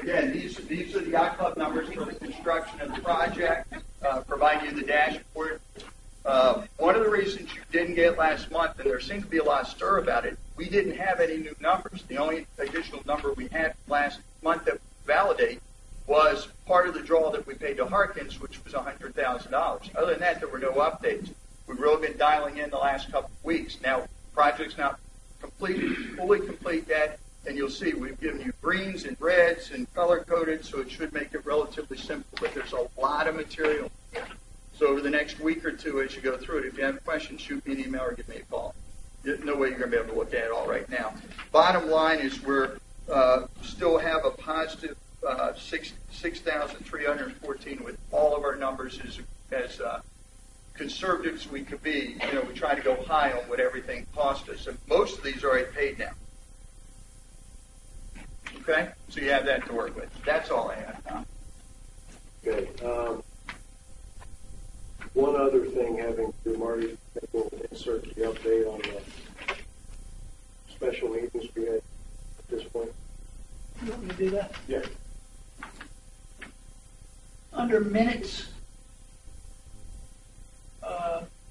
Again, these are the Yacht Club numbers for the construction of the project, providing you the dashboard. One of the reasons you didn't get last month, and there seemed to be a lot of stir about it, we didn't have any new numbers. The only additional number we had last month that validate was part of the draw that we paid to Harkins, which was $100,000. Other than that, there were no updates. We've really been dialing in the last couple of weeks. Now, project's not fully complete yet, and you'll see we've given you greens and reds and color-coded, so it should make it relatively simple, but there's a lot of material. So over the next week or two, as you go through it, if you have questions, shoot me an email or give me a call. There's no way you're going to be able to look at it all right now. Bottom line is we're still have a positive 6,314 with all of our numbers as conservative as we could be. You know, we try to go high on what everything cost us, and most of these are already paid now. Okay, so you have that to work with. That's all I have, Tom. Okay. One other thing, having to Marty, we'll insert the update on the special meetings we had at this point. You want me to do that? Yeah. Under minutes,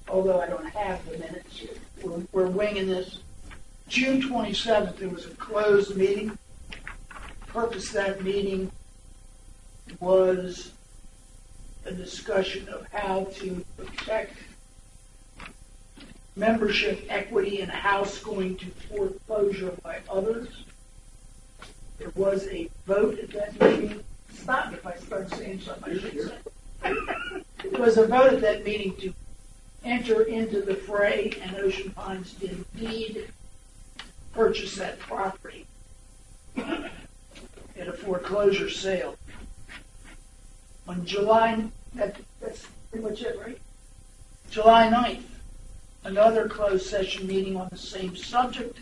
although I don't have the minutes, we're winging this. June 27th, there was a closed meeting. Purpose of that meeting was a discussion of how to protect membership equity in a house going to foreclosure by others. There was a vote at that meeting. Stop me if I start saying something I shouldn't say. There was a vote at that meeting to enter into the fray, and Ocean Pines did indeed purchase that property at a foreclosure sale. On July, that's pretty much it, right? July 9th, another closed session meeting on the same subject,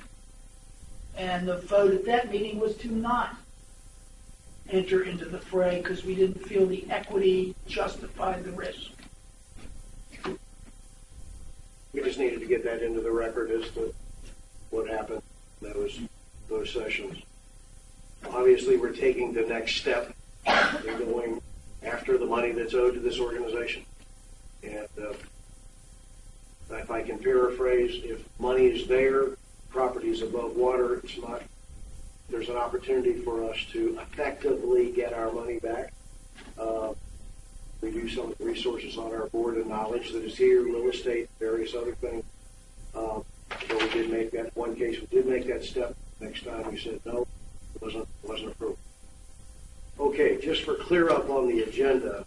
and the vote at that meeting was to not enter into the fray because we didn't feel the equity justified the risk. We just needed to get that into the record as to what happened in those sessions. Obviously, we're taking the next step in going after the money that's owed to this organization. And if I can paraphrase, if money is there, property is above water, it's not. There's an opportunity for us to effectively get our money back. We use some of the resources on our board and knowledge that is here, real estate, various other things. So we did make that one case. We did make that step. Next time we said no, it wasn't approved. Okay, just for clear up on the agenda,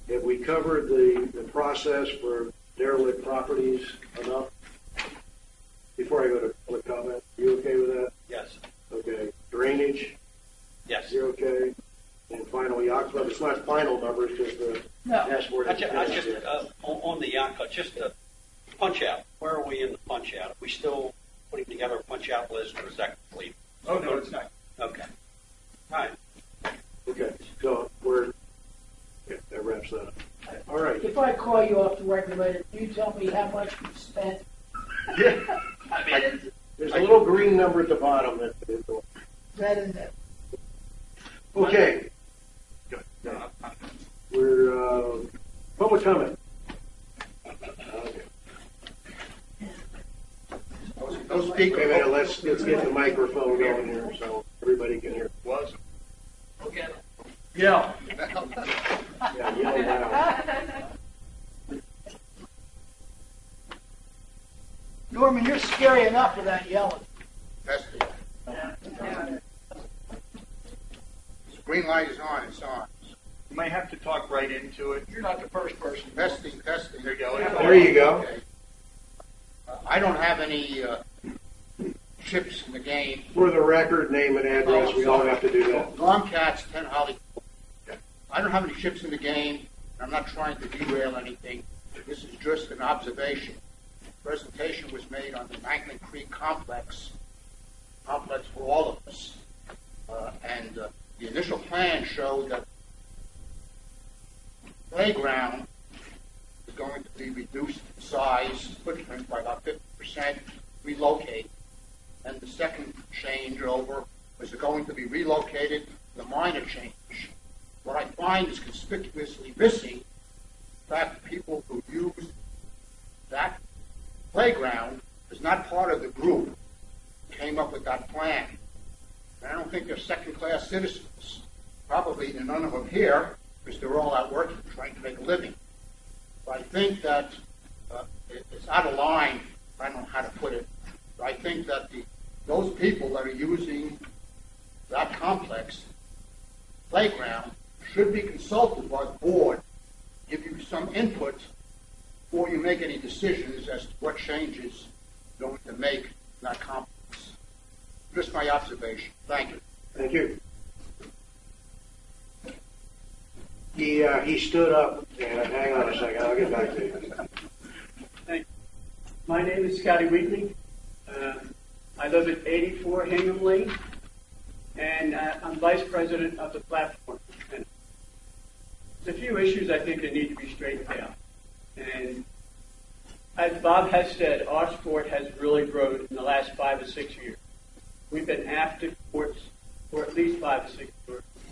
have we covered the process for derelict properties enough? Before I go to public comment, you okay with that? Yes. Okay. Drainage? Yes. You're okay? And final yacht club, it's not final numbers because the dashboard. I just on the yacht club, just a punch out. Where are we in the punch out? Are we still putting together a punch out list, or is that complete? Oh, no, it's not. Okay. All right. Okay. So that wraps that up. All right. If I call you off the record later, you tell me how much we spent. Yeah. There's a little green number at the bottom. That and that. Okay. We're public comment. Okay. No speaker. Wait a minute, let's get the microphone going here so everybody can hear. Was. Okay. Yeah. Yeah, yell loud. Norman, you're scary enough without yelling. Testing. Green light is on, it's on. You might have to talk right into it. You're not the first person. Testing. There you go. There you go. Okay. I don't have any chips in the game. For the record, name and address, we all have to do that. Longcats, 10 Holly. I don't have any chips in the game. I'm not trying to derail anything. This is just an observation. The presentation was made on the Magnet Creek complex for all of us. And the initial plan showed that the playground is going to be reduced in size, footprint by about 50%, relocate. And the second changeover was going to be relocated, the minor change. What I find is conspicuously missing the fact that people who use that playground is not part of the group who came up with that plan. And I don't think they're second-class citizens. Probably none of them here, because they're all out working, trying to make a living. But I think that it's out of line, I don't know how to put it, but I think that those people that are using that complex playground should be consulted by the board, give you some input before you make any decisions as to what changes you're going to make in that complex. Just my observation. Thank you. Thank you. He stood up. Hang on a second. I'll get back to you. Thank you. My name is Scotty Wheatley. I live at 84 Hingham Lane, and I'm vice president of the platform. And there's a few issues I think that need to be straightened out. And as Bob has said, our sport has really grown in the last 5 or 6 years. We've been after courts for at least 5 or 6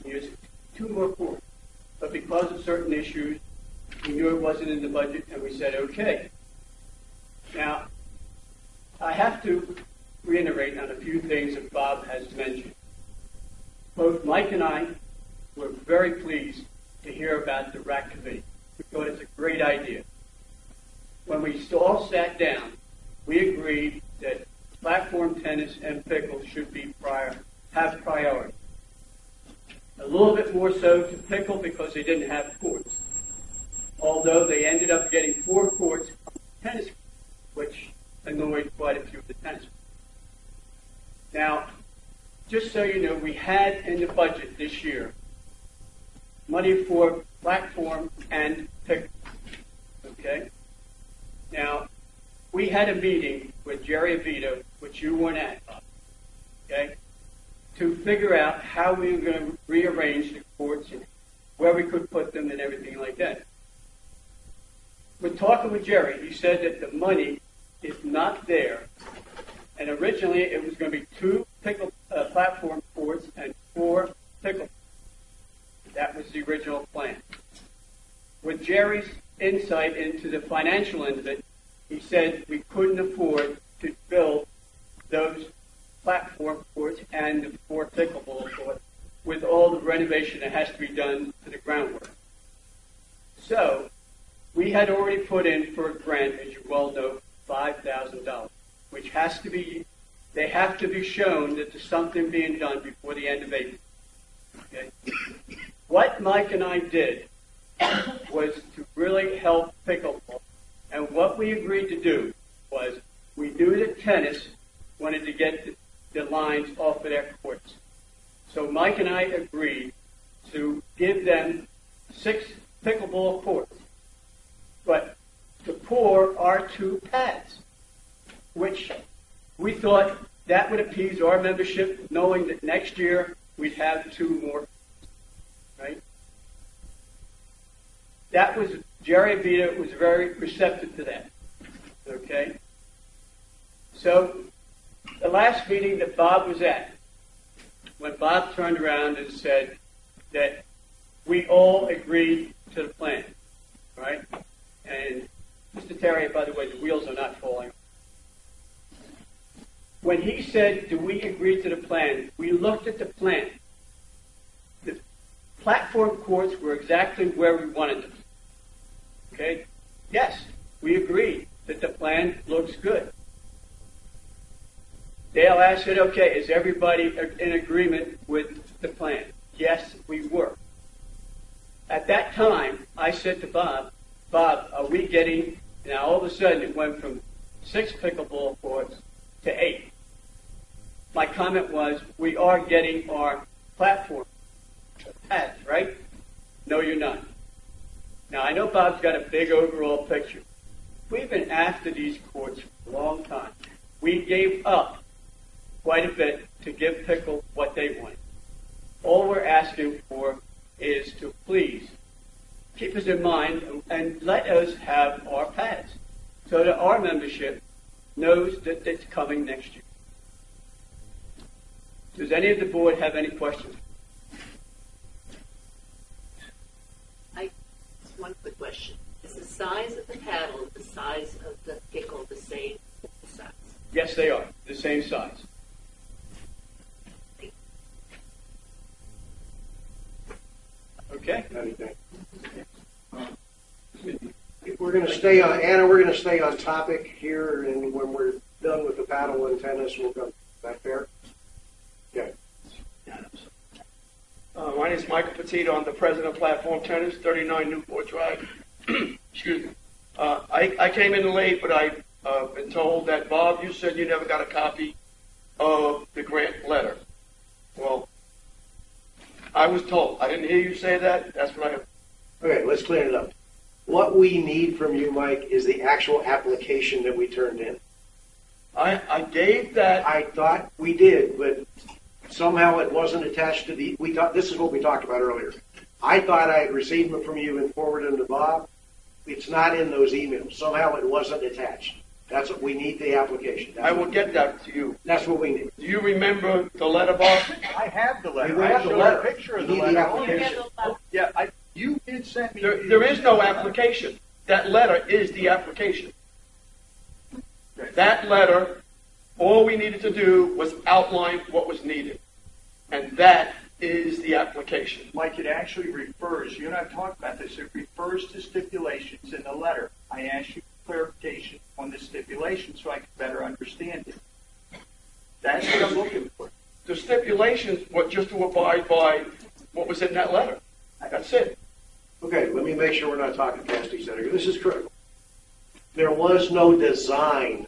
years, 2 more courts. But because of certain issues, we knew it wasn't in the budget, and we said, okay. Now, I have to reiterate on a few things that Bob has mentioned. Both Mike and I were very pleased to hear about the RAC committee. We thought it's a great idea. When we all sat down, we agreed that platform tennis and pickle should be have priority. A little bit more so to pickle because they didn't have courts. Although they ended up getting 4 courts on tennis, which annoyed quite a few of the tennis players. Now, just so you know, we had in the budget this year money for platform and pickle. Okay? Now, we had a meeting with Jerry Avito, which you weren't at, okay, to figure out how we were going to rearrange the courts and where we could put them and everything like that. When talking with Jerry, he said that the money is not there, and originally it was going to be 2 pickle platform courts and 4 pickle. That was the original plan. With Jerry's insight into the financial end of it, he said we couldn't afford to build those platform courts and the 4 pickleball courts with all the renovation that has to be done to the groundwork. So we had already put in for a grant, as you well know, $5,000, which has to be, they have to be shown that there's something being done before the end of April. Okay? What Mike and I did was to really help pickleball. And what we agreed to do was we knew that tennis wanted to get the lines off of their courts. So Mike and I agreed to give them 6 pickleball courts, but to pour our 2 pads, which we thought that would appease our membership, knowing that next year we'd have 2 more, right? That was, Jerry Avita was very receptive to that, okay? So the last meeting that Bob was at, when Bob turned around and said that we all agreed to the plan, right? And Mr. Terry, by the way, the wheels are not falling. When he said, do we agree to the plan, we looked at the plan. The platform courts were exactly where we wanted them. Okay? Yes, we agreed that the plan looks good. Dale asked it, okay, is everybody in agreement with the plan? Yes, we were. At that time, I said to Bob, are we getting, now all of a sudden it went from 6 pickleball courts to 8. My comment was, we are getting our platform pads, right? No, you're not. Now, I know Bob's got a big overall picture. We've been after these courts for a long time. We gave up quite a bit to give Pickle what they want. All we're asking for is to please keep us in mind and let us have our pads so that our membership knows that it's coming next year. Does any of the board have any questions? One quick question. Is the size of the paddle, the size of the pickle, the same size? Yes, they are. The same size. Okay. We're going to stay on, Anna, we're going to stay on topic here, and when we're done with the paddle and tennis, we'll go. Is that fair? Okay. My name is Michael Petito. I'm the president of Platform Tennis, 39 Newport Drive. Excuse me. I came in late, but I've been told that, Bob, you said you never got a copy of the grant letter. Well, I was told. I didn't hear you say that. That's what I have. Okay, let's clean it up. What we need from you, Mike, is the actual application that we turned in. I gave that. I thought we did, but somehow it wasn't attached to the. We thought this is what we talked about earlier. I thought I had received them from you and forwarded them to Bob. It's not in those emails. Somehow it wasn't attached. That's what we need. The application. I will get that to you. That's what we need. Do you remember the letter, Bob? I have the letter. You I have the showed letter. a picture of You the need the letter. application. Yeah, you did send me. There is no application. That letter is the application. That letter, all we needed to do was outline what was needed. And that is the application. Mike, it actually refers, you and I have talked about this, it refers to stipulations in the letter. I asked you for clarification on the stipulations so I could better understand it. That's what I'm looking for. The stipulations were just to abide by what was in that letter. That's it. Okay, let me make sure we're not talking past each other. This is critical. There was no design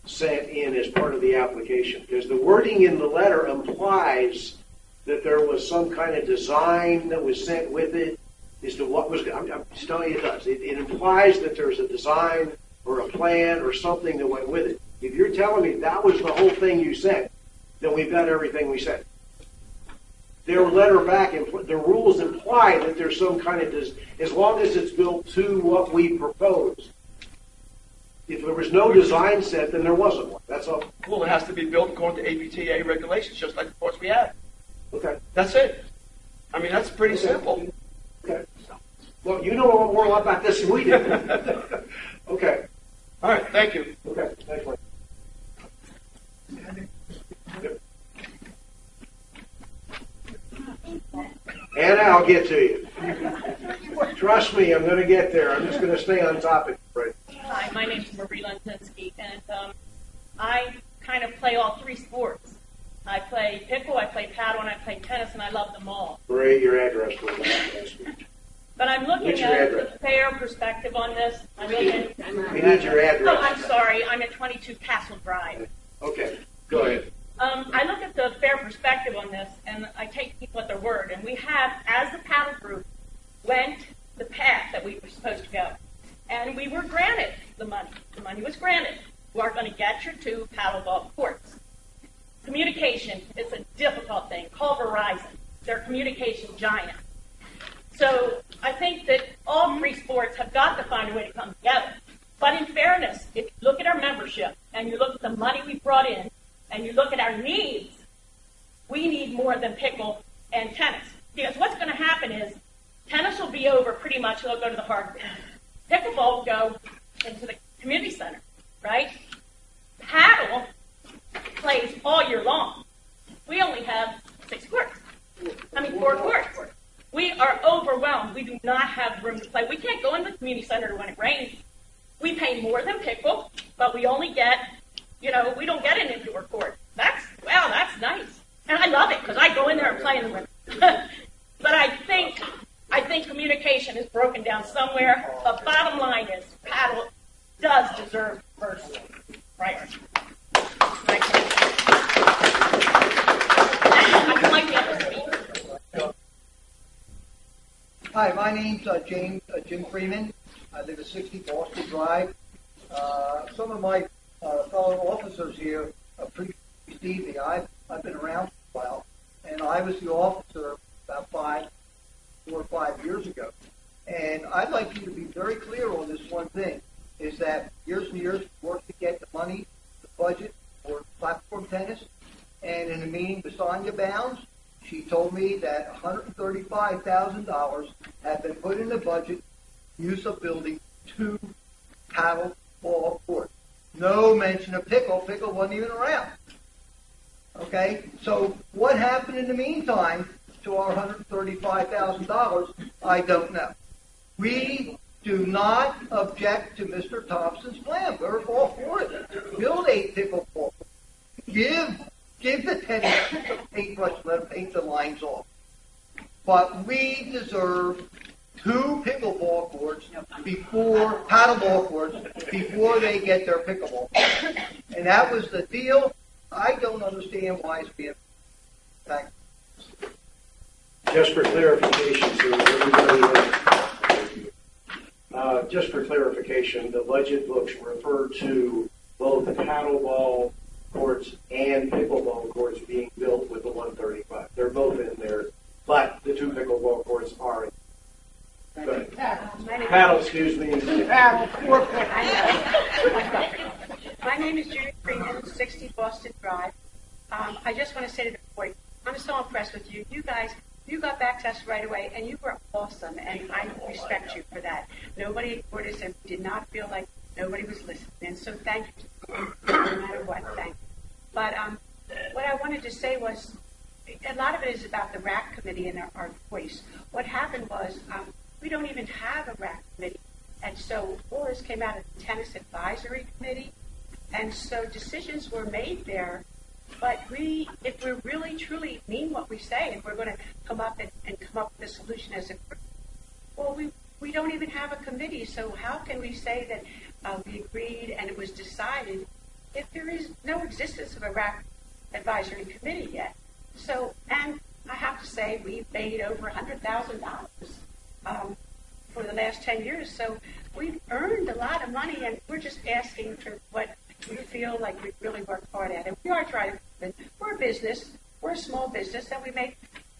sent in as part of the application because the wording in the letter implies that there was some kind of design that was sent with it as to what was. I'm just telling you it does. It implies that there's a design or a plan or something that went with it. If you're telling me that was the whole thing you sent, then we've got everything we said. Their letter back, the rules imply that there's some kind of, as long as it's built to what we proposed. If there was no design set, then there wasn't one. That's all. Well, it has to be built according to ABTA regulations, just like the course we have. Okay. That's it. I mean, that's pretty simple. Okay. Well, you know a lot more about this than we do. Okay. All right. Thank you. Okay. Thanks, Mike. Yep. Anna, I'll get to you. Trust me, I'm going to get there. I'm just going to stay on topic. Right. Hi, my name is Marie Lenzinski, and I kind of play all three sports. I play pickle, I play paddle, and I play tennis, and I love them all. Marie, your address, please. But I'm looking at the fair perspective on this. We need your address. Oh, I'm sorry. I'm at 22 Castle Drive. Okay, go ahead. I look at the fair perspective on this, and I take people at their word. And we have, as the paddle group, went the path that we were supposed to go. And we were granted the money. The money was granted. You are going to get your 2 paddle golf courts. Communication is a difficult thing. Call Verizon. They're a communication giant. So I think that all 3 sports have got to find a way to come together. But in fairness, if you look at our membership and you look at the money we brought in and you look at our needs, we need more than pickle and tennis. Because what's going to happen is tennis will be over pretty much. It'll go to the hardwood. Pickleball will go into the community center, right? Paddle plays all year long. We only have 4 courts. We are overwhelmed. We do not have room to play. We can't go in the community center when it rains. We pay more than pickle, but we only get, we don't get an indoor court. That's nice. And I love it because I go in there and play in the winter. But I think communication is broken down somewhere. The bottom line is paddle does deserve first priority. I would like the other speaker. Hi, my name's Jim Freeman. I live at 60 Boston Drive. Some of my fellow officers here appreciate me. I've been around for a while, and I was the officer about 4 or 5 years ago. And I'd like you to be very clear on this one thing, is that years and years we worked to get the money, the budget for platform tennis, and in a meeting with Sonia Bounds, she told me that $135,000 had been put in the budget, use of building 2 paddle ball courts. No mention of pickle. Pickle wasn't even around. Okay? So what happened in the meantime to our $135,000, I don't know. We do not object to Mr. Thompson's plan. We're all for it. Build 8 pickleball. Give the tennis a paintbrush, let them paint the lines off. But we deserve 2 pickleball courts paddleball courts, before they get their pickleball. And that was the deal. I don't understand why it's being back. Just for clarification, so everybody, just for clarification, the budget books refer to both paddleball courts and pickleball courts being built with the 135. They're both in there, but the two pickleball courts are in. Paddle, excuse me. Paddle, four My name is Judy Freeman, 60 Boston Drive. I just want to say to the board, I'm so impressed with you. You guys, you got back to us right away, and you were awesome, and I respect you for that. Nobody ignored us and did not feel like nobody was listening, and so thank you, no matter what, thank you. But what I wanted to say was, a lot of it is about the RAC committee and our voice. What happened was, we don't even have a RAC committee, and so all this came out of the tennis advisory committee, and so decisions were made there. But if we really truly mean what we say, and we're going to come up and come up with a solution as a group, well, we don't even have a committee. So how can we say that we agreed and it was decided if there is no existence of a RAC advisory committee yet? So, and I have to say, we've made over $100,000 for the last 10 years. So we've earned a lot of money, and we're just asking for what we feel like we really worked hard at. And we are trying to, we're a business, we're a small business, and we make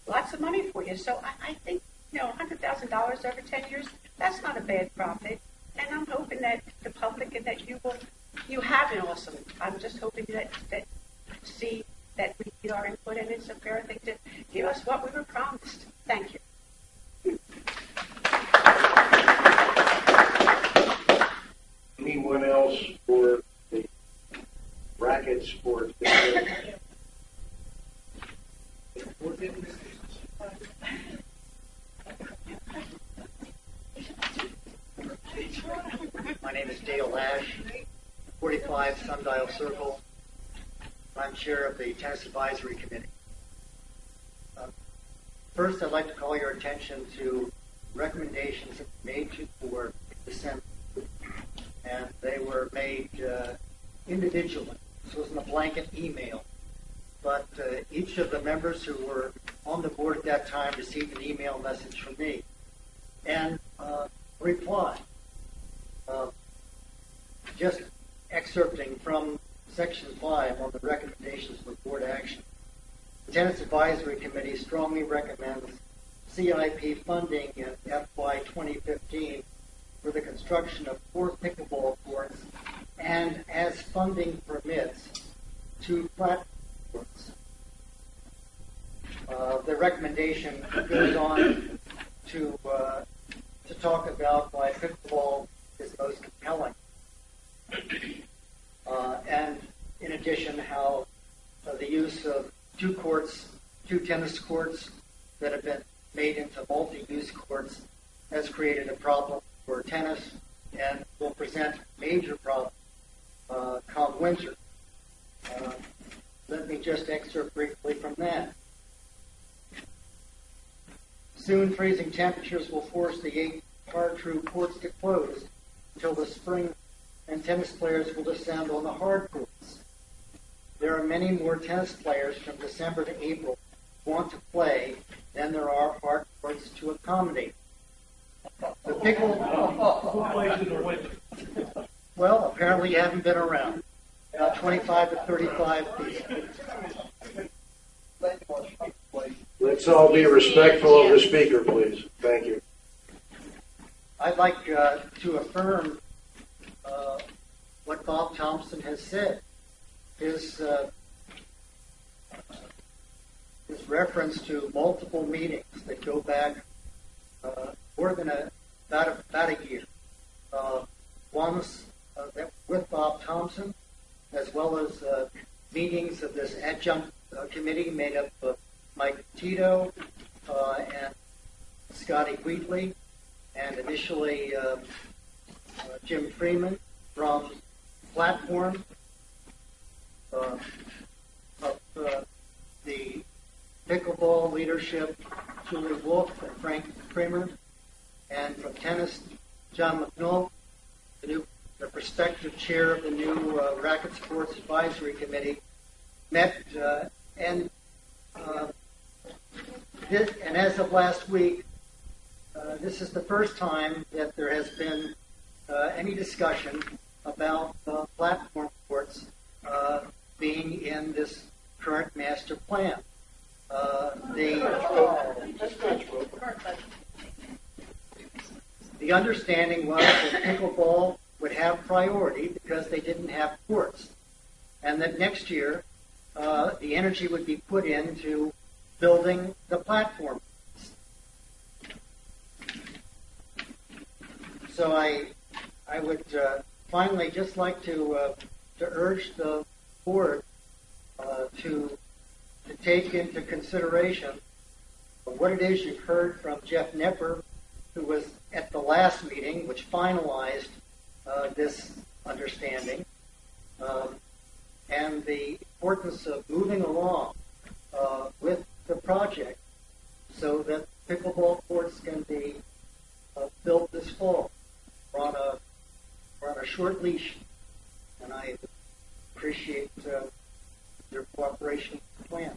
lots of money for you. So I think, $100,000 over 10 years, that's not a bad profit. And I'm hoping that the public and that you have an awesome, I'm just hoping that see that we get our input, and it's a fair thing to give us what we were promised. Thank you. Anyone else for the bracket sports? My name is Dale Lash, 45 Sundial Circle. I'm chair of the Tennis Advisory Committee. First, I'd like to call your attention to recommendations that were made to the board in December. And they were made individually. This wasn't a blanket email. But each of the members who were on the board at that time received an email message from me and a reply. Just excerpting from Section 5 on the recommendations for board action. The Tennis Advisory Committee strongly recommends CIP funding in FY 2015 for the construction of 4 pickleball courts and, as funding permits, 2 flat courts. The recommendation goes on to talk about why pickleball is most compelling. And in addition, how the use of 2 tennis courts that have been made into multi-use courts has created a problem for tennis and will present major problems come winter. Let me just excerpt briefly from that. Soon freezing temperatures will force the 8 hard-true courts to close until the spring, and tennis players will descend on the hard courts. There are many more tennis players from December to April who want to play than there are hard courts to accommodate. The well, apparently you haven't been around. About 25 to 35 feet. Let's all be respectful of the speaker, please. Thank you. I'd like to affirm what Bob Thompson has said. His reference to multiple meetings that go back more than about a year. One's with Bob Thompson, as well as meetings of this adjunct committee made up of Mike Tito and Scotty Wheatley, and initially Jim Freeman from Platform, of the pickleball leadership, Julie Wolf and Frank Kramer, and from tennis, John McNulty, the prospective chair of the new Racket Sports Advisory Committee, met, and as of last week, this is the first time that there has been any discussion about platform ports being in this current master plan. The understanding was that pickleball would have priority because they didn't have courts, and that next year the energy would be put into building the platform. So I would finally just like to urge the board to take into consideration what it is you've heard from Jeff Nepper, who was at the last meeting, which finalized this understanding, and the importance of moving along with the project so that pickleball courts can be built this fall. We're on a short leash, and I appreciate your cooperation with the plan.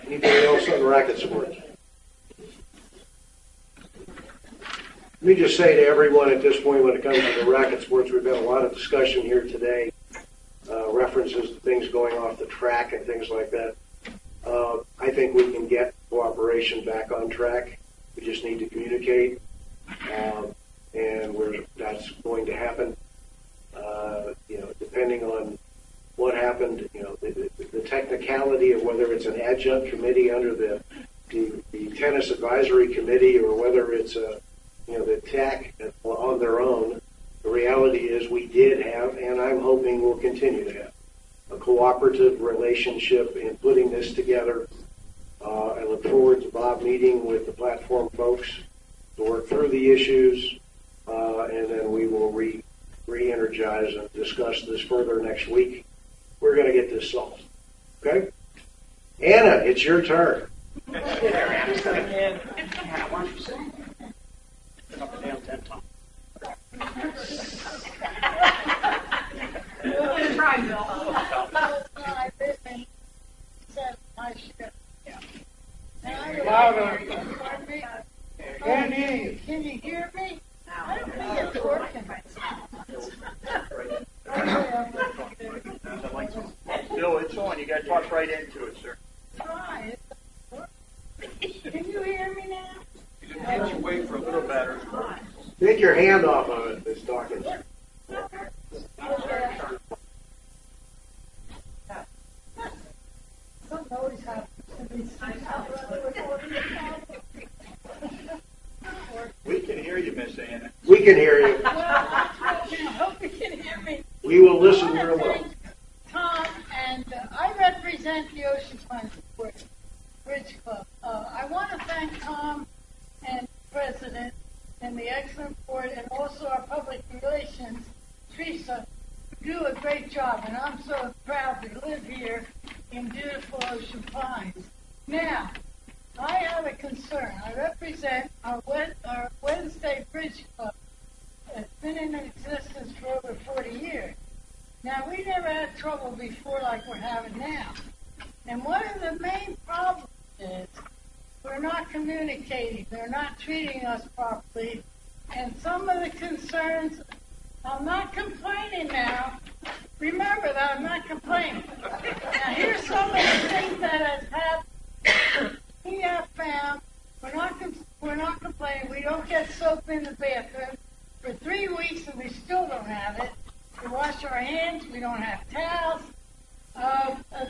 Anybody else on racket sports? Let me just say to everyone at this point, when it comes to the racket sports, we've had a lot of discussion here today, references to things going off the track and things like that. I think we can get cooperation back on track. We just need to communicate, and that's going to happen. Depending on what happened, the technicality of whether it's an adjunct committee under the tennis advisory committee or whether it's the TAC on their own, the reality is we did have, and I'm hoping we'll continue to have, a cooperative relationship in putting this together. I look forward to Bob meeting with the platform folks to work through the issues, and then we will re-energize and discuss this further next week. We're going to get this solved. Okay? Anna, it's your turn. Anna, why don't you sit? Been up and down 10 times. Louder. Can you hear me? I don't think it's working. Bill, it's on. You got to talk right into it, sir. Hi. Can you hear me now? You just have to wait for a little better. Take your hand off of it that's talking. Something always happens. We can hear you, Miss Anna. We can hear you. Well, I hope you can hear me. We will listen real well. Tom, and I represent the Ocean Front Bridge Club. I want to thank Tom and President and the excellent board, and also our public relations, Teresa, who do a great job. And I'm so proud to live here in beautiful Ocean Pines. Now, I have a concern. I represent our Wednesday Bridge Club. It's been in existence for over 40 years. Now, we never had trouble before like we're having now. And one of the main problems is we're not communicating. They're not treating us properly. And some of the concerns, I'm not complaining now. Remember that I'm not complaining. Now, here's some of the things that has happened. We have found we're not complaining. We don't get soap in the bathroom for 3 weeks, and we still don't have it. We wash our hands. We don't have towels.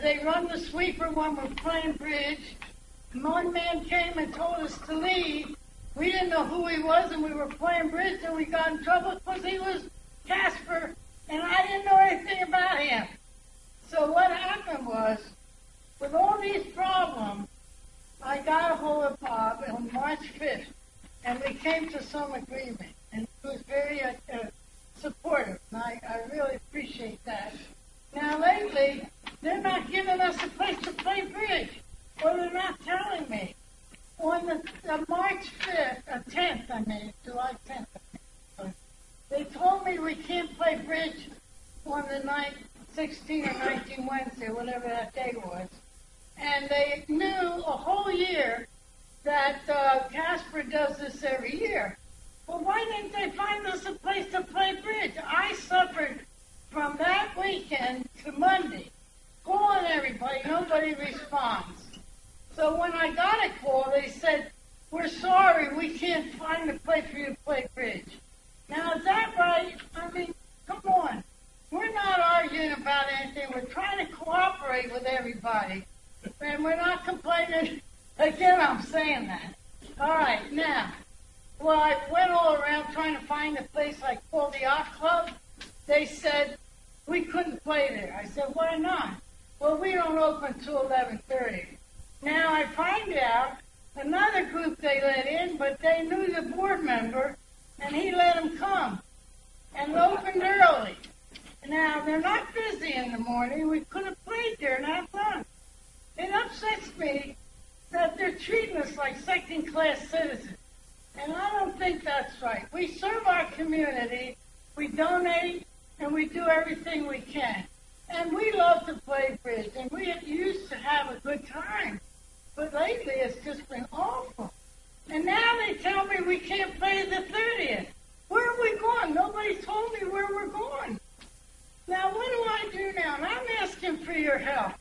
They run the sweeper when we're playing bridge. One man came and told us to leave. We didn't know who he was, and we were playing bridge, and we got in trouble because he was Casper, and I didn't know anything about him. So what happened was, with all these problems, I got a hold of Bob on March 5th, and we came to some agreement, and he was very supportive, and I really appreciate that. Now, lately, they're not giving us a place to play bridge, or they're not telling me. On the March 5th, 10th, July 10th, they told me we can't play bridge on the night 16 or 19 Wednesday, whatever that day was. And they knew a whole year that Casper does this every year. Well, why didn't they find us a place to play bridge? I suffered from that weekend to Monday, calling everybody. Nobody responds. So when I got a call, they said, "We're sorry, we can't find a place for you to play bridge." Now, is that right? I mean, come on. We're not arguing about anything. We're trying to cooperate with everybody. And we're not complaining. Again, I'm saying that. All right, now, well, I went all around trying to find a place I called the Yacht Club. They said we couldn't play there. I said, why not? Well, we don't open until 11:30. Now I find out another group they let in, but they knew the board member, and he let them come and opened early. Now, they're not busy in the morning. We could have played there and had fun. It upsets me that they're treating us like second-class citizens. And I don't think that's right. We serve our community, we donate, and we do everything we can. And we love to play bridge, and we used to have a good time. But lately, it's just been awful. And now they tell me we can't play the 30th. Where are we going? Nobody told me where we're going. Now, what do I do now? And I'm asking for your help,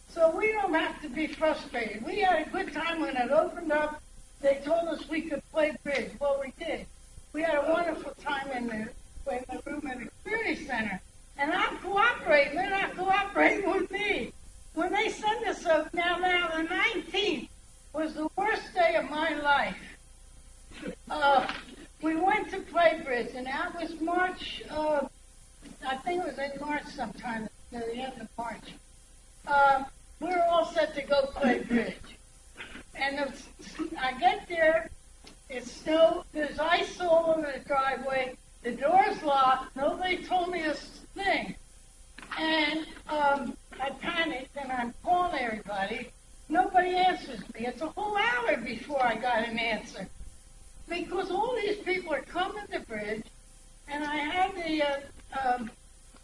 so we don't have to be frustrated. We had a good time when it opened up. They told us we could play bridge. Well, we did. We had a wonderful time in the room at the community center. And I'm cooperating. They're not cooperating with me. When they send us up, now the 19th was the worst day of my life. We went to play bridge, and that was March, I think it was in March sometime, at the end of March. We were all set to go play bridge. And I get there, it's snow, there's ice all over the driveway, the door's locked, nobody told me a thing. And I panicked and I'm calling everybody. Nobody answers me. It's a whole hour before I got an answer. Because all these people are coming to bridge, and I had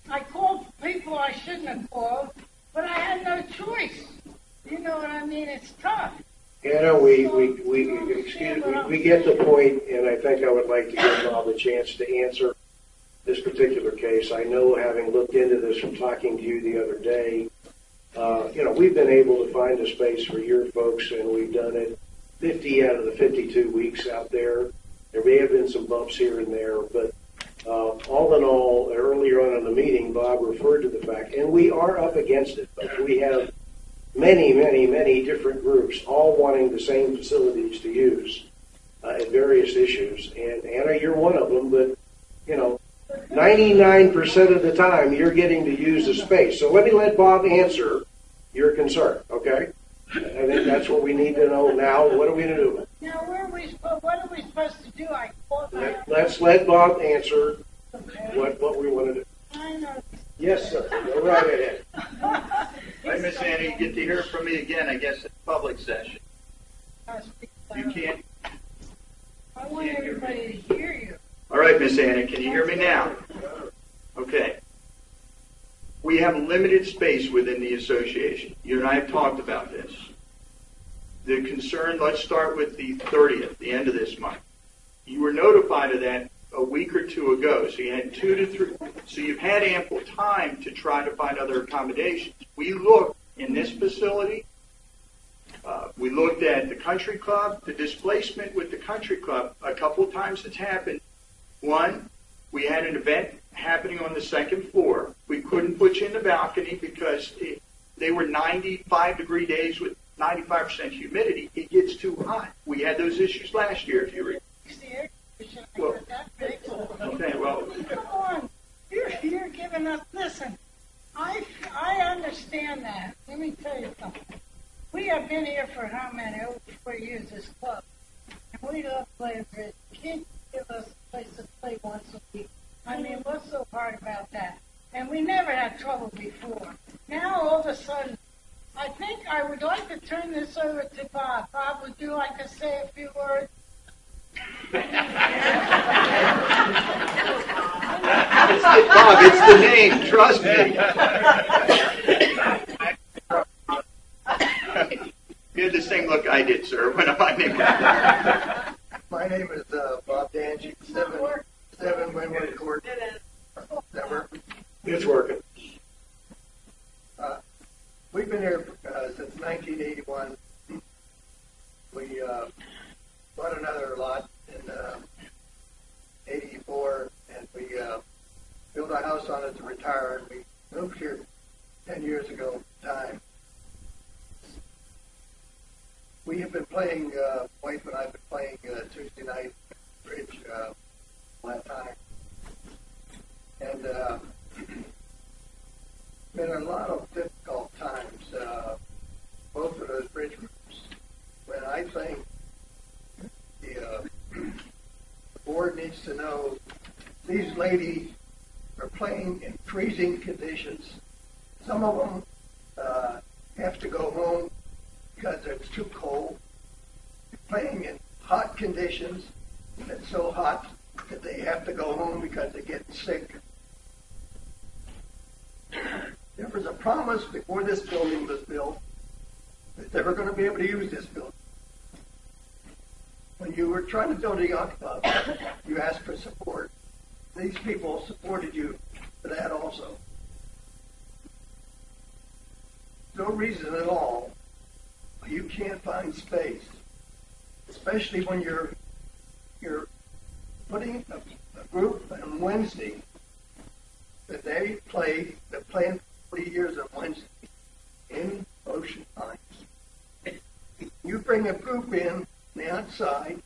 I called people I shouldn't have called, but I had no choice. You know what I mean? It's tough. Anna, we get the point, and I think I would like to give Bob a chance to answer this particular case. I know, having looked into this from talking to you the other day, we've been able to find a space for your folks, and we've done it 50 out of the 52 weeks out there. There may have been some bumps here and there, but all in all, earlier on in the meeting, Bob referred to the fact, and we are up against it, but we have many, many, many different groups all wanting the same facilities to use at various issues. And Anna, you're one of them, but 99% of the time you're getting to use the space. So let Bob answer your concern, okay? I think that's what we need to know now. What are we going to do? Now, what are we supposed to do? Let's let Bob answer what we want to do. I know. Yes, sir. Go right ahead. Hey, Miss Annie, you get to hear from me again, I guess, at public session. You can't. I want everybody to hear you. All right, Miss Annie, can you hear me now? Okay. We have limited space within the association. You and I have talked about this. The concern, let's start with the 30th, the end of this month. You were notified of that a week or two ago, so you had 2 to 3. So you've had ample time to try to find other accommodations. We looked in this facility. We looked at the country club. The displacement with the country club, a couple of times it's happened. One, we had an event happening on the second floor. We couldn't put you in the balcony because they were 95-degree days with 95% humidity. It gets too hot. We had those issues last year, if you recall. Well, okay, well. Come on. You're giving us, listen, I understand that. Let me tell you something. We have been here for how many? Over 4 years, this club. And we love playing bridge. You can't give us a place to play once a week. I mean, what's so hard about that? And we never had trouble before. Now, all of a sudden, I think I would like to turn this over to Bob. Bob, would you like to say a few words? Bob, it's the name. Trust me. You had the same look I did, sir, when my name was. My name is Bob Danji, 7 Windward Court. Never. It's working. We've been here since 1981. We bought another lot in 84, and we built a house on it to retire, and we moved here 10 years ago time. We have been playing, wife and I have been playing Tuesday night bridge last time. And been a lot of difficult times, both of those bridge groups. When I think the board needs to know these ladies are playing in freezing conditions. Some of them have to go home because it's too cold. They're playing in hot conditions, and it's so hot that they have to go home because they're getting sick. There was a promise before this building was built that they were going to be able to use this building. When you were trying to build a yacht club, you asked for support. These people supported you for that also. No reason at all why you can't find space, especially when you're putting a group on Wednesday that they're playing 40 years on Wednesday in Ocean Heights. You bring a group in on the outside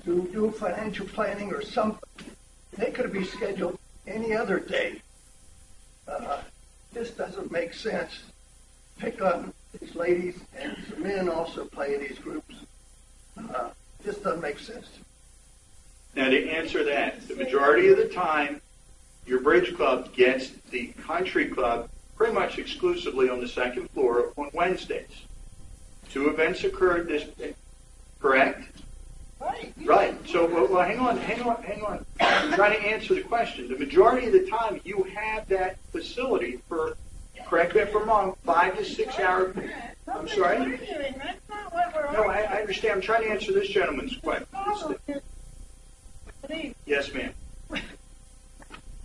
to do financial planning or something. They could be scheduled any other day. This doesn't make sense. Pick on these ladies, and some men also play in these groups. This doesn't make sense. Now, to answer that, the majority of the time, your bridge club gets the country club pretty much exclusively on the second floor on Wednesdays. 2 events occurred this day, correct? Right. So, well, hang on. I'm trying to answer the question. The majority of the time, you have that facility for, correct me if I'm wrong, 5 to 6 hours. I'm sorry? No, I understand. I'm trying to answer this gentleman's question. Yes, ma'am.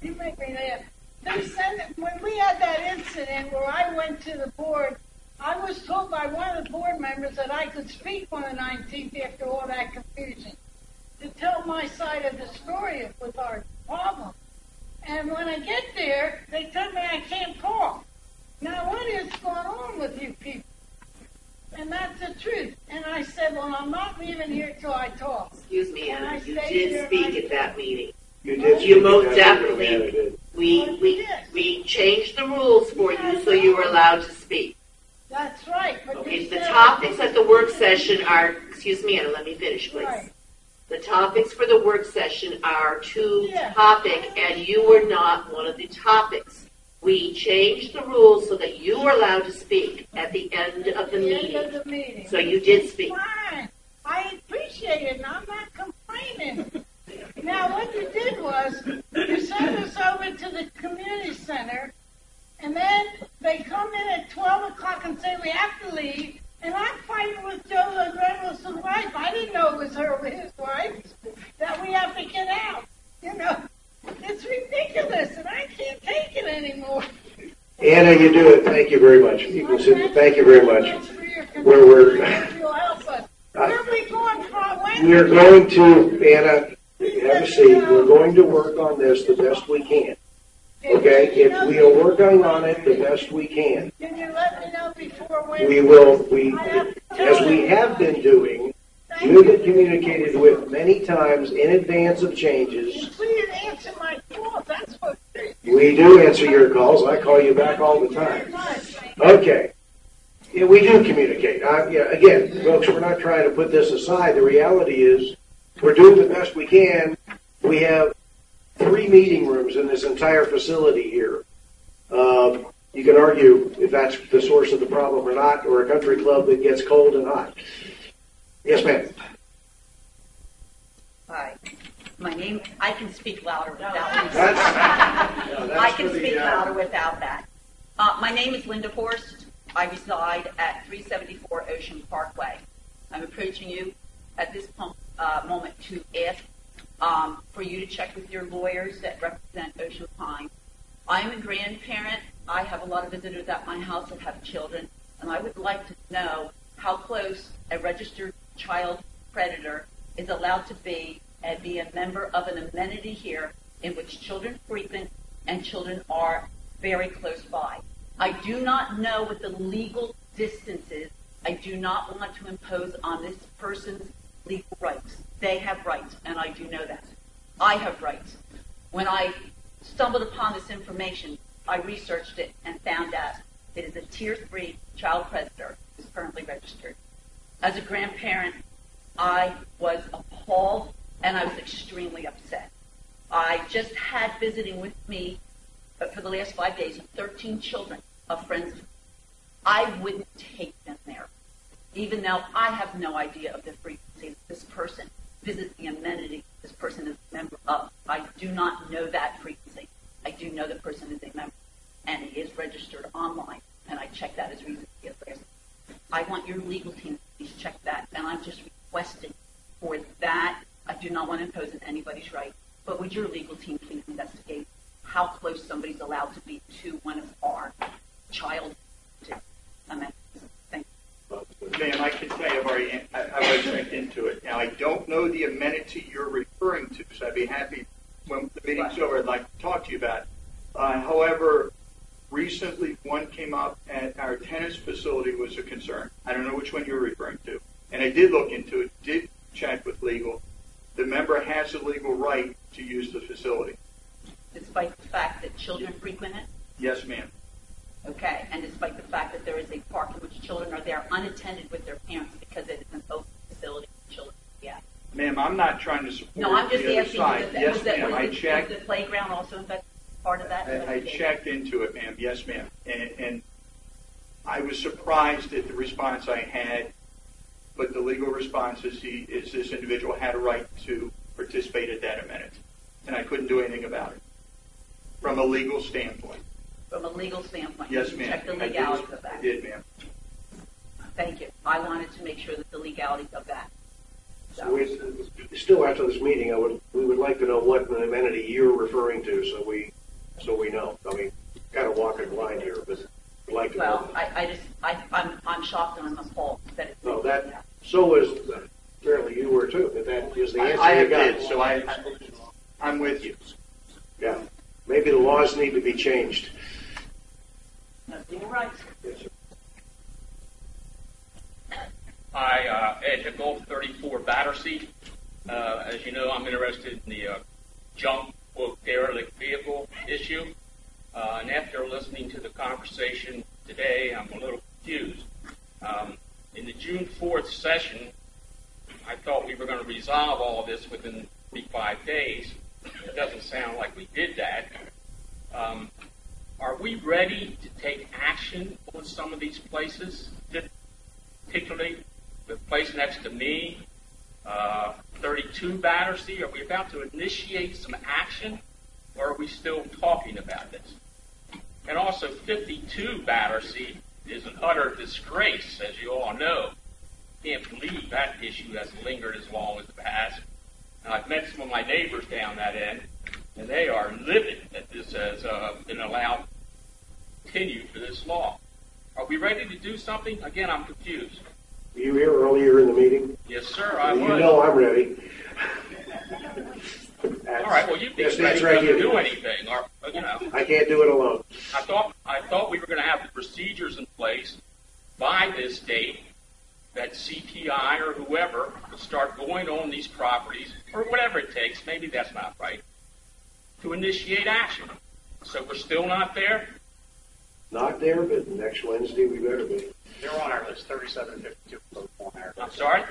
You make me laugh. When we had that incident where I went to the board, I was told by one of the board members that I could speak on the 19th after all that confusion to tell my side of the story with our problem. And when I get there, they tell me I can't talk. Now, what is going on with you people? And that's the truth. And I said, well, I'm not leaving here till I talk. Excuse me, And Anna, I you stayed did there speak and at that meeting. You did. You most Anna definitely. did. We changed the rules for you so you were allowed to speak. That's right. But Okay, the topics at the work session are, excuse me, Anna, let me finish, please. Right. The topics for the work session are 2 topics, and you were not one of the topics. We changed the rules so that you were allowed to speak at the end of the meeting. So you did speak. Fine. I appreciate it, and I'm not complaining. Now, what you did was you sent us over to the community center, and then they come in at 12 o'clock and say we have to leave, and I'm fighting with Joe Reynolds' wife. I didn't know it was his wife, that we have to get out. You know, it's ridiculous, and I can't take it anymore. Anna, you do it. Thank you very much. You can sit. Thank you very much. You'll help us. Where are we going from? We're going to, Anna, have a seat. We're going to work on this the best we can. Okay? If we are working on it the best we can. Can you let me know before Wednesday? We will, as we have been doing, you get communicated with many times in advance of changes. Please answer my calls. That's what. We do answer your calls. I call you back all the time. Okay. Yeah, we do communicate. Again, folks, we're not trying to put this aside. The reality is we're doing the best we can. We have 3 meeting rooms in this entire facility here. You can argue if that's the source of the problem or not, or a country club that gets cold and hot. Yes, ma'am. Hi. My name, I can speak louder without can speak louder without that. My name is Linda Horst. I reside at 374 Ocean Parkway. I'm approaching you at this moment to ask for you to check with your lawyers that represent Ocean Pine. I am a grandparent. I have a lot of visitors at my house that have children, and I would like to know how close a registered child predator is allowed to be and be a member of an amenity here in which children frequent and children are very close by. I do not know what the legal distance is. I do not want to impose on this person's legal rights. They have rights, and I do know that. I have rights. When I stumbled upon this information, I researched it and found out it is a Tier 3 child predator who is currently registered. As a grandparent, I was appalled and I was extremely upset. I just had visiting with me for the last 5 days 13 children of friends. I wouldn't take them there, even though I have no idea of the frequency that this person visits the amenity this person is a member of. I do not know that frequency. I do know the person is a member, and he is registered online, and I checked that as recently as last. I want your legal team to please check that, and I'm just requesting for that. I do not want to impose on anybody's right, but would your legal team please investigate how close somebody's allowed to be to one of our child amenities? Thank you. Ma'am, I can tell you I've already checked into it. Now, I don't know the amenity you're referring to, so I'd be happy when the meeting's over, I'd like to talk to you about it. However, recently one came up at our tennis facility was a concern. I don't know which one you're referring to. And I did look into it, did check with legal. The member has a legal right to use the facility. Despite the fact that children frequent it? Yes, ma'am. Okay, and despite the fact that there is a park in which children are there unattended with their parents because it is an open facility for children. Yeah. Ma'am, I'm not trying to support No, I'm just the other asking. side. Yes, ma'am, I Was checked. the playground also in fact part of that? I checked into it, ma'am. Yes, ma'am. And I was surprised at the response I had, but the legal response is this individual had a right to participate at that amenity, and I couldn't do anything about it from a legal standpoint. From a legal standpoint? Yes, you ma'am. checked the legalities of that? I did, ma'am. Thank you. I wanted to make sure that the legalities of that. So we, still after this meeting, we would like to know what amenity you're referring to, so we know. I mean, kind of walking blind here, but we'd like to know. Well, I'm shocked and I'm appalled that it's. No, that so is apparently you were too. That is the answer I you got. did, so I'm with you. Yeah, maybe the laws need to be changed. You're right. Yes, sir. Hi, Ed Golf 34 Battersea. As you know, I'm interested in the junk quote derelict vehicle issue. And after listening to the conversation today, I'm a little confused. In the June 4th session, I thought we were going to resolve all of this within 3-5 days. It doesn't sound like we did that. Are we ready to take action on some of these places, particularly the place next to me, 32 Battersea? Are we about to initiate some action, or are we still talking about this? And also 52 Battersea is an utter disgrace, as you all know. Can't believe that issue has lingered as long as it has. And I've met some of my neighbors down that end, and they are livid that this has been allowed to continue for this long. Are we ready to do something? Again, I'm confused. Were you here earlier in the meeting? Yes, sir, I was. You know I'm ready. All right, well, you'd be Yes, ready that's right, to you do do. anything, or, you know. I can't do it alone. I thought we were going to have the procedures in place by this date that CPI or whoever would start going on these properties, or whatever it takes, maybe that's not right, to initiate action. So we're still not there? Not there, but next Wednesday we better be. They're on our list, 37 and 52 on our list. I'm sorry?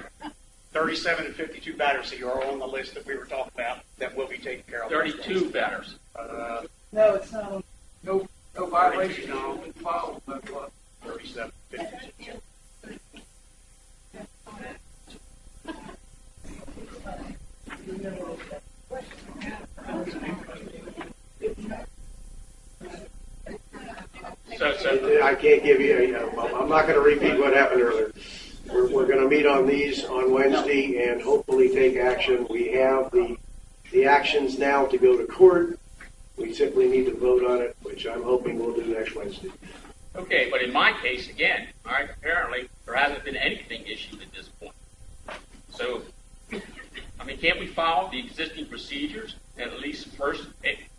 37 and 52 Battersea are on the list that we were talking about that will be taken care of. 32 Battersea. No, it's not. No violation on file. 37, 52. I can't give you, I'm not going to repeat what happened earlier. We're going to meet on these on Wednesday and hopefully take action. We have the actions now to go to court. We simply need to vote on it, which I'm hoping we'll do next Wednesday. Okay, but in my case, again, all right, apparently there hasn't been anything issued at this point. So, I mean, can't we follow the existing procedures and at least first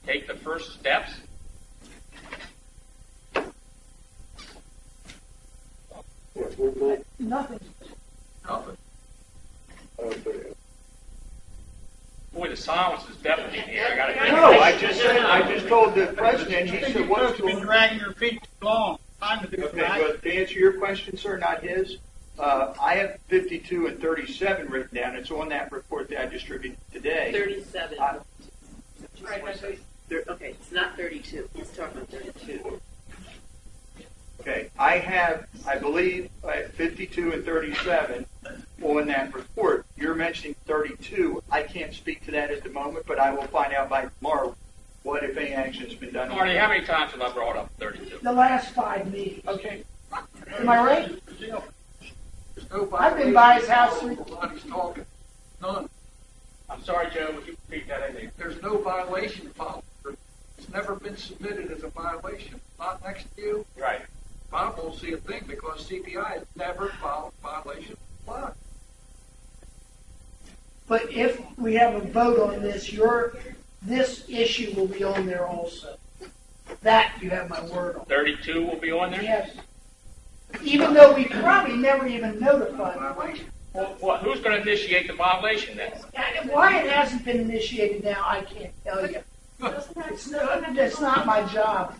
take the first steps? Nothing. Boy, the silence is deafening here. I just told the president. He said, "What's been dragging your feet too long? Time to do it." Okay, but to answer your question, sir, not his. I have 52 and 37 written down. It's on that report that I distributed today. 37. Okay, it's not 32. Let's talk about 32. Okay, I have, I believe, 52 and 37 on that report. You're mentioning 32. I can't speak to that at the moment, but I will find out by tomorrow what, if any, action has been done. Marty, how many times have I brought up 32? The last 5 meetings. Okay. Am I right? No, I've been by his house 3 Nobody's talking. None. I'm sorry, Joe, would you repeat that again? There's no violation followed. It's never been submitted as a violation. Not next to you. Right. Bob won't see a thing because CPI has never filed violation law. But if we have a vote on this, this issue will be on there also. That you have my word on. 32 will be on there? Yes. Even though we probably never even notified them. Well, who's going to initiate the violation then? Why it hasn't been initiated now, I can't tell you. It's not my job.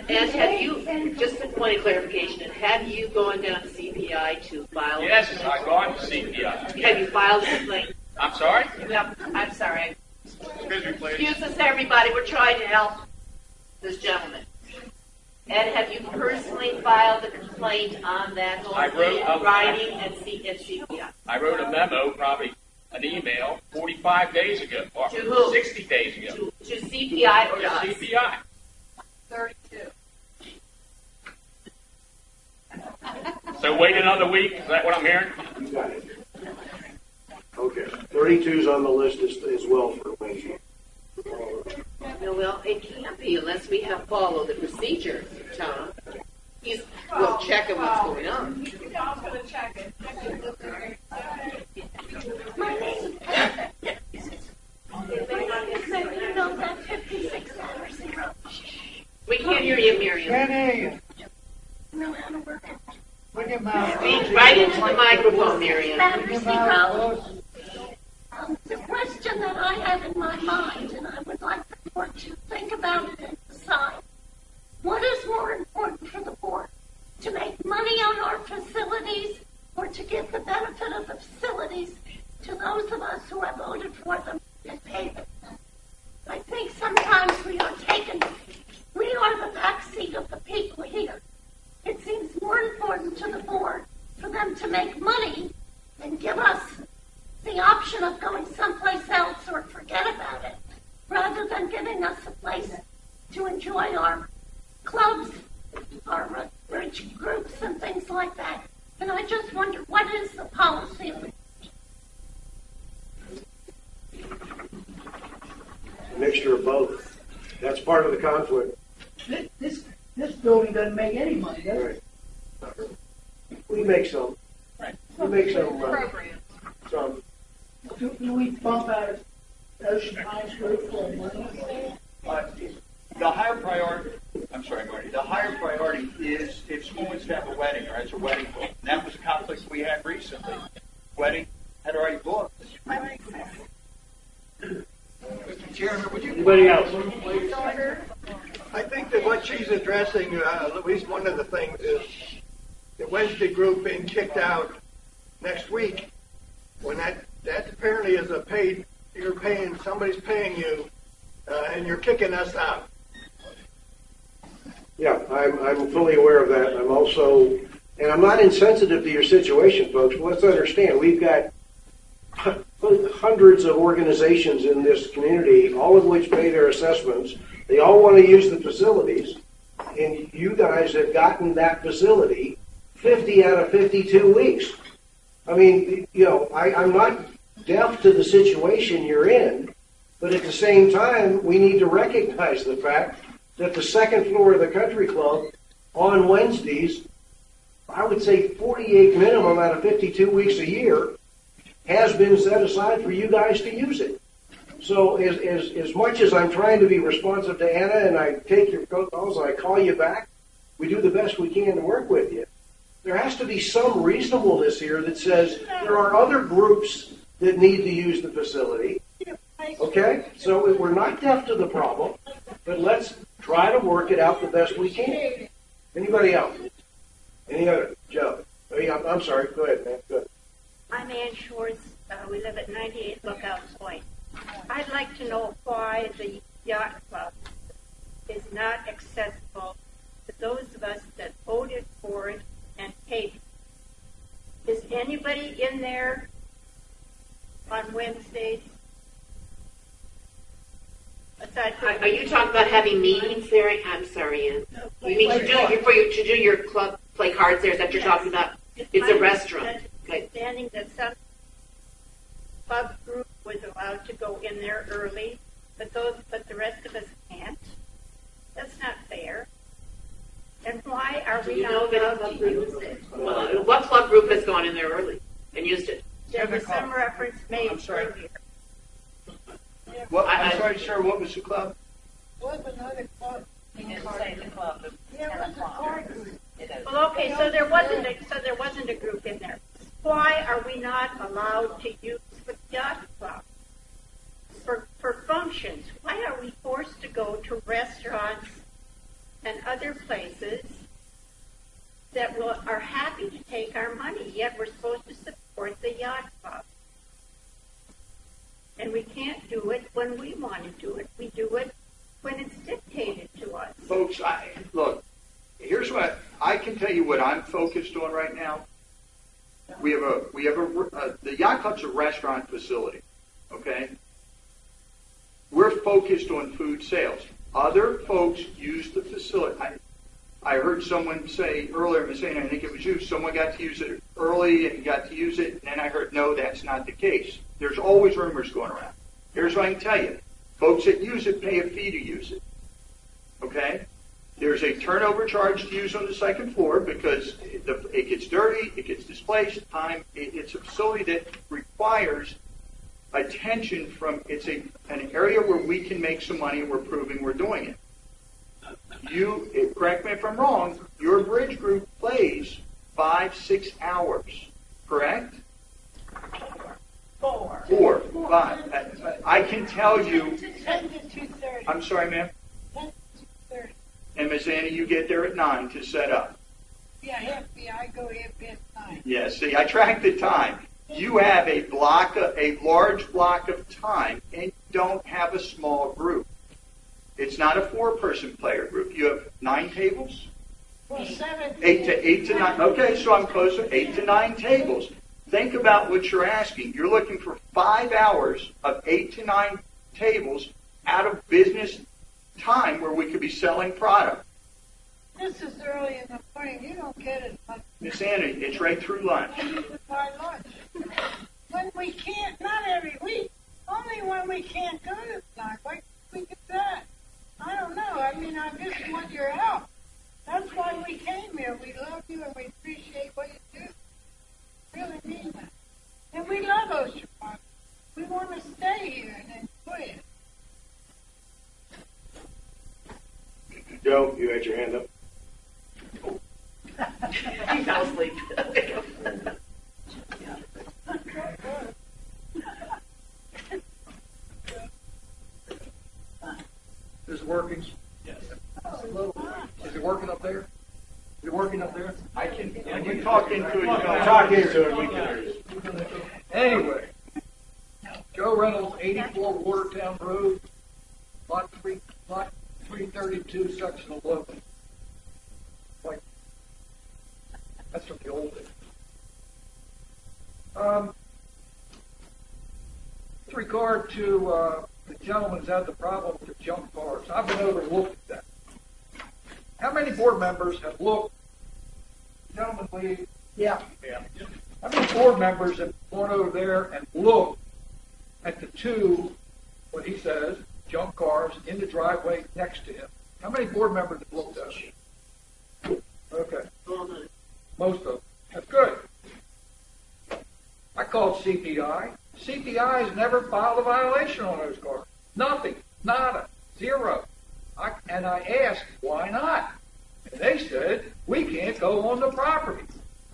And have you, just a point of clarification, have you gone down to CPI to file? Yes, I've gone to CPI. Have you filed a complaint? I'm sorry? No, I'm sorry. Excuse me, please. Excuse us, everybody. We're trying to help this gentleman. Ed, have you personally filed a complaint on that whole I wrote writing at CPI? I wrote a memo, probably an email, 45 days ago, or To who? 60 days ago. To CPI or to us? CPI. 32. So wait another week? Is that what I'm hearing? You got it. Okay. 32's on the list as well for Wednesday. No, well, it can't be unless we have followed the procedure, Tom. We'll check on what's going on. Tom's going to check it. My name you know that 56.0. We can't hear you, Miriam. Can't hear you. Know how to work it. Put your mouth. Speak right into the microphone, Miriam. The question that I have in my mind, and I would like the board to think about it and decide, what is more important for the board? To make money on our facilities or to give the benefit of the facilities to those of us who have voted for them and paid them? I think sometimes we are the backseat of the people here. It seems more important to the board for them to make money and give us the option of going someplace else or forget about it, rather than giving us a place to enjoy our clubs, our rich groups and things like that. And I just wonder, what is the policy of the A mixture of both. That's part of the conflict. This building doesn't make any money, does it? We make some. We make some. Some. Do we bump out of Ocean Pines Group for money? The higher priority, I'm sorry, Marty, the higher priority is if someone wants to have a wedding or has a wedding booked. And that was a conflict we had recently. Wedding had already booked. Mr. Chairman, would you... Anybody else? I think that what she's addressing, at least one of the things, is the Wednesday group being kicked out next week. When that apparently is a paid, you're paying, somebody's paying you, and you're kicking us out. Yeah, I'm fully aware of that. I'm also, and I'm not insensitive to your situation, folks. But let's understand, we've got hundreds of organizations in this community, all of which pay their assessments. They all want to use the facilities, and you guys have gotten that facility 50 out of 52 weeks. I mean, I'm not deaf to the situation you're in, but at the same time, we need to recognize the fact that the second floor of the country club on Wednesdays, I would say 48 minimum out of 52 weeks a year, has been set aside for you guys to use it. So as much as I'm trying to be responsive to Anna and I take your calls and I call you back, we do the best we can to work with you. There has to be some reasonableness here that says there are other groups that need to use the facility. Okay? So we're not deaf to the problem, but let's try to work it out the best we can. Anybody else? Any other? Joe? I'm sorry. Go ahead, man. Go ahead. I'm Ann Schwartz. We live at 98 Lookout Point. I'd like to know why the yacht club is not accessible to those of us that voted for it and paid. Is anybody in there on Wednesdays? Are you talking about having meetings there? I'm sorry, Ann. You mean to do your club play cards there? Is that what you're talking about? It's a restaurant. Understanding that some club group was allowed to go in there early, but the rest of us can't. That's not fair. And why are we not allowed to use it? Well, what club group has gone in there early and used it? There was some reference made earlier. Well, I'm sorry, sir. What was the club? Was another club. He didn't say the club. It was 10 o'clock. Well, okay, so there wasn't a group in there. Why are we not allowed to use the yacht club for functions? Why are we forced to go to restaurants and other places that are happy to take our money, yet we're supposed to support the yacht club? And we can't do it when we want to do it. We do it when it's dictated to us. Folks, look, here's what I can tell you what I'm focused on right now. The yacht club's a restaurant facility, okay? We're focused on food sales. Other folks use the facility. I heard someone say earlier, Ms. Anna, I think it was you, someone got to use it early and got to use it, and then I heard, no, that's not the case. There's always rumors going around. Here's what I can tell you. Folks that use it pay a fee to use it, okay? There's a turnover charge to use on the second floor because it gets dirty, it gets displaced, it's a facility that requires attention from, it's an area where we can make some money and we're proving we're doing it. Correct me if I'm wrong, your bridge group plays 5-6 hours, correct? 4, 5. I can tell you. 10 to 2:30. I'm sorry, ma'am? 10 to 2:30. And Miss Annie, you get there at 9 to set up. Yeah, I go here at 9. Yeah, see, I track the time. You have a large block of time, and you don't have a small group. It's not a 4-person player group. You have 9 tables? Well, 7. 8 to 9. Okay, so I'm closer. 8 to 9 tables. Think about what you're asking. You're looking for 5 hours of 8 to 9 tables out of business time where we could be selling product. This is early in the morning. You don't get it. Miss Anna, it's right through lunch. I need to buy lunch. When we can't, not every week, only when we can't go to lunch. Why can't we do that? I don't know. I mean, I just want your help. That's why we came here. We love you and we appreciate what you do. Really mean that. And we love Ocean Park. We want to stay here and enjoy it. Joe, you had your hand up. He fell asleep. Is it working? Yes. Is it working up there? Is it working up there? I can talk into it. Talk into it. We can hear you. Anyway, Joe Reynolds, 84 Watertown Road, lot 332, section 11. That's from the old days. With regard to the gentleman who's had the problem with the junk cars, I've been over and looked at that. How many board members have looked? Gentlemen, please. Yeah. How many board members have gone over there and looked at the two, what he says, junk cars in the driveway next to him? How many board members have looked at it? Okay. Most of them. That's good. I called CPI. CPI has never filed a violation on those cars. Nothing. Nada. Zero. And I asked, why not? And they said, we can't go on the property.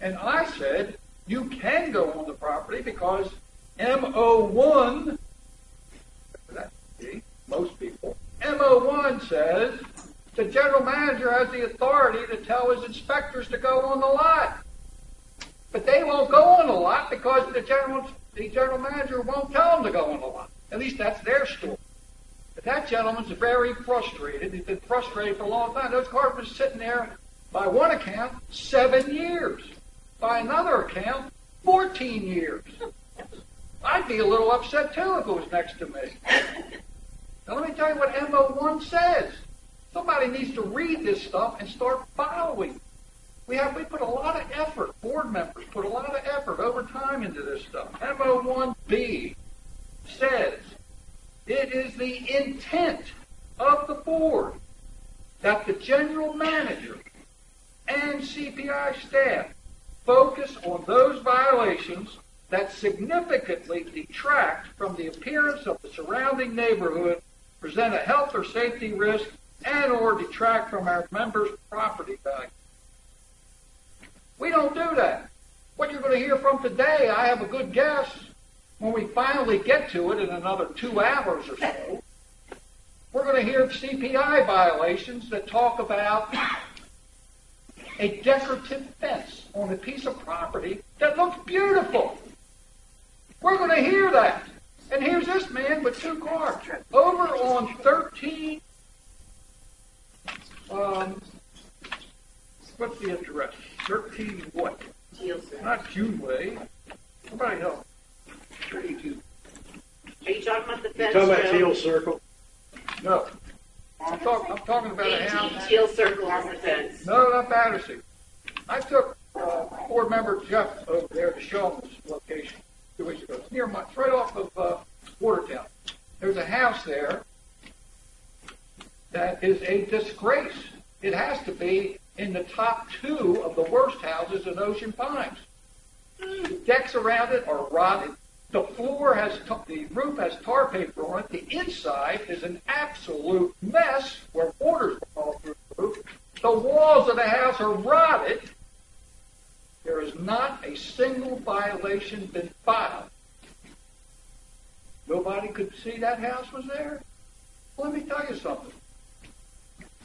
And I said, you can go on the property because MO1, that's most people, MO1 says the general manager has the authority to tell his inspectors to go on the lot. But they won't go on the lot because the general manager won't tell them to go on the lot. At least that's their story. But that gentleman's very frustrated. He's been frustrated for a long time. Those cars have been sitting there, by one account, 7 years. By another account, 14 years. I'd be a little upset too if it was next to me. Now let me tell you what MO1 says. Somebody needs to read this stuff and start following. We put a lot of effort, board members put a lot of effort over time into this stuff. MO1B says it is the intent of the board that the general manager and CPI staff focus on those violations that significantly detract from the appearance of the surrounding neighborhood, present a health or safety risk, and or detract from our members' property value. We don't do that. What you're going to hear from today, I have a good guess, when we finally get to it in another 2 hours or so, we're going to hear CPI violations that talk about a decorative fence on a piece of property that looks beautiful. We're going to hear that. And here's this man with 2 cars. Over on 13, what's the address? 13 what? Not June Way. Somebody help. 32. Are you talking about the fence? You talking about Teal Circle? No. I'm talking about a house. Teal Circle on the fence. No, not Battersea. I took board member Jeff over there to show him this location 2 weeks ago. It's near it's right off of Watertown. There's a house there that is a disgrace. It has to be in the top 2 of the worst houses in Ocean Pines. The decks around it are rotted. The floor the roof has tar paper on it. The inside is an absolute mess where water's falling through the roof. The walls of the house are rotted. There has not a single violation been filed. Nobody could see that house was there? Well, let me tell you something.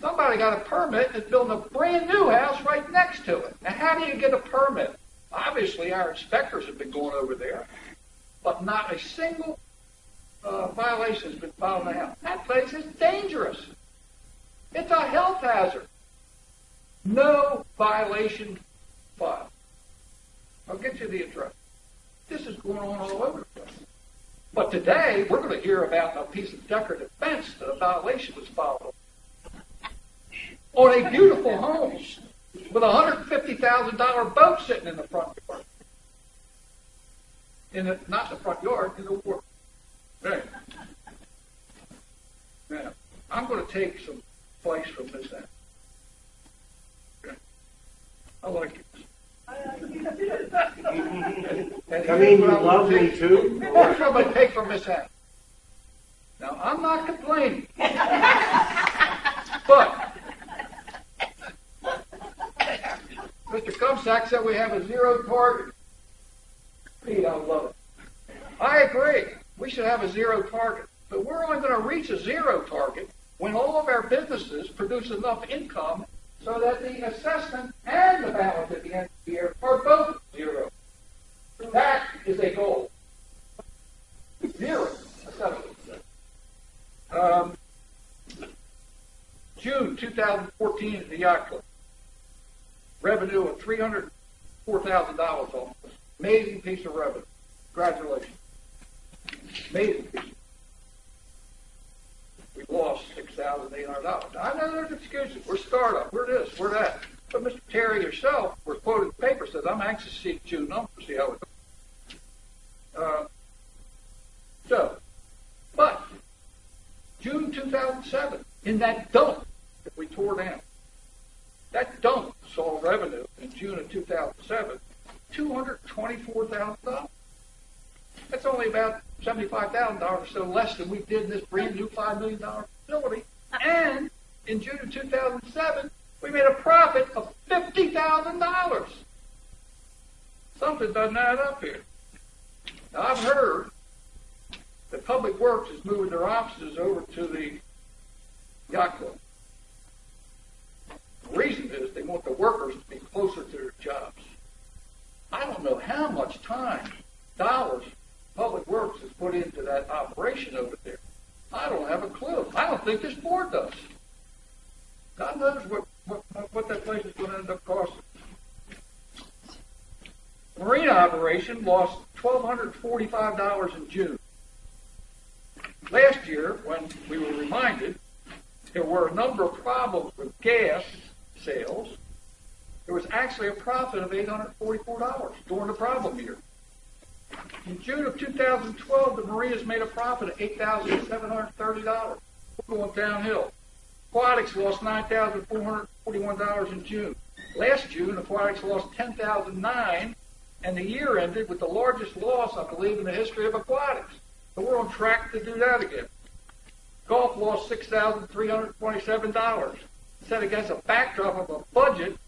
Somebody got a permit and is building a brand new house right next to it. Now, how do you get a permit? Obviously, our inspectors have been going over there, but not a single violation has been filed in the house. That place is dangerous. It's a health hazard. No violation filed. I'll get you the address. This is going on all over the place. But today, we're going to hear about a piece of decorative fence that a violation was filed on a beautiful home with a $150,000 boat sitting in the front yard. Not in the front yard, in the water. Right. Now, I'm going to take some place from this end. Okay. I like it. I mean, you love me too? Here's what I'm going to take from this end. Now, I'm not complaining. But Mr. Kumsack said we have a 0 target. Pete, I love it. I agree. We should have a 0 target. But we're only going to reach a 0 target when all of our businesses produce enough income so that the assessment and the balance at the end of the year are both 0. That is a goal. 0 assessment. June 2014 at the yacht club. Revenue of $304,000 almost. Amazing piece of revenue. Congratulations. Amazing. We lost $6,800. I know there's excuses. We're startup. We're this. We're that. But Mr. Terry yourself, we're quoted in the paper, says, I'm anxious to see June numbers, see how it goes. But June 2007, in that dump that we tore down, that dump saw revenue in June of 2007, $224,000. That's only about $75,000 or so less than we did in this brand new $5 million facility. And in June of 2007, we made a profit of $50,000. Something doesn't add up here. Now, I've heard that Public Works is moving their offices over to the yacht club. The reason is they want the workers to be closer to their jobs. I don't know how much time, dollars, Public Works has put into that operation over there. I don't have a clue. I don't think this board does. God knows what that place is going to end up costing. The marine operation lost $1,245 in June. Last year, when we were reminded there were a number of problems with gas sales, there was actually a profit of $844 during the problem year. In June of 2012, the marinas made a profit of $8,730. We're going downhill. Aquatics lost $9,441 in June. Last June, Aquatics lost $10,009, and the year ended with the largest loss, I believe, in the history of Aquatics. So we're on track to do that again. Golf lost $6,327, set against a backdrop of a budget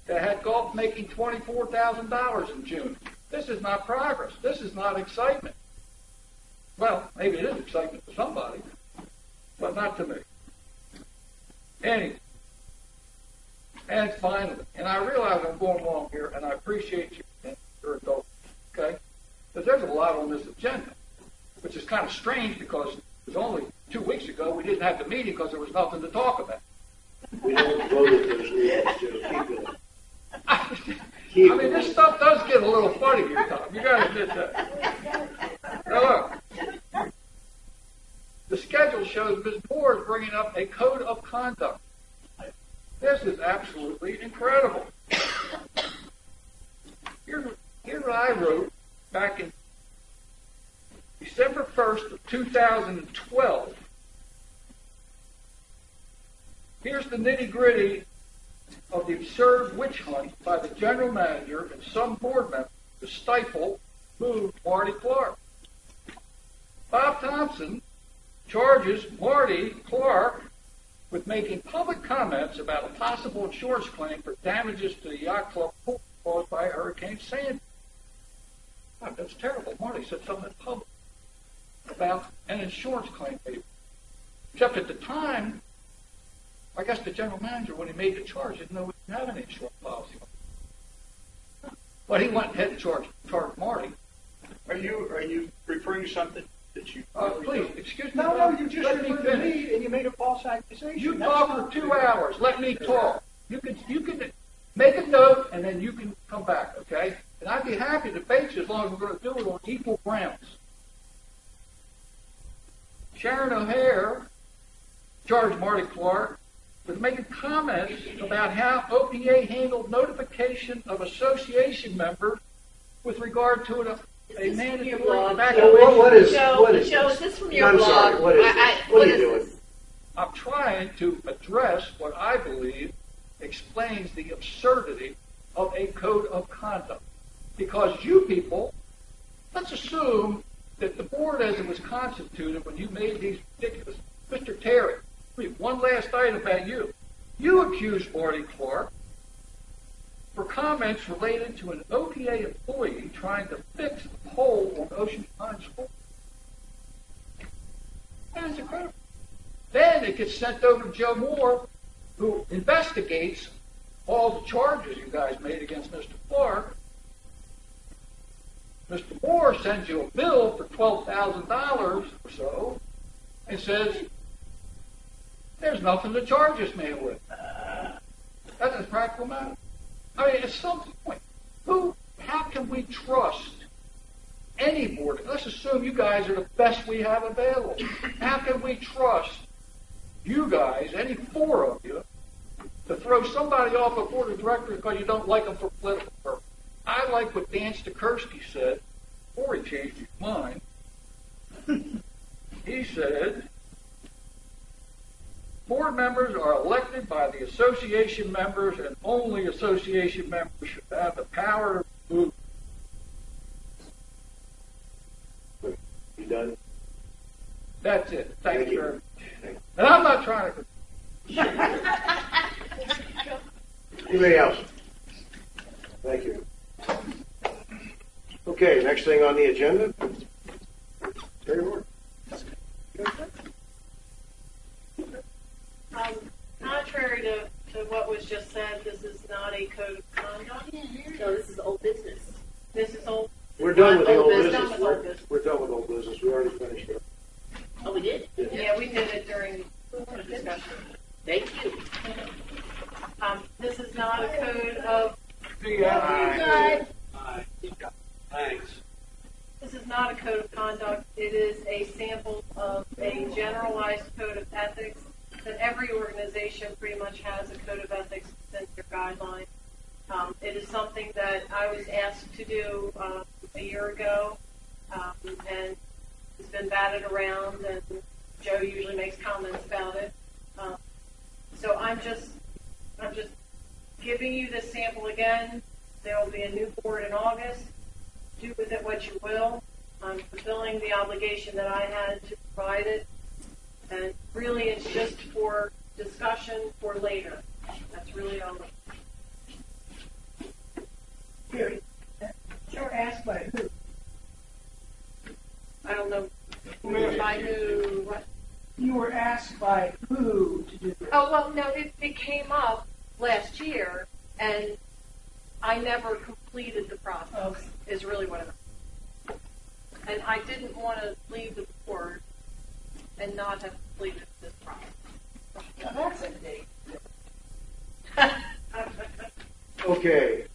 that had golf making $24,000 in June. This is not progress. This is not excitement. Well, maybe it is excitement to somebody, but not to me. Anyway, and finally, and I realize I'm going long here, and I appreciate you and your adults, okay? Because there's a lot on this agenda, which is kind of strange because it was only 2 weeks ago we didn't have the meeting because there was nothing to talk about. We don't vote at those meetings, Joe. Keep going. I mean, this stuff does get a little funny here, Tom. You got to admit that. Now look, the schedule shows Ms. Moore is bringing up a code of conduct. This is absolutely incredible. Here's what I wrote back in December 1st of 2012. Here's the nitty-gritty of the absurd witch hunt by the general manager and some board members to stifle, move Marty Clark. Bob Thompson charges Marty Clark with making public comments about a possible insurance claim for damages to the yacht club pool caused by Hurricane Sandy. God, that's terrible. Marty said something in public about an insurance claim maybe. Except at the time, I guess the general manager, when he made the charge, didn't know we didn't have any insurance policy. But he went ahead and charged Marty. Are you referring to something that you? Please, excuse me. No, you just let me referred to finish. me and you made a false accusation. You That's talk not for 2 fair. hours. Let me talk. You can make a note and then you can come back, okay? And I'd be happy to debate you as long as we're going to do it on equal grounds. Sharon O'Hare charged Marty Clark with making comments about how OPA handled notification of association members with regard to a mandatory evacuation. What is Joe, this? is this from your I'm blog? sorry, what is this? What are you doing? This? I'm trying to address what I believe explains the absurdity of a code of conduct. Because you people, let's assume that the board as it was constituted when you made these ridiculous, Mr. Terry, one last item about you. You accused Marty Clark for comments related to an OPA employee trying to fix a hole on Ocean Pine School. That is incredible. Then it gets sent over to Joe Moore, who investigates all the charges you guys made against Mr. Clark. Mr. Moore sends you a bill for $12,000 or so and says, there's nothing to charge this man with. That's a practical matter. I mean, at some point, how can we trust any board, let's assume you guys are the best we have available. How can we trust you guys, any four of you, to throw somebody off a board of directors because you don't like them for political purposes? I like what Dan Stikursky said before he changed his mind. He said, board members are elected by the association members, and only association members should have the power to move. You done? That's it. Thank you very much. And I'm not trying to... Anybody else? Thank you. Okay, next thing on the agenda. Terry Moore. Contrary to what was just said, this is not a code of conduct. No, this is old business. This is old. We're done with the old business. business. We're done with old business. We already finished it. Oh, we did? Yeah, we did it during the discussion. Thank you. This is not a code of. Thanks. This is not a code of conduct. It is a sample of a generalized code of ethics that every organization pretty much has a code of ethics within their guidelines. It is something that I was asked to do a year ago, and it's been batted around, and Joe usually makes comments about it. So I'm just giving you this sample again. There will be a new board in August. Do with it what you will. I'm fulfilling the obligation that I had to provide it, and really it's just for discussion for later. That's really all. Period. You're asked by who? I don't know. By who? What? You were asked by who to do this? Oh, well, no, it came up last year, and I never completed the process, is really what it is. And I didn't want to leave the board and not have completed this process. Now that's a date. Okay,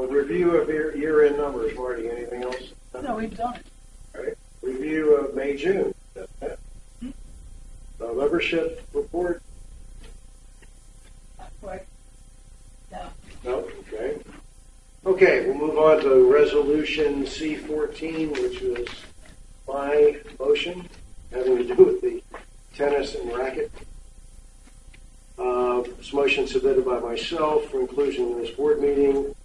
review of year-end numbers, Marty. Anything else? No, we've done it. All right. Review of May, June. Membership report. Right. No. No. Okay. Okay, we'll move on to Resolution C14, which was my motion having to do with the tennis and racket. This motion submitted by myself for inclusion in this board meeting.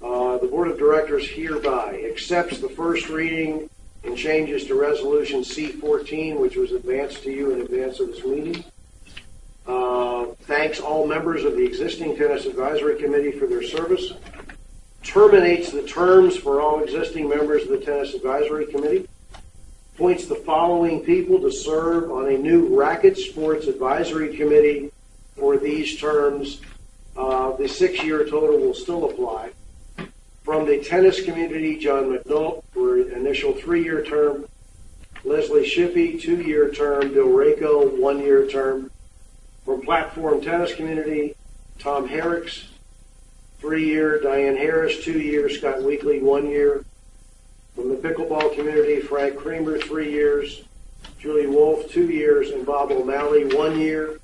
The Board of Directors hereby accepts the first reading and changes to Resolution C14, which was advanced to you in advance of this meeting. Thanks all members of the existing Tennis Advisory Committee for their service. Terminates the terms for all existing members of the Tennis Advisory Committee. Appoints the following people to serve on a new Racket Sports Advisory Committee for these terms. The 6-year total will still apply. From the tennis community, John McNulty for an initial 3-year term. Leslie Shippey, 2-year term. Bill Rako, 1-year term. From Platform Tennis Community, Tom Herricks, 3-year. Diane Harris, 2 years. Scott Weekly, 1 year. From the Pickleball Community, Frank Creamer, 3 years. Julie Wolf, 2 years. And Bob O'Malley, 1 year.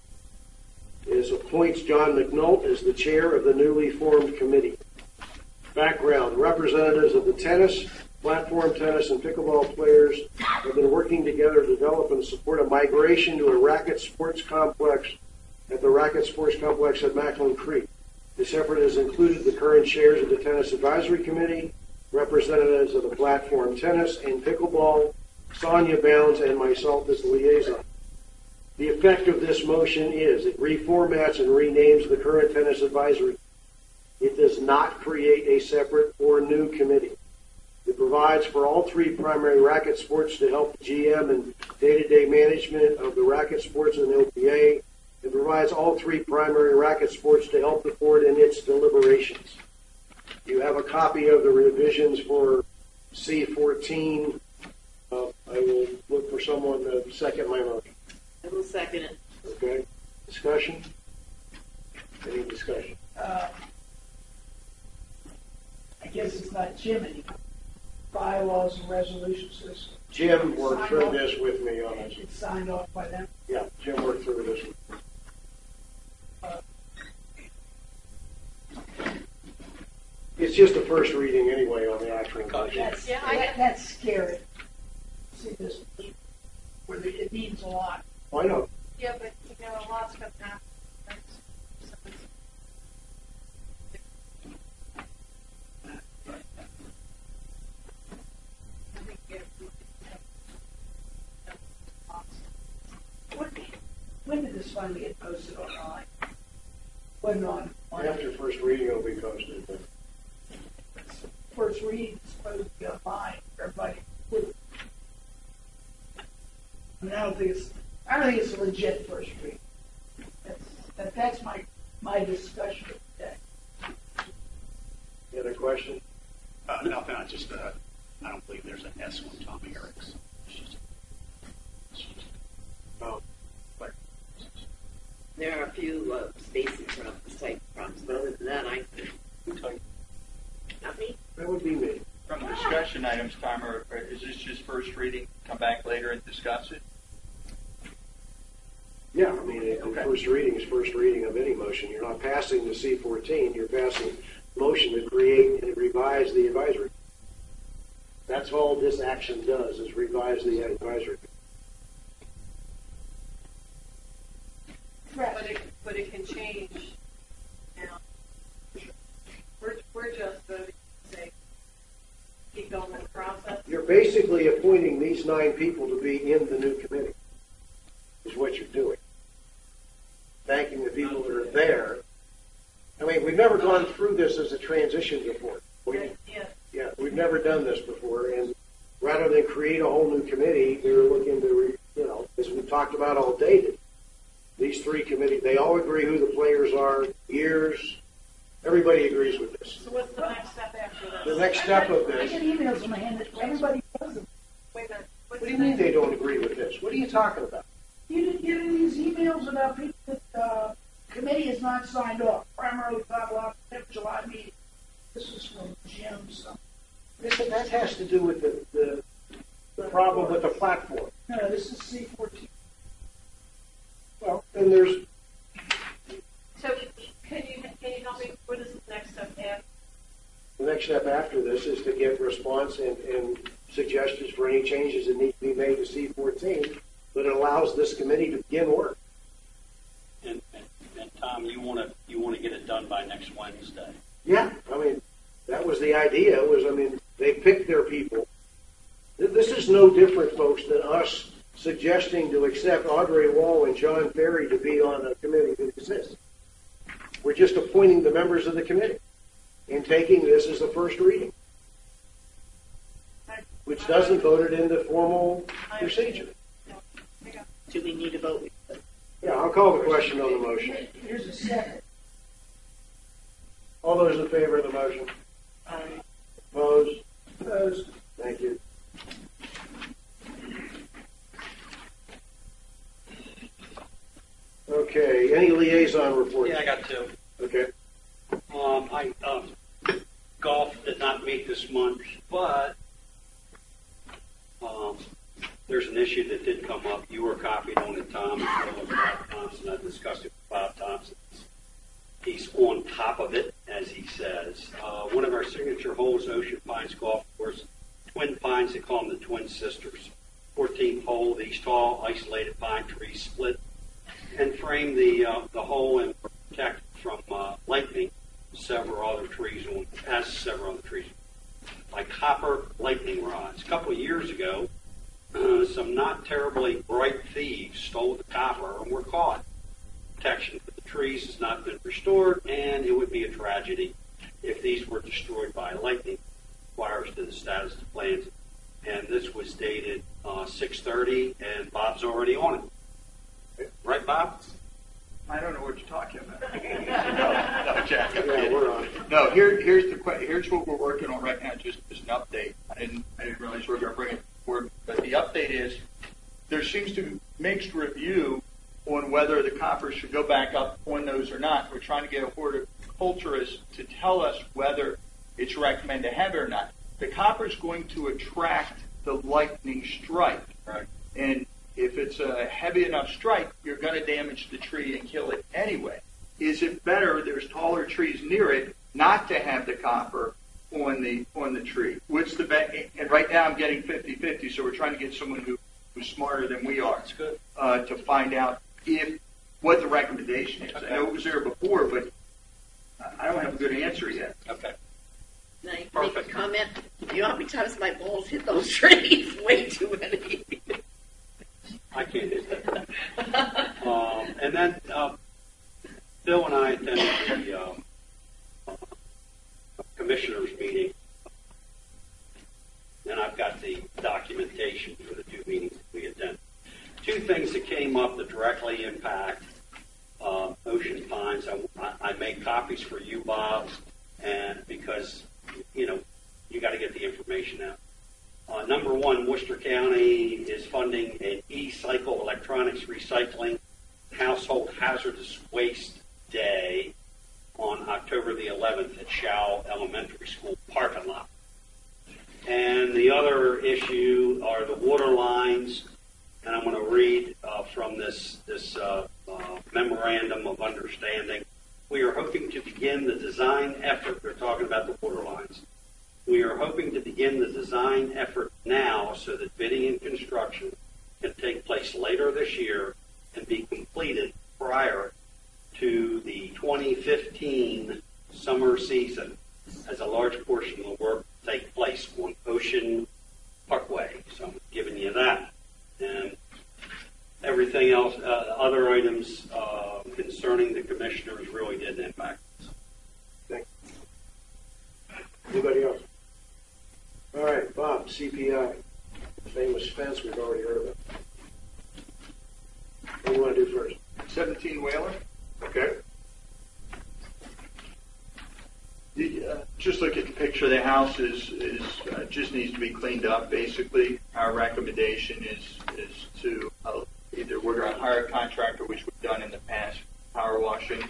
Appoints John McNulty as the chair of the newly formed committee. Background: representatives of the tennis, platform tennis, and pickleball players have been working together to develop and support a migration to a racket sports complex at the Racket Sports Complex at Macklin Creek. This effort has included the current chairs of the Tennis Advisory Committee, representatives of the platform tennis and pickleball, Sonia Bounds, and myself as the liaison. The effect of this motion is it reformats and renames the current Tennis Advisory. It does not create a separate or new committee. It provides for all 3 primary racket sports to help the GM and day-to-day management of the racket sports and the OPA. It provides all 3 primary racket sports to help the board in its deliberations. You have a copy of the revisions for C14. I will look for someone to second my motion. I will second it. Okay. Discussion? Any discussion? I guess it's not Jim anymore. Bylaws and resolutions. it's signed off by them. Yeah, Jim worked through this one. It's just a first reading anyway on the actual budget. That's scary. See this, where it means a lot. I know. Yeah, but you know, a lot's going to happen. When did this finally get posted online? When on? After first reading, it'll be posted. But First reading is supposed to be online. Everybody. I mean, I don't think it's a legit first reading. That's my discussion today. Any other question? Nothing. I don't believe there's an S on Tommy Erick's. No. There are a few spacing problems, type problems, but other than that, not me. That would be me. From discussion items, Tom, or is this just first reading? Come back later and discuss it? Yeah, I mean, first reading is first reading of any motion. You're not passing the C-14, you're passing motion to create and revise the advisory. That's all this action does, is revise the advisory. But it can change. Now, we're just voting to say keep going with the process. You're basically appointing these 9 people to be in the new committee, is what you're doing. Thanking the people that are there. I mean, we've never gone through this as a transition report. Yeah, we've never done this before, and rather than create a whole new committee, they're looking to, as we've talked about all day, these 3 committees, they all agree who the players are, years, everybody agrees with this. So what's the next step after that? The next step of I this, get emails in my hand that everybody does them. Wait a minute. what do you mean they don't agree with this? What are you talking about? You didn't get any of these emails about people that committee is not signed off. Primarily blah blah July meeting. This is from Jim. That has to do with the problem with the platform. No, this is C-14. Well, and there's. So can you help me? What is the next step after? The next step after this is to get response and suggestions for any changes that need to be made to C-14 that allows this committee to begin work. And Tom, you want to get it done by next Wednesday? Yeah, I mean, that was the idea. They picked their people. This is no different, folks, than us suggesting to accept Audrey Wall and John Ferry to be on a committee that exists. We're just appointing the members of the committee and taking this as a first reading, which doesn't vote it into formal procedure. Do we need a vote? Yeah, I'll call the question on the motion. Here's a second. All those in favor of the motion? Aye. Opposed? Opposed. Thank you. Okay, any liaison reports? Yeah, I got 2. Okay. Golf did not meet this month, but there's an issue that did come up. You were copied on it, Tom, as well as Bob Thompson. I discussed it with Bob Thompson. He's on top of it, as he says. One of our signature holes, Ocean Pines Golf Course, Twin Pines, they call them the Twin Sisters. 14th hole, these tall, isolated pine trees split and frame the hole and protect from lightning several other trees like copper lightning rods. A couple of years ago, some not terribly bright thieves stole the copper and were caught. Protection for the trees has not been restored, and it would be a tragedy if these were destroyed by lightning. Wires to the status of plans. And this was dated 6:30, and Bob's already on it. Right, Bob? I don't know what you're talking about. No, Jack. Yeah, we're on. No, here's what we're working on right now. Just as an update. I didn't realize we were going to bring it forward, but the update is there seems to be mixed review on whether the copper should go back up on those or not. We're trying to get a horticulturist to tell us whether it's recommended to have it or not. The copper is going to attract the lightning strike, right. And if it's a heavy enough strike, you're going to damage the tree and kill it anyway. Is it better, there's taller trees near it, not to have the copper on the tree? What's the best? And right now I'm getting 50-50, so we're trying to get someone who's smarter than we are. That's good. To find out what the recommendation is. Okay. I know it was there before, but I don't have a good answer yet. Okay. Can I make a comment? You know how many times my balls hit those trees? Way too many. I can't hit that. And then Bill and I attended the commissioners meeting, and I've got the documentation for the two meetings that we attended. Two things that came up that directly impact Ocean Pines. I made copies for you, Bob, and because you got to get the information out. Number one, Worcester County is funding an e-cycle electronics recycling household hazardous waste day on October the 11th at Shaw Elementary School parking lot. And the other issue are the water lines, and I'm going to read from this memorandum of understanding. We are hoping to begin the design effort. They're talking about the water lines. We are hoping to begin the design effort now so that bidding and construction can take place later this year and be completed prior to the 2015 summer season, as a large portion of the work will take place on Ocean Parkway. So I'm giving you that. And everything else, other items concerning the commissioners really didn't impact us. Thank you. Anybody else? All right, Bob, CPI. Famous fence, we've already heard of it. What do you want to do first? 17 Whaler. Okay. Just look at the picture. The house is just needs to be cleaned up. Basically, our recommendation is to either we're going to hire a contractor, which we've done in the past, power washing,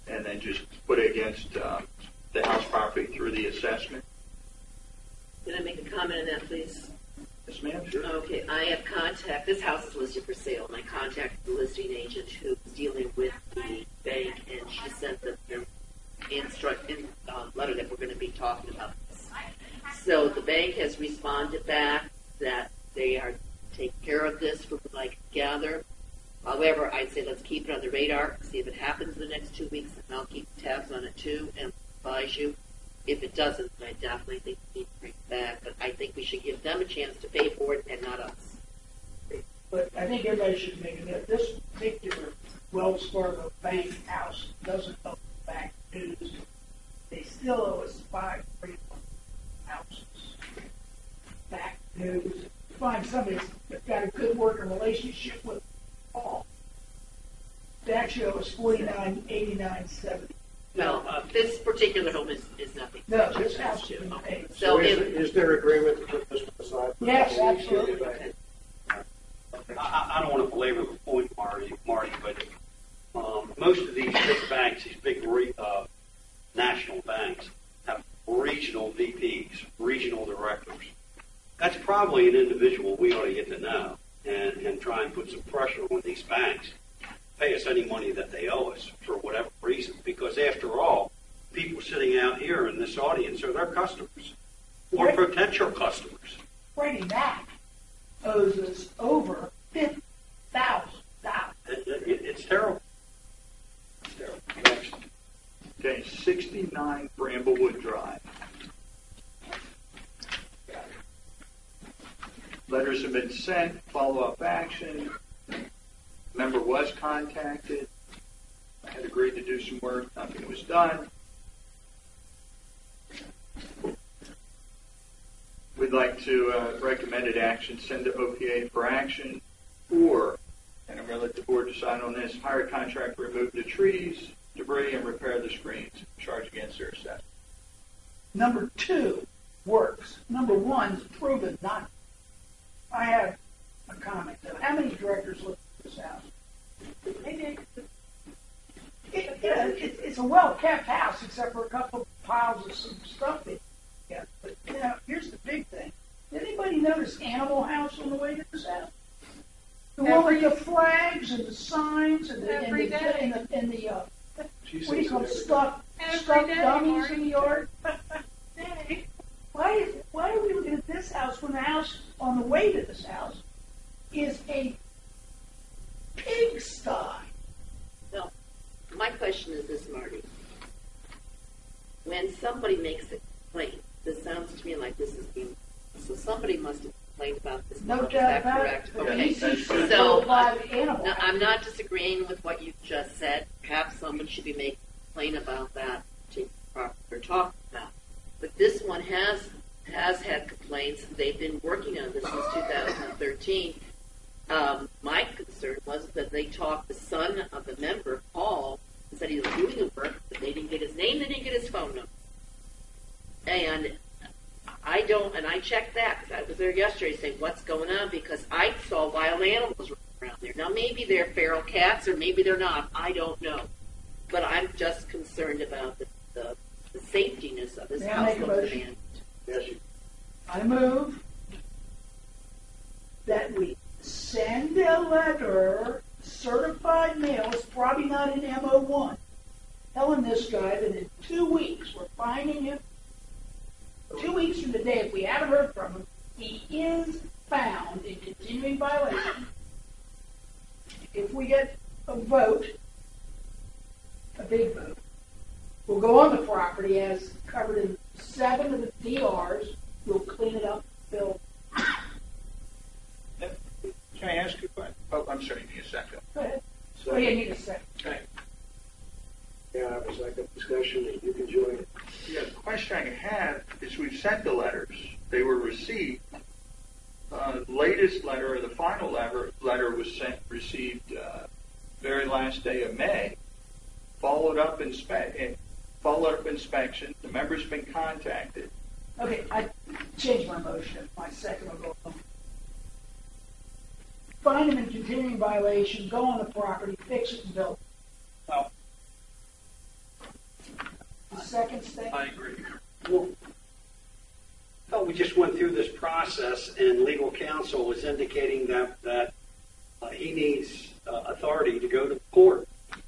and then just put it against the house property through the assessment. Can I make a comment on that, please? Yes, ma'am. Sure. Okay, I have this house is listed for sale, and I contacted the listing agent who was dealing with the bank, and she sent them their letter that we're going to be talking about this. So the bank has responded back that they are taking care of this from what I can gather. However, I'd say let's keep it on the radar, see if it happens in the next 2 weeks, and I'll keep tabs on it too and advise you. If it doesn't, I definitely think we need to bring it back, but I think we should give them a chance to pay for it and not us. But I think everybody should make it that this particular Wells Fargo bank house doesn't owe back dues. They still owe us 5 houses back dues. Find somebody that's got a good working relationship with all. They actually owe us $49.89.70. No, this particular home is nothing. No, this house is paid. So is there agreement to put this aside? Yes, absolutely. Okay. I don't want to belabor the point, Marty, but most of these big banks, these big national banks, have regional VPs, regional directors. That's probably an individual we ought to get to know and try and put some pressure on these banks. Pay us any money that they owe us for whatever reason, because after all, people sitting out here in this audience are their customers or potential customers. Freddie Mac owes us over $50,000. It's terrible. It's terrible. Next. Okay, 69 Bramblewood Drive. Letters have been sent, follow-up action. Member was contacted. I had agreed to do some work. Nothing was done. We'd like to recommended action, send to OPA for action, or, and I'm going to let the board decide on this, hire a contractor to remove the trees, debris, and repair the screens. Charge against their assessment. Number 2 works. Number 1's proven not. I have a comment. How many directors look at this house? It's a well-kept house, except for a couple of piles of some stuff. But here's the big thing. Did anybody notice Animal House on the way to this house? The one with the flags and the signs and the, Every day. what do you call it, stuffed dummies in the yard? Why are we looking at this house when the house on the way to this house is a pigsty? No. My question is this, Marty. When somebody makes a complaint, this sounds to me like this is being, so somebody must have complained about this. No is doubt that about correct? it. Okay. So I'm not disagreeing with what you just said. Perhaps someone should be making a complaint about that we're talking about. But this one has had complaints. They've been working on this since 2013. My concern was that they talked the son of the member, Paul, and said he was doing the work, but they didn't get his name, they didn't get his phone number. And I checked that, because I was there yesterday saying, what's going on? Because I saw wild animals around there. Now, maybe they're feral cats, or maybe they're not. I don't know. But I'm just concerned about the safetiness of this household demand. Yes, I move that we send a letter, certified mail, it's probably not an MO1, telling this guy that in 2 weeks we're finding him. 2 weeks from today, if we haven't heard from him, he is found in continuing violation. If we get a vote, a big vote, we'll go on the property as covered in 7 of the DRs. We'll clean it up, Bill. Can I ask you a question? Oh, I'm sorry, give me a second. Go ahead. Oh, yeah, need a second. Okay. Yeah, I have a second discussion, and you can join it. Yeah, the question I have is we've sent the letters. They were received. The latest letter, or the final letter was received very last day of May. Followed up inspection. The member's been contacted. Okay, I changed my motion. My second will go home. Find him in continuing violation, go on the property, fix it, and build. Well, The second step? I agree. Well, we just went through this process, and legal counsel was indicating that he needs authority to go to court.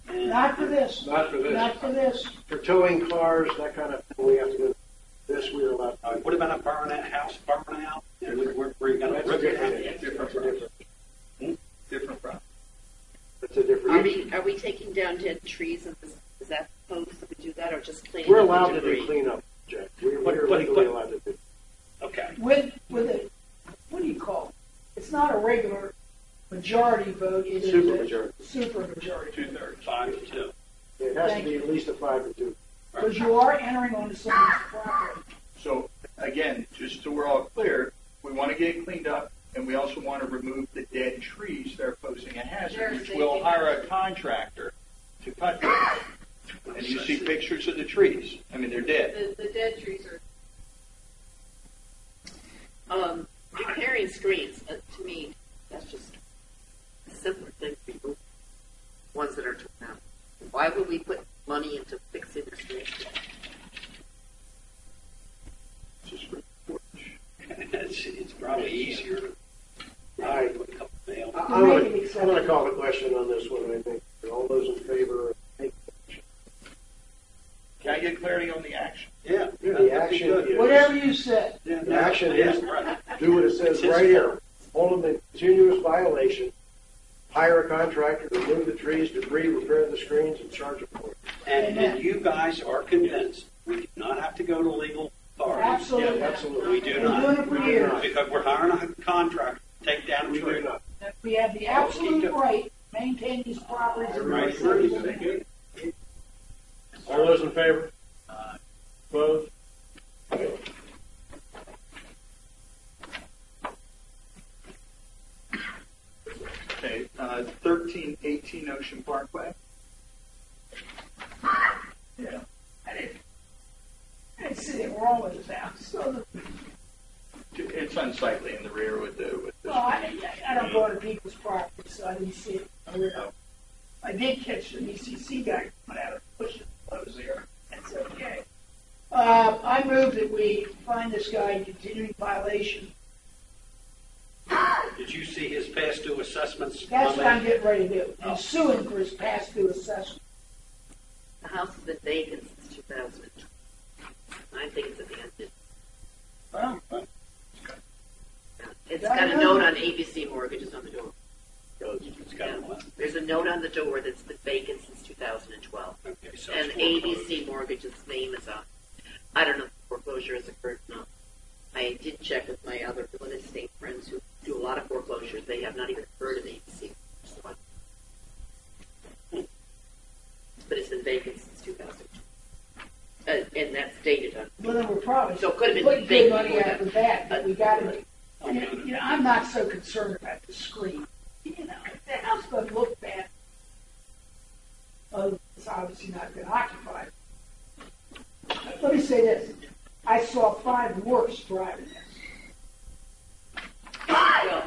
And Not for this. Not for this. Not for this. For towing cars, that kind of thing, we have to go. This we're allowed. What about a house burning out? And we're going to That's rip it out? Different problem. That's a different. Are we taking down dead trees? And is that supposed that we do that, or just cleaning We're up allowed the to debris? do cleanup, Jack. We're legally allowed to do. Okay. With a, what do you call it? It's not a regular majority vote. It is Supermajority. a supermajority. 2/3, 5 to 2. It has Thank to be at least a 5 to 2. Because you are entering onto someone's property. So again, just so we're all clear, we want to get it cleaned up, and we also want to remove the dead trees that are posing a hazard, which we'll hire a contractor to cut them. And you see pictures of the trees. I mean, they're dead. The dead trees are. Repairing screens, to me, that's just a simpler thing to remove ones that are torn out. Why would we put money into fixing the screens? Just for it's probably easier to put a couple nails. I'm going to call the question on this one, I think. All those in favor? Can I get clarity on the action? Yeah. The action is... Whatever you said. The action is do what it says right here. Hold them in continuous violation. Hire a contractor to remove the trees, debris, repair the screens, and charge them for it. And you guys are convinced we do not have to go to legal authorities. Absolutely. Yeah, absolutely. We do We're not. doing it for years. Because we're hiring a contractor to take down a We tree. do not. We have the absolute right to maintain these properties. and Right. replace them. All those in favor? Opposed? Okay, 1318 Ocean Parkway. Yeah. I didn't see anything wrong with this house. So It's unsightly in the rear with the. I don't go to people's property, so I didn't see it. I did catch an ECC guy coming out and pushing clothes there. That's okay. I move that we find this guy in continuing violation Did you see his past due assessments? That's what I'm getting ready to do. Oh. And suing for his past due assessment. The house has been vacant since 2000. I think it's abandoned. Well, It's got a note on ABC mortgages on the door. It's got a what? There's a note on the door that's been vacant since 2012. Okay, so And it's ABC Mortgage's name is on. I don't know if foreclosure has occurred or not. I did check with my other real estate friends who do a lot of foreclosures. They have not even heard of ABC. But it's been vacant since 2012. And that's dated on. well, then we're probably So it could have been putting good vacant money before after that. that, but we got to. You know, I'm not so concerned about the screen. You know, if the house doesn't look bad. It's obviously not been occupied. Let me say this. I saw 5 worse driving this. Well,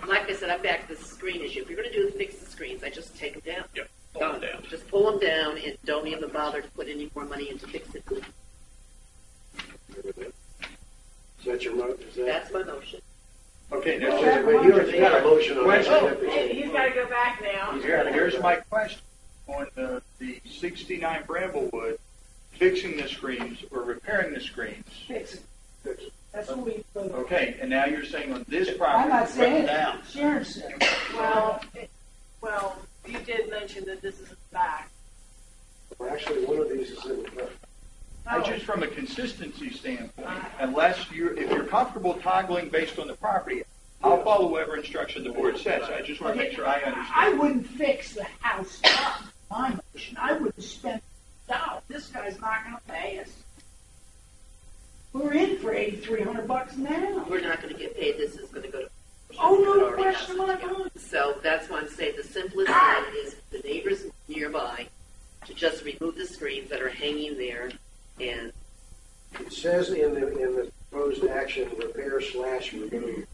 like I said, I'm back to the screen issue. If you're going to do fix the screens, I just take them down. Yep. Done. Just pull them down and don't even bother to put any more money into fix it. Is that your motion? That's my motion. Okay, Well, now, wait, you already got a motion on that. He's got to go back now. here's my question. On the 69 Bramblewood, fixing the screens or repairing the screens. Fix it. That's what we voted. Okay, and now you're saying on this I'm property, not saying down. it. Sharon said it. Well, you did mention that this is back. Well, actually, one of these is in the front. I just from a consistency standpoint, if you're comfortable toggling based on the property, I'll follow whatever instruction the board says. I just want to make sure I understand. I wouldn't fix the house up. My motion. I wouldn't spend $1. This guy's not going to pay us. We're in for $8,300 now. We're not going to get paid. This is going to go to. Oh, no It already question has. about that. So that's why I'm saying the simplest thing is the neighbors nearby to just remove the screens that are hanging there and. It says in the proposed action, repair/remove.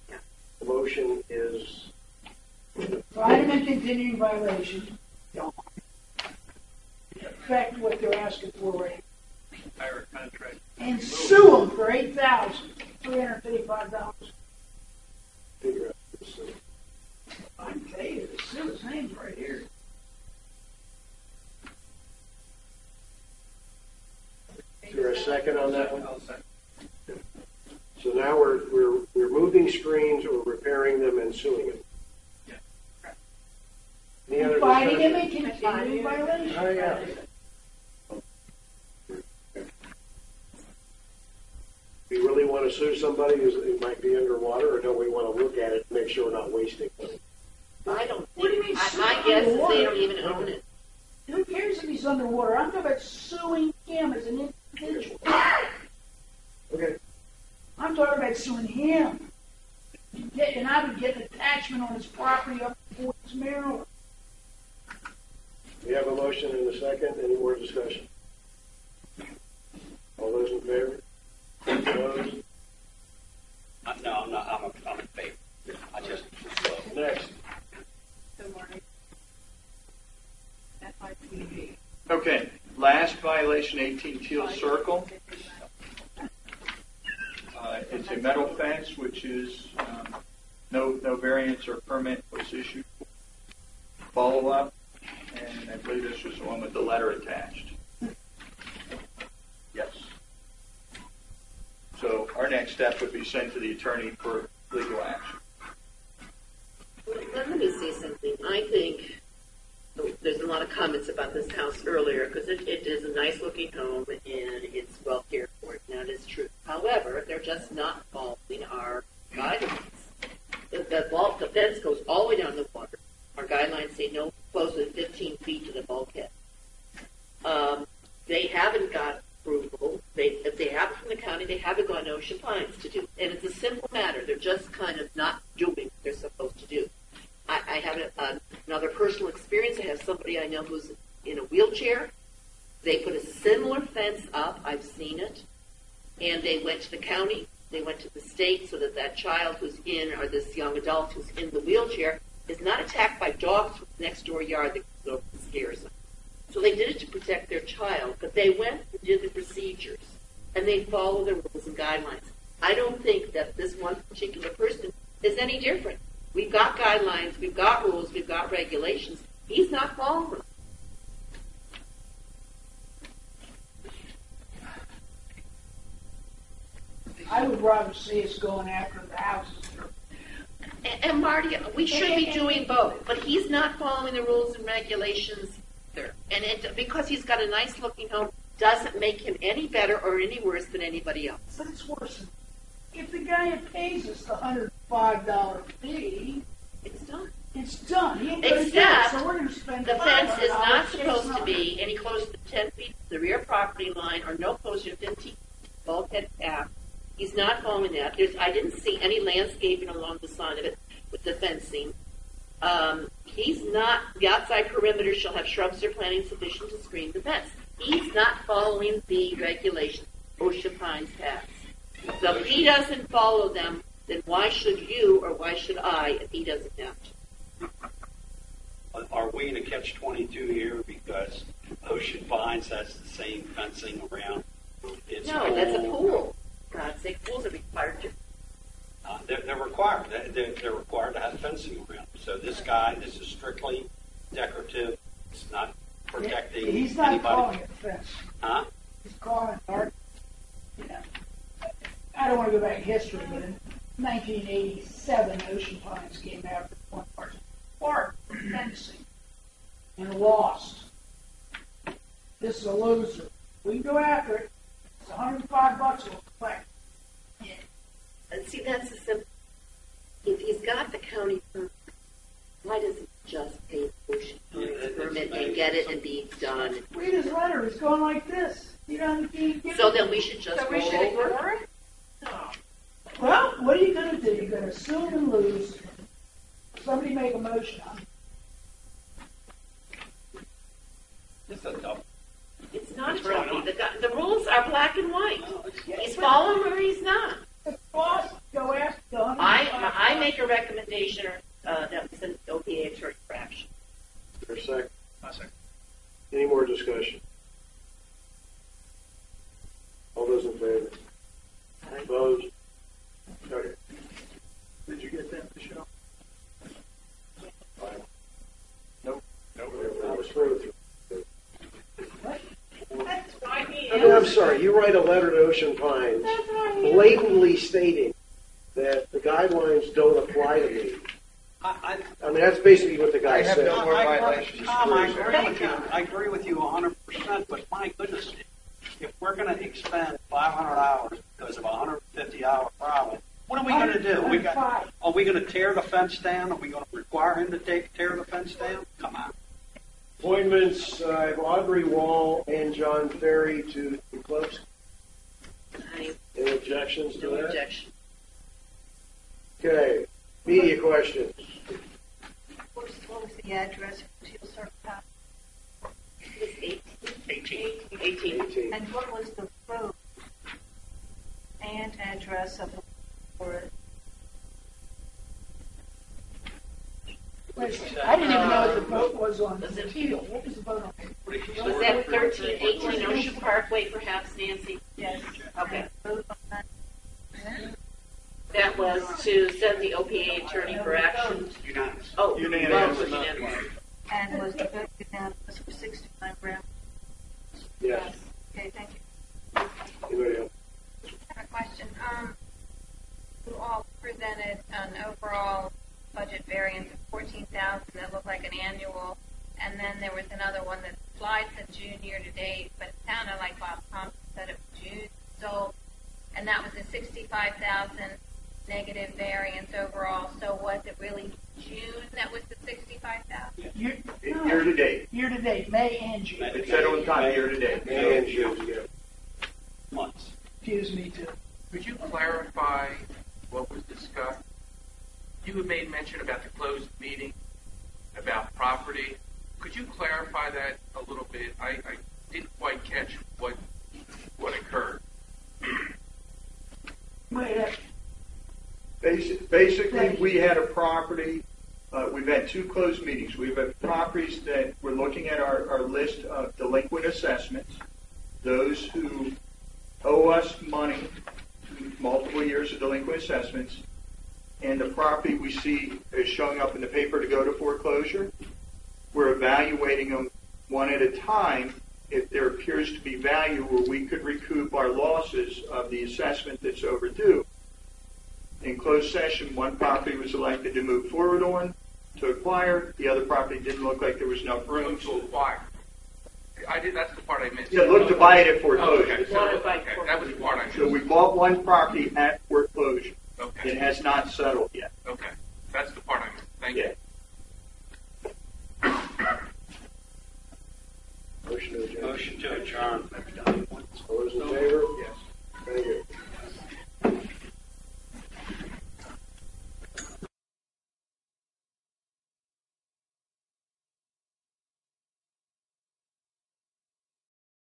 Yeah. The motion is, Find them in continuing violation. Don't. Affect what they're asking for right Hire a contract. and sue them for $8,355. figure out this. I can tell you, the sue is named right here. Is there a second on that one? I'll second. So now we're moving screens or repairing them and suing them. Any other Finding them in discussion? continuing violation. Oh, yeah. We really want to sue somebody who might be underwater, or don't we want to look at it and make sure we're not wasting money? I don't. What do you mean My guess is they don't even own it. Who cares if he's underwater? I'm talking about suing him as an individual. Okay. I'm talking about suing him. And I would get an attachment on his property up in Fort Maryland. We have a motion and a second. Any more discussion? All those in favor? Opposed? No, I'm not. I'm in favor. I just Next. Good morning. FIPB. Okay, last violation, 18 Teal Circle. It's a metal fence, which is no variance or permit was issued. Follow up, and I believe this was the one with the letter attached. Yes. So our next step would be sent to the attorney for legal action. Let me say something. I think there's a lot of comments about this house earlier because it is a nice looking home and it's well cared for. That is true. However, they're just not following our guidelines. The fence goes all the way down the water. Our guidelines say no closer than 15 feet to the bulkhead. They haven't got approval. If they have it from the county, they haven't gone to Ocean Pines to do. And it's a simple matter. They're just kind of not doing what they're supposed to do. I have another personal experience. I have somebody I know who's in a wheelchair. They put a similar fence up. I've seen it. And they went to the county. They went to the state so that child who's in, or this young adult who's in the wheelchair, is not attacked by dogs from the next door yard that scares them. So they did it to protect their child, but they went and did the procedures, and they follow the rules and guidelines. I don't think that this one particular person is any different. We've got guidelines, we've got rules, we've got regulations. He's not following them. I would rather see us going after the houses. And Marty, we should be doing both, but he's not following the rules and regulations either. And because he's got a nice looking home doesn't make him any better or any worse than anybody else. But it's worse. If the guy pays us the $105 fee, it's done. It's done. He ain't gonna do it, Except so we're going to spend the fence is $500 not supposed to chasing be any closer than 10 feet to the rear property line or no closer to 15 feet to the bulkhead path. He's not following that. I didn't see any landscaping along the side of it with the fencing. He's not, the outside perimeter shall have shrubs or planting sufficient to screen the fence. He's not following the regulations, Ocean Pines paths. So if he doesn't follow them, then why should you or why should I if he doesn't have to? Are we in a catch-22 here because Ocean Pines has the same fencing around its No, that's a pool. God's sake, pools are required to. They're required. They're required to have fencing around. So this is strictly decorative. It's not protecting anybody. He's not calling it a fence. Huh? He's calling it art. I don't want to go back in history, but in 1987, Ocean Pines came after one person for fencing and lost. This is a loser. We can go after it. It's $105 we'll collect. And see, that's the simple. If he's got the county permit, why doesn't he just pay the Ocean Pines permit and get it and be done? Read his letter. It's going like this. You don't get So then we should just roll over it? Well, what are you going to do? You're going to assume and lose. Somebody make a motion on it. It's a dump. It's not jumpy. The rules are black and white. He's following them or he's not. Boss, go ask Don. I make a recommendation that we send the OPA attorney for action. Is there a second? Second. Any more discussion? All those in favor? Opposed? Okay. Did you get that, Michelle? Nope. I was through. That's why he I mean, I'm sorry, you write a letter to Ocean Pines blatantly stating that the guidelines don't apply to me. I mean, that's basically what the guy said. Tom, I agree with you 100%, but my goodness, if we're going to expend 500 hours because of a 150-hour problem, what are we going to do? Are we going to tear the fence down? Are we going to require him to tear the fence down? Come on. Appointments, I have Audrey Wall and John Ferry to the clubs. Any objections to that? No objection. Okay. Media questions. What was the address for Teal Circle House? It was 18. And what was the vote and address of the board? I didn't even know what the vote was on the Teal. What was the vote on? Was that 1318 Ocean Parkway, perhaps, Nancy? Yes. Okay. That was to send the OPA attorney for action. Unanimous. Oh, Unanimous. unanimous. And was the vote unanimous for 69 grams? Yes. Okay, thank you. Anybody else? I have a question. You all presented an overall budget variance of 14,000 that looked like an annual, and then there was another one that applied to June year to date, but it sounded like Bob Thompson said it was June. So, and that was a 65,000 negative variance overall. So was it really June that was the 65,000? Year to date. Year to date, May and June. It said on time, year to date. May and June, yeah. Months. Excuse me too. Could you clarify what was discussed? You had made mention about the closed meeting, about property. Could you clarify that a little bit? I didn't quite catch what occurred. Basically, we had a property. We've had two closed meetings. We've had properties that we're looking at our list of delinquent assessments, those who owe us money, multiple years of delinquent assessments, and and the property we see is showing up in the paper to go to foreclosure, we're evaluating them one at a time. If there appears to be value where we could recoup our losses of the assessment that's overdue. In closed session, one property was elected to move forward on, to acquire. The other property didn't look like there was enough room To acquire. That's the part I missed. Yeah, look to buy it at foreclosure. Okay, that was the part I missed. So we bought one property at foreclosure. Okay. It has not settled yet. Okay, that's the part I missed. Thank you. Motion to adjourn. Motion to adjourn. All those in favor?